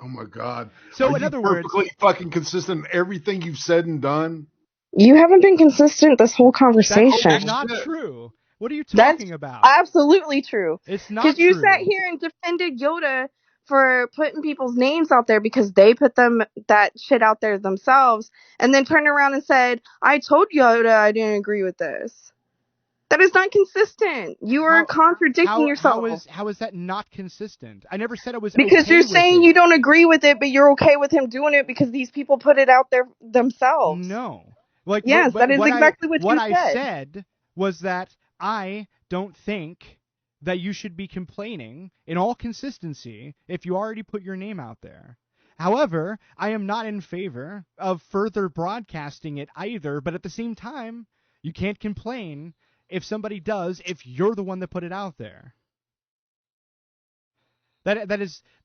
Oh my God. So in other words, perfectly fucking consistent in everything you've said and done. You haven't been consistent this whole conversation. That's not true. What are you talking about? Absolutely true. It's not true. Because you sat here and defended Yoda for putting people's names out there because they put that shit out there themselves, and then turned around and said, I told Yoda I didn't agree with this. That is not consistent. You are contradicting yourself. How is that not consistent? I never said it was because okay you're saying you don't agree with it, but you're okay with him doing it because these people put it out there themselves. No. Yes, that is exactly what you said. What I said was that I don't think that you should be complaining in all consistency if you already put your name out there. However, I am not in favor of further broadcasting it either, but at the same time, you can't complain if somebody does if you're the one that put it out there.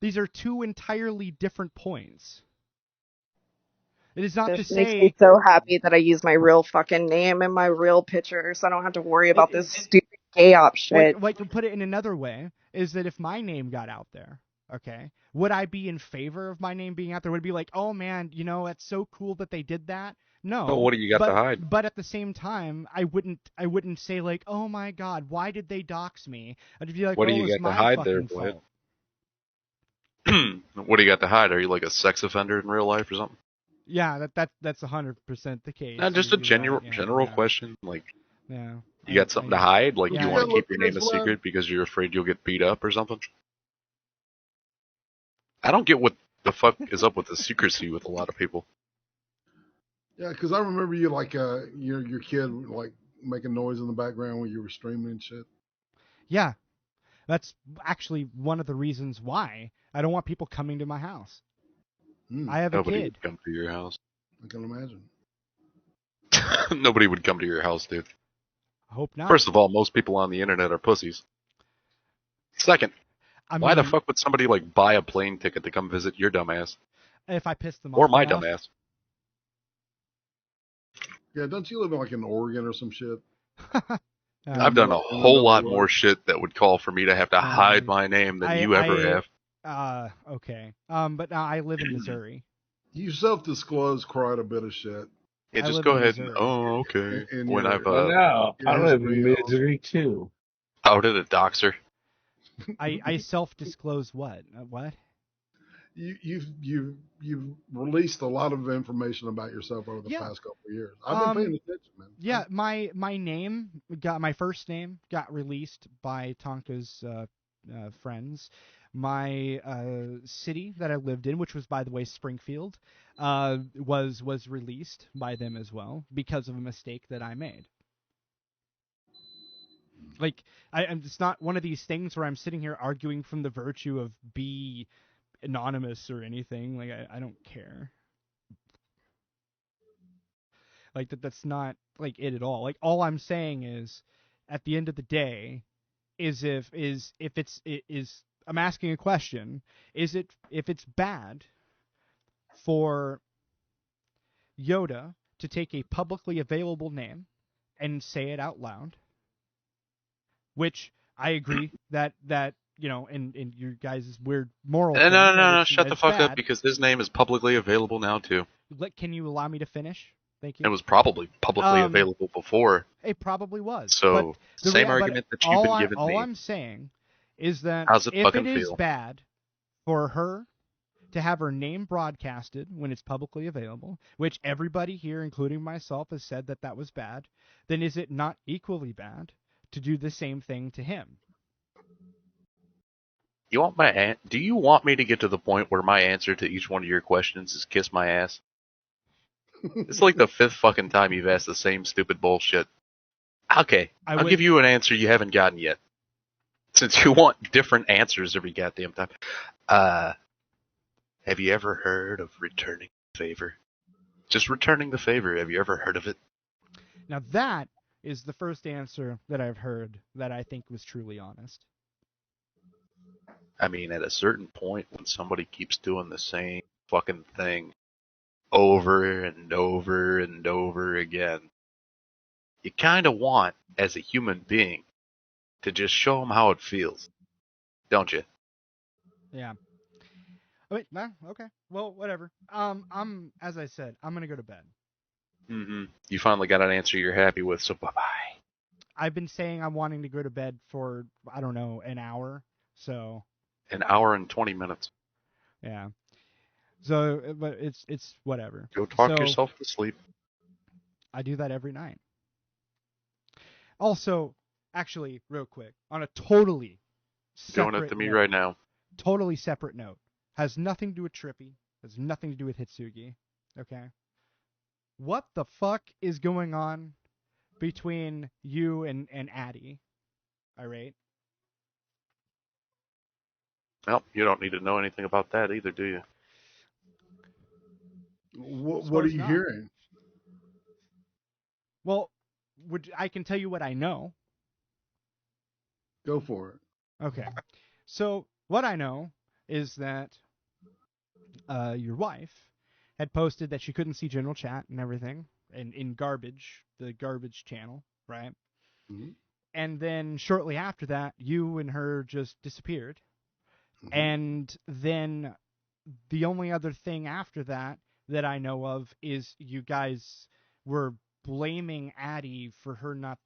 These are two entirely different points. It is not to say... makes me so happy that I use my real fucking name and my real picture, so I don't have to worry about this stupid gay op shit. Like to put it in another way, is that if my name got out there, okay, would I be in favor of my name being out there? Would it be like, oh man, that's so cool that they did that? No. But what do you got to hide? But at the same time, I wouldn't say like, oh my God, why did they dox me? I'd be like, what do you got to hide there, Vlad? What do you got to hide? Are you like a sex offender in real life or something? Yeah, that's 100% the case. Not just a general question. Like, you got something to hide? Like, you want to keep your name a secret because you're afraid you'll get beat up or something? I don't get what the fuck is up with the secrecy with a lot of people. Yeah, because I remember you like your kid like making noise in the background when you were streaming and shit? Yeah, that's actually one of the reasons why I don't want people coming to my house. I have Nobody a kid. would come to your house. I can imagine. Nobody would come to your house, dude. I hope not. First of all, most people on the internet are pussies. Second, why the fuck would somebody like buy a plane ticket to come visit your dumbass? If I piss them off. Or my dumbass. Yeah, don't you live like in Oregon or some shit? I've done a whole lot more shit that would call for me to have to hide my name than you ever have. Okay. But now I live in Missouri. You self-disclose quite a bit of shit. Yeah, just go ahead and, okay. When I've, no, I live in Missouri too. Out at a Doxxer. I self-disclose what? What? You've released a lot of information about yourself over the past couple of years. I've been paying attention, man. Yeah, my first name got released by Tonka's friends. My city that I lived in, which was, by the way, Springfield, was released by them as well because of a mistake that I made. Like, it's not one of these things where I'm sitting here arguing from the virtue of be anonymous or anything. Like, I don't care. Like, that's not, like, it at all. Like, all I'm saying is, at the end of the day, I'm asking a question. If it's bad for Yoda to take a publicly available name and say it out loud, which I agree that in your guys' weird moral thing, No, shut the fuck up, because his name is publicly available now too. Can you allow me to finish? Thank you. It was probably publicly available before. It probably was. So, same argument that you've been giving me. All I'm saying is that if it is bad for her to have her name broadcasted when it's publicly available, which everybody here, including myself, has said that was bad, then is it not equally bad to do the same thing to him? Do you want me to get to the point where my answer to each one of your questions is kiss my ass? It's like the fifth fucking time you've asked the same stupid bullshit. Okay, I'll give you an answer you haven't gotten yet. Since you want different answers every goddamn time. Have you ever heard of returning the favor? Just returning the favor. Have you ever heard of it? Now that is the first answer that I've heard that I think was truly honest. I mean, at a certain point, when somebody keeps doing the same fucking thing over and over and over again, you kind of want, as a human being, to just show them how it feels, don't you? Yeah. Okay. Well, whatever. As I said, I'm gonna go to bed. Mm-hmm. You finally got an answer you're happy with, so bye-bye. I've been saying I'm wanting to go to bed for, I don't know, an hour, so... An hour and 20 minutes. Yeah. So, but it's whatever. Go talk yourself to sleep. I do that every night. Also, actually, real quick, on a totally separate Doing it to me right now. Totally separate note. Has nothing to do with Trippy. Has nothing to do with Hitsugi. Okay? What the fuck is going on between you and Addie? Irate? Well, you don't need to know anything about that either, do you? What are you hearing? Well, I can tell you what I know. Go for it. Okay. So, what I know is that your wife had posted that she couldn't see general chat and everything in the garbage channel, right? Mm-hmm. And then shortly after that, you and her just disappeared. Mm-hmm. And then the only other thing after that I know of is you guys were blaming Addie for her not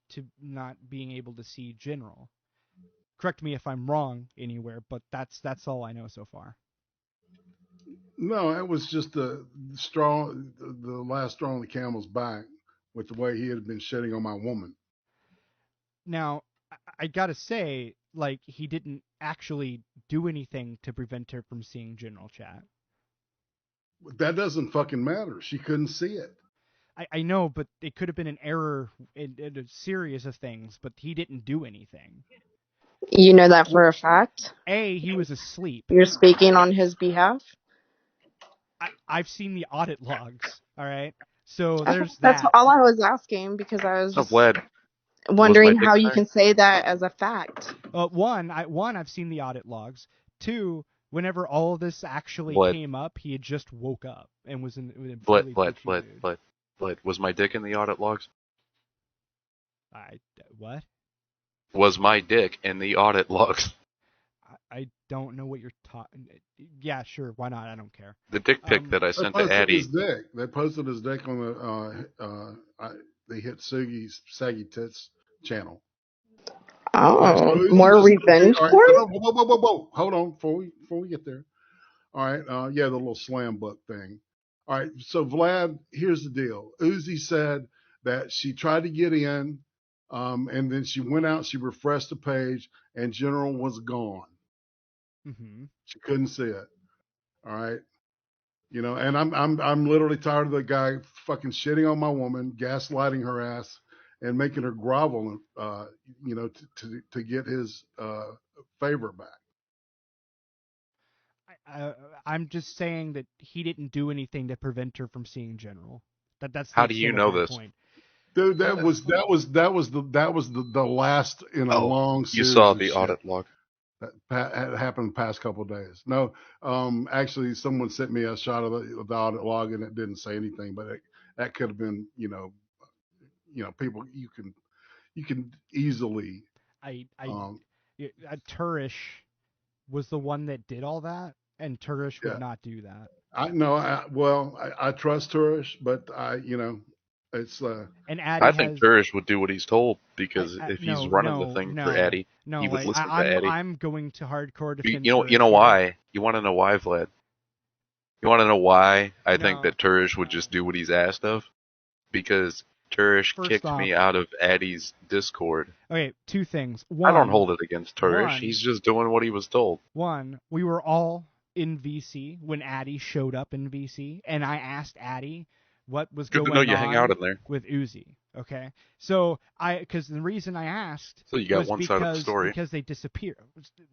being able to see general. Correct me if I'm wrong anywhere, but that's all I know so far. No, it was just the last straw on the camel's back with the way he had been shitting on my woman. Now, I gotta say, like, he didn't actually do anything to prevent her from seeing general chat. That doesn't fucking matter. She couldn't see it. I know, but it could have been an error in a series of things, but he didn't do anything. You know that for a fact? He was asleep. You're speaking on his behalf? I've seen the audit logs, all right? So there's That's that. all I was asking, because I was just wondering how you can say that as a fact. One, I've seen the audit logs. Two, whenever all of this actually came up, he had just woke up and was in was my dick in the audit logs? What? Was my dick in the audit logs? I don't know what you're talking. Yeah, sure, why not? I don't care. The dick pic that I sent to Addie. They posted his dick on the they hit Sugi's Saggy Tits channel. Oh, more revenge porn? Whoa. Hold on, before we get there. All right, the little slam book thing. All right, so Vlad, here's the deal. Uzi said that she tried to get in, and then she went out, she refreshed the page, and General was gone. Mm-hmm. She couldn't see it. All right. And I'm literally tired of the guy fucking shitting on my woman, gaslighting her ass, and making her grovel, to get his favor back. I'm just saying that he didn't do anything to prevent her from seeing General. That's how do you know this, point. Dude? That was the last in a long series. You saw the audit log. That happened the past couple of days. No, actually, someone sent me a shot of the audit log, and it didn't say anything. But that could have been, people you can easily. Turish was the one that did all that, and Turish would not do that. I trust Turish, but it's. And Addie I think Turish would do what he's told, because if he's running the thing for Addie, he would listen to Addie. I'm going to hardcore defend. You know why? You want to know why, Vlad? You want to know why I think that Turish would just do what he's asked of? Because Turish kicked me out of Addie's Discord. Okay, two things. One, I don't hold it against Turish. He's just doing what he was told. One, we were all in VC when Addie showed up in VC, and I asked Addie what was going on hang out in there with Uzi. Okay, so because the reason I asked, so you got one side of the story, because they disappeared.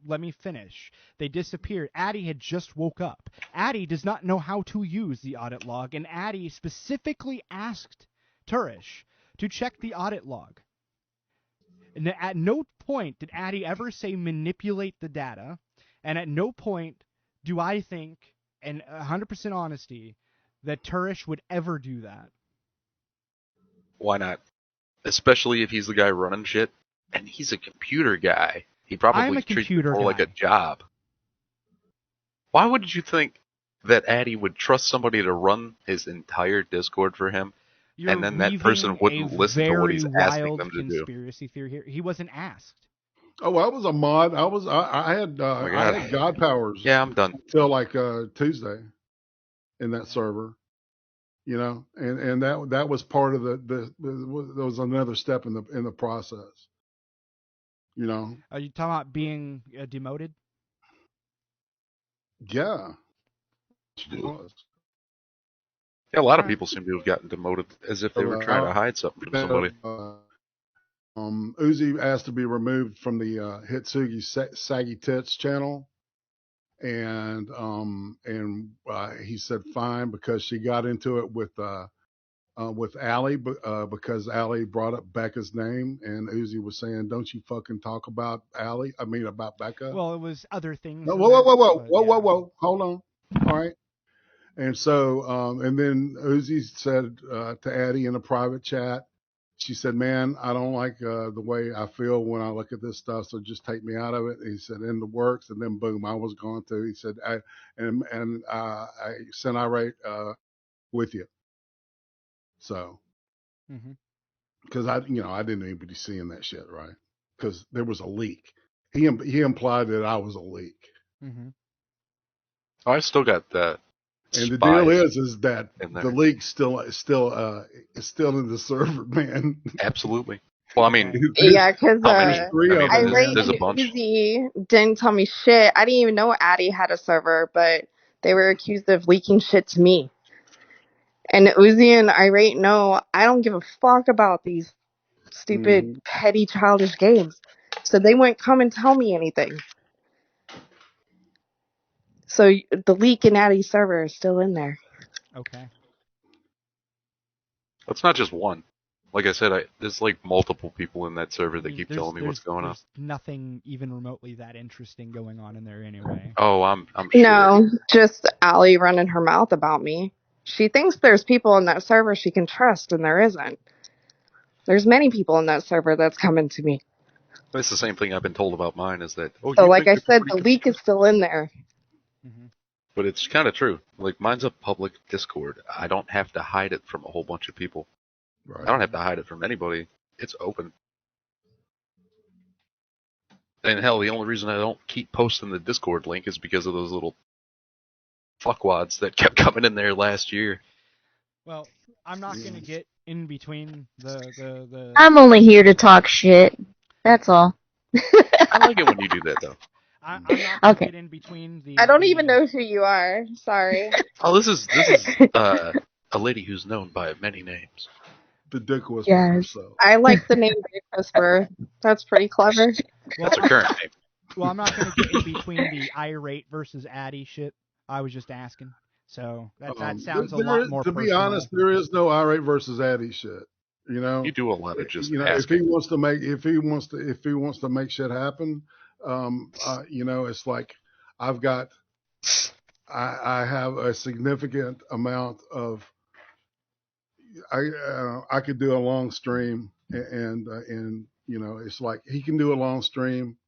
Let me finish. They disappeared. Addie had just woke up. Addie does not know how to use the audit log, and Addie specifically asked Turish to check the audit log. And at no point did Addie ever say manipulate the data, and at no point do I think, and 100% honesty, that Turish would ever do that. Why not? Especially if he's the guy running shit, and he's a computer guy. He probably treats it more like a job. Why would you think that Addie would trust somebody to run his entire Discord for him, and then that person wouldn't listen to what he's asking them to do? Conspiracy theory here. He wasn't asked. Oh, I was a mod. I had God powers. Yeah, I'm done. Till like Tuesday in that server. And that was part of there was another step in the process. Are you talking about being demoted? Yeah. Yeah, a lot of people seem to have gotten demoted as if they were trying to hide something from somebody. Uzi asked to be removed from the Hitsugi Saggy Tits channel. And he said fine, because she got into it with Allie, because Allie brought up Becca's name, and Uzi was saying, "Don't you fucking talk about Allie? I mean about Becca." Well, it was other things. Whoa! Hold on. All right. And so, and then Uzi said to Addie in a private chat, she said, "Man, I don't like the way I feel when I look at this stuff, so just take me out of it." He said, "In the works," and then boom, I was going to. He said, I sent Irate with you. So, because I didn't even seeing that shit, right? Because there was a leak. He implied that I was a leak. I still got that. And the deal is that the leak's still in the server, man. Absolutely. Well, I mean, yeah, because there's a bunch. Uzi didn't tell me shit. I didn't even know Addie had a server, but they were accused of leaking shit to me. And Uzi and Irate know I don't give a fuck about these stupid, petty, childish games. So they wouldn't come and tell me anything. So the leak in Addie's server is still in there. Okay. That's not just one. Like I said, there's like multiple people in that server that keep telling me what's going on. There's nothing even remotely that interesting going on in there anyway. Oh, I'm sure. No, just Allie running her mouth about me. She thinks there's people in that server she can trust, and there isn't. There's many people in that server that's coming to me. It's the same thing I've been told about mine, is that... So like I said, the leak is still in there. Mm-hmm. But it's kind of true. Like, mine's a public Discord. I don't have to hide it from a whole bunch of people. Right. I don't have to hide it from anybody. It's open. And hell, the only reason I don't keep posting the Discord link is because of those little fuckwads that kept coming in there last year. Well, I'm not going to get in between the... I'm only here to talk shit. That's all. I like it when you do that, though. I'm not going to get in between the... I don't even know who you are. Sorry. Oh, this is a lady who's known by many names. The Dick Whisperer. Yes. So. I like the name Dick Whisperer. That's pretty clever. Well, that's her current name. Well, I'm not going to get in between the Irate versus Addy shit. I was just asking. So that sounds a lot more personal. To be honest, there is no Irate versus Addy shit. You know, you do a lot of just. You know, asking. if he wants to make shit happen, you know, it's like I have a significant amount of. I could do a long stream and you know, it's like he can do a long stream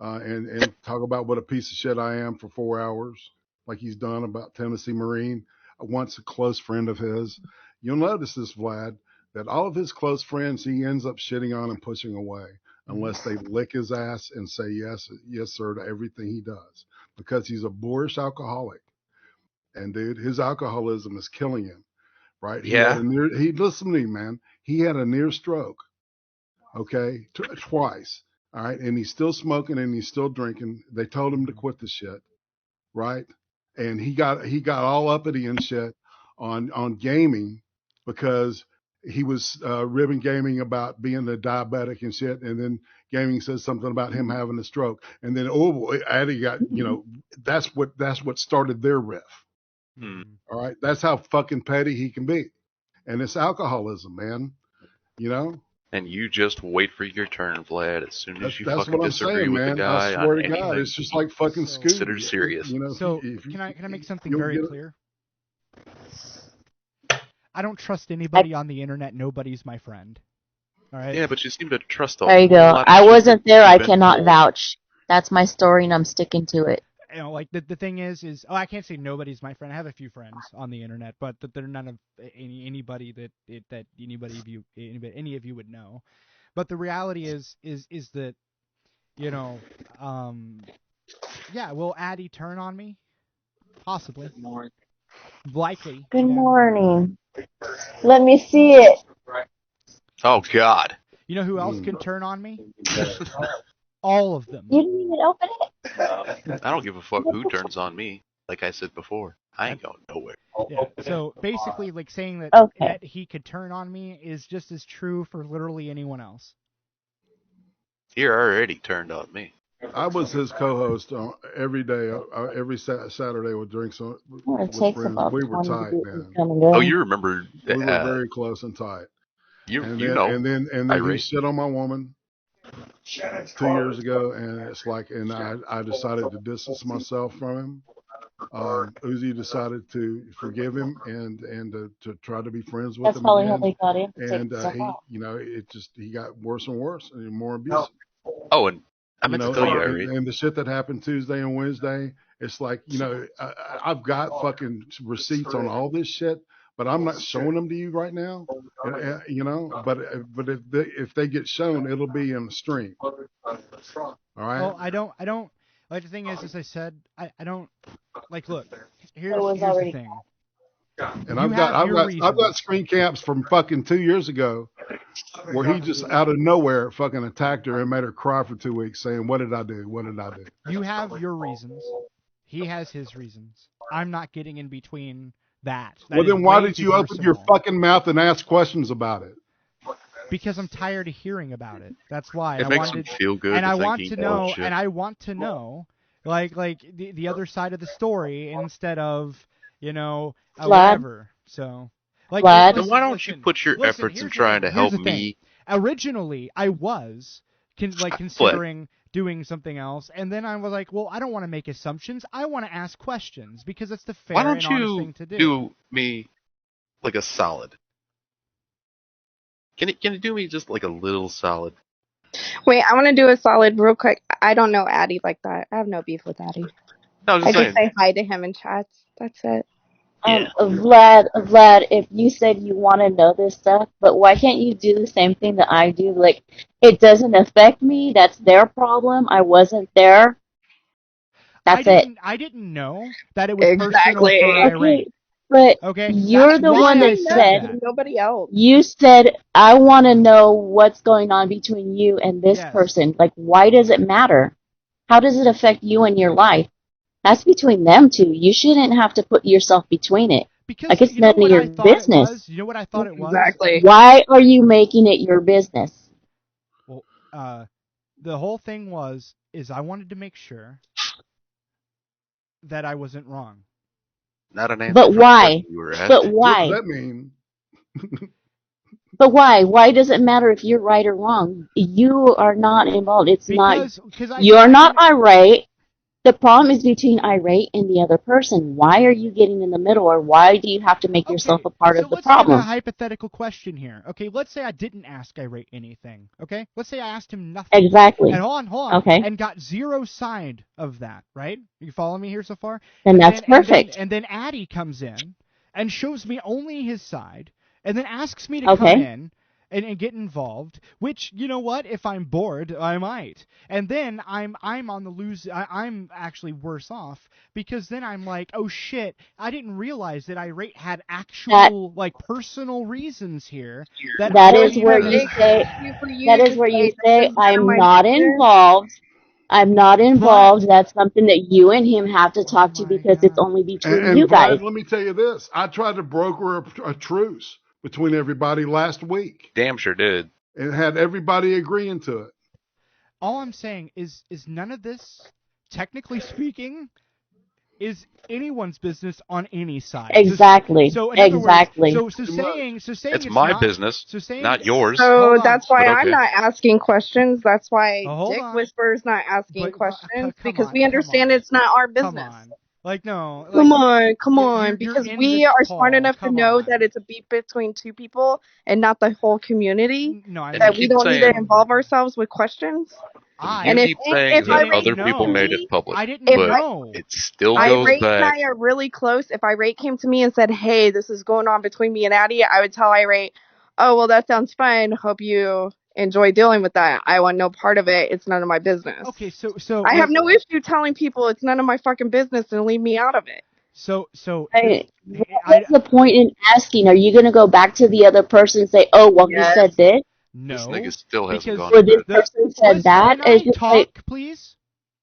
and talk about what a piece of shit I am for 4 hours, like he's done about Tennessee Marine, once a close friend of his. You'll notice this, Vlad, that all of his close friends he ends up shitting on and pushing away unless they lick his ass and say yes, sir, to everything he does, because he's a boorish alcoholic. And dude, his alcoholism is killing him. Right? Yeah. He listen to me, man. He had a near stroke. Okay, twice. All right, and he's still smoking and he's still drinking. They told him to quit the shit, right? And he got all uppity and shit on gaming because he was ribbing gaming about being a diabetic and shit. And then gaming says something about him having a stroke. And then Addy got, you know, that's what started their riff. All right, that's how fucking petty he can be, and it's alcoholism, man. You know. And you just wait for your turn, Vlad. As soon as you that's fucking what I'm disagree saying, with man. the guy, I swear on to God, anything, it's just like fucking Scooby. Considered serious. You know. So can I make something very clear? I don't trust anybody on the internet. Nobody's my friend. All right. Yeah, but you seem to trust all. There you go. I wasn't there. I cannot vouch. That's my story, and I'm sticking to it. You know, like the thing is I can't say nobody's my friend. I have a few friends on the internet, but they're none of anybody that any of you would know. But the reality is that, you know, yeah, will Addy turn on me? Possibly. Likely. Good morning. Let me see it. Oh God. You know who else can turn on me? All of them. You didn't even open it? I don't give a fuck who turns on me. Like I said before, I ain't going nowhere. Yeah. So basically, like saying that, that he could turn on me is just as true for literally anyone else. You're already turned on me. I was his co-host every day, every Saturday with drinks with friends. We were tight, man. Oh, you remember? We were very close and tight. And then he shit on my woman 2 years ago, and it's like, and I decided to distance myself from him. Uzi decided to forgive him and to try to be friends with him. That's probably how they got in. And he, you know, he got worse and worse and more abusive. Oh, and I meant to tell you, Irate. And the shit that happened Tuesday and Wednesday, it's like, you know, I've got fucking receipts on all this shit, but I'm not showing them to you right now. You know, but if they get shown, it'll be in the stream. All right. Well, I don't. Like the thing is, as I said, I don't like. Look, here's the thing. And I've got screen caps from fucking 2 years ago where he just out of nowhere fucking attacked her and made her cry for 2 weeks saying, "What did I do? What did I do?" You have your reasons. He has his reasons. I'm not getting in between That well, then why did you open your fucking mouth and ask questions about it? Because I'm tired of hearing about it. That's why. It makes him feel good. And I want to know. And I want to know, like the other side of the story instead of whatever. So, like, Vlad? Then why don't you put your efforts in trying to help me? Originally, I was considering doing something else, and then I was like, well, I don't want to make assumptions. I want to ask questions because it's the fair and honest thing to do. Why don't you do me like a solid? Can you do me just like a little solid? Wait, I want to do a solid real quick. I don't know Addy like that. I have no beef with Addy. No, I just say hi to him in chats. That's it. Yeah. Vlad, if you said you want to know this stuff, but why can't you do the same thing that I do? Like, it doesn't affect me. That's their problem. I wasn't there. That's it. I didn't know that it was personal for Irate. But okay, you're the one that said nobody else. You said I want to know what's going on between you and this person. Like, why does it matter? How does it affect you and your life? That's between them two. You shouldn't have to put yourself between it. Because like it's none of your business. You know what I thought it was? Exactly. Why are you making it your business? Well, the whole thing is I wanted to make sure that I wasn't wrong. Not an answer. But why? But why? What does that mean? But why? Why does it matter if you're right or wrong? You are not involved. It's not. You're not irate. The problem is between irate and the other person. Why are you getting in the middle, or why do you have to make yourself a part of the problem? Let's give a hypothetical question here. Okay, let's say I didn't ask irate anything. Okay, let's say I asked him nothing. Exactly. And hold on. Okay. And got zero side of that. Right? You follow me here so far? And that's perfect. And then Addy comes in and shows me only his side, and then asks me to come in and get involved, which, you know what, if I'm bored, I might. And then I'm on the lose. I'm actually worse off, because then I'm like, oh shit, I didn't realize that Irate had actual personal reasons here. That is where you say I'm not involved. I'm not involved. That's something that you and him have to talk to, because it's only between you guys. Vlad, let me tell you this. I tried to broker a truce between everybody last week. Damn sure did. And had everybody agreeing to it. All I'm saying is none of this, technically speaking, is anyone's business on any side. Exactly. So exactly. Words, so saying it's my business, not yours. So that's why I'm not asking questions. That's why Dick Whisperer's not asking questions, because we understand it's not our business. Come on. Like, no. Come on, because we are smart enough to know that it's a beef between two people and not the whole community. No, that we don't need to involve ourselves with questions. And if other people made it public, I didn't know. It still goes Irate back. and I are really close. If Irate came to me and said, "Hey, this is going on between me and Addy," I would tell Irate, "Oh, well, that sounds fine. Hope you enjoy dealing with that. I want no part of it. It's none of my business." Okay, so I have no issue telling people it's none of my fucking business and leave me out of it. What's the point in asking? Are you going to go back to the other person and say, "Oh, well, he said this"? No. This nigga still hasn't gone. Or this person said that. Can I talk, please?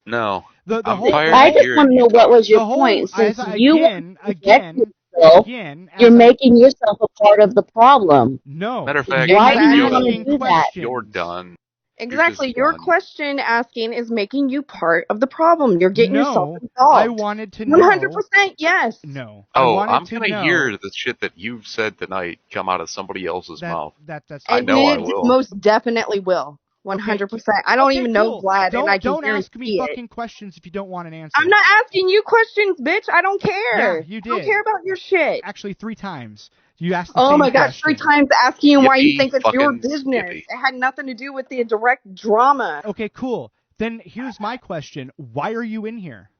No. I just want to know what was your point. Since again, you're making yourself a part of the problem. No. Matter of fact, why do you want to do that? You're done. Exactly. Your question asking is making you part of the problem. You're getting yourself involved. I wanted to know. 100% yes. No. I'm going to hear the shit that you've said tonight come out of somebody else's mouth. I know I will. Most definitely will. 100%. I don't even know Vlad, and I can don't ask me fucking questions if you don't want an answer. I'm not asking you questions, bitch. I don't care. Yeah, you did. I don't care about your shit. Actually, 3 times. You asked the oh same my gosh, question. 3 times asking you why you think it's your fucking business. Skippy. It had nothing to do with the direct drama. Okay, cool. Then here's my question. Why are you in here?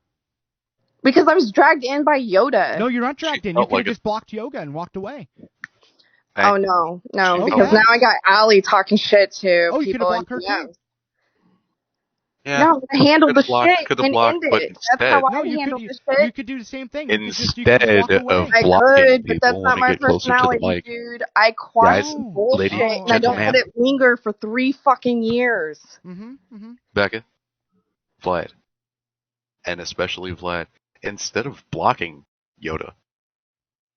Because I was dragged in by Yoda. No, you're not dragged in. You could have just blocked Yoga and walked away. Oh, no. Because now I got Allie talking shit to you could have people. blocked her too. Yeah. No, I handled the blocked, shit could've and blocked, ended but it. instead, That's how I handled the shit. You could do the same thing. Instead of I blocking could, but that's people not when my you get closer to the personality, mic. dude. I quiet Guys, bullshit, lady, and I don't let it linger for 3 fucking years. Becca, Vlad, and especially Vlad, instead of blocking Yoda,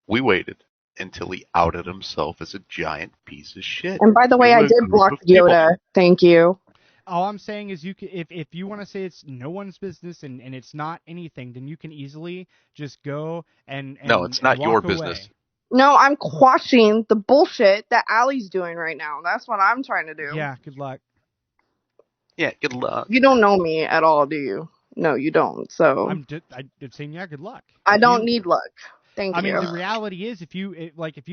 We waited until he outed himself as a giant piece of shit. And by the way, I did block Yoda. Thank you. All I'm saying is, you can, if you want to say it's no one's business and it's not anything, then you can easily just go and no, it's not your away. business. No, I'm quashing the bullshit that Allie's doing right now. That's what I'm trying to do. Yeah, good luck. Yeah, good luck. You don't know me at all, do you? No, you don't. So I'm saying, yeah, good luck. I don't need luck. Thank you. I mean, the reality is, if you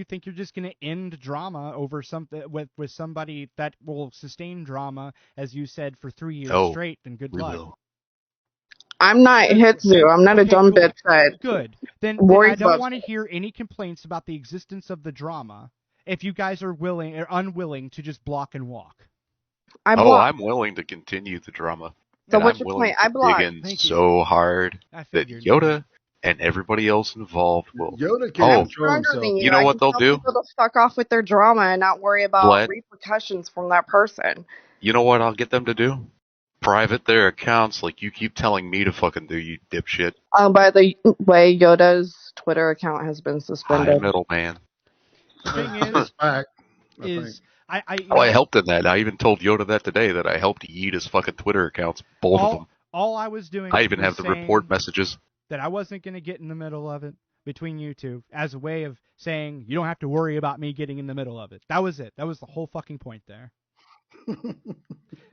think you're just going to end drama over something with somebody that will sustain drama, as you said, for 3 years straight, then good luck. Will. I'm not Hitsu. I'm not a dumb bitch that. Good. Then I don't want to hear any complaints about the existence of the drama if you guys are willing or unwilling to just block and walk. I'm willing to continue the drama. So what's your point? I blocked. Dig in so hard that Yoda and everybody else involved will. Yoda can't control himself. You know what they'll do? People to fuck off with their drama and not worry about repercussions from that person. You know what I'll get them to do? Private their accounts like you keep telling me to fucking do, you dipshit. By the way, Yoda's Twitter account has been suspended. Hi, middleman. The thing is, I helped in that. I even told Yoda that today, that I helped yeet his fucking Twitter accounts, both of them. All I was doing. I even have the report messages. That I wasn't going to get in the middle of it between you two, as a way of saying you don't have to worry about me getting in the middle of it. That was it. That was the whole fucking point there.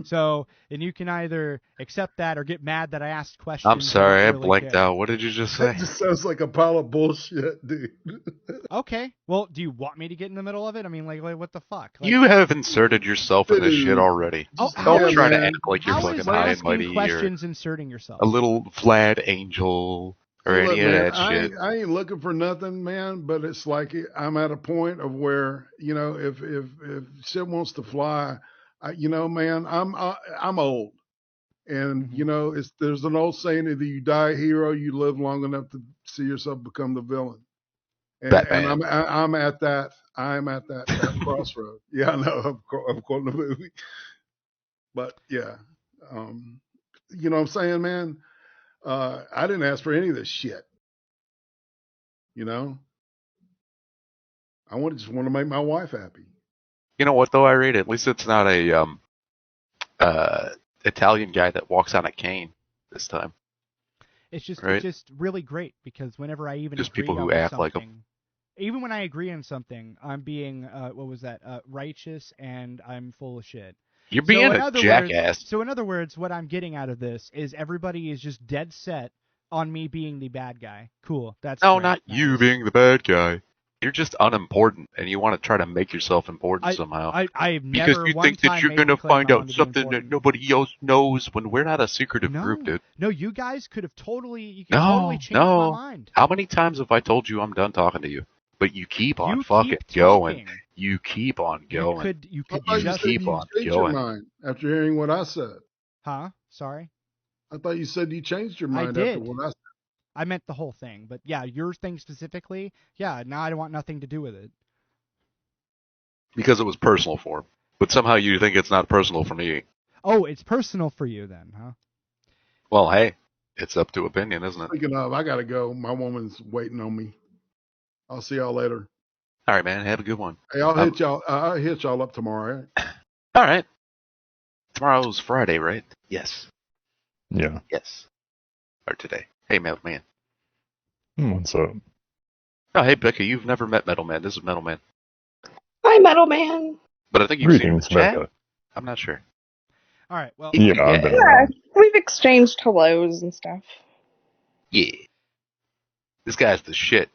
So, and you can either accept that or get mad that I asked questions. I'm sorry, I blanked out. What did you just say? That just sounds like a pile of bullshit, dude. Okay, well, do you want me to get in the middle of it? I mean, like what the fuck? Like, you have inserted yourself in this shit already. Don't try to act like you're fucking high and mighty questions inserting yourself. A little Vlad Angel or any of that shit. I ain't looking for nothing, man, but it's like I'm at a point of where, if shit wants to fly, man, I'm old. And, there's an old saying, either you die a hero, you live long enough to see yourself become the villain. And I'm at that crossroad. Yeah, I know. I'm quoting the movie. But yeah, you know what I'm saying, man? I didn't ask for any of this shit. I just want to make my wife happy. You know what though, Irate? At least it's not a Italian guy that walks on a cane this time. It's just really great because whenever I even just people who act like them. Even when I agree on something, I'm being righteous and I'm full of shit. You're being a jackass. So in other words, what I'm getting out of this is everybody is just dead set on me being the bad guy. Cool. That's no, not you being the bad guy. You're just unimportant, and you want to try to make yourself important somehow. I've because never you think that you're going to find out something that nobody else knows when we're not a secretive group, dude. No, you guys could have totally changed my mind. How many times have I told you I'm done talking to you? But you keep on fucking going. You keep on going. You could just keep on going. Your mind after hearing what I said. Huh? Sorry? I thought you said you changed your mind after what I said. I meant the whole thing, but yeah, your thing specifically, yeah, now I don't want nothing to do with it. Because it was personal for him. But somehow you think it's not personal for me. Oh, it's personal for you then, huh? Well, hey, it's up to opinion, isn't it? Speaking of, I gotta go. My woman's waiting on me. I'll see y'all later. All right, man. Have a good one. Hey, I'll hit y'all up tomorrow. Right? All right. Tomorrow's Friday, right? Yes. Yeah. Yes. Or today. Hey, Metal Man. What's up? Oh, hey, Becca. You've never met Metal Man. This is Metal Man. Hi, Metal Man. But I think you've seen him in the chat. I'm not sure. All right. Well. Yeah. We've exchanged hellos and stuff. Yeah. This guy's the shit.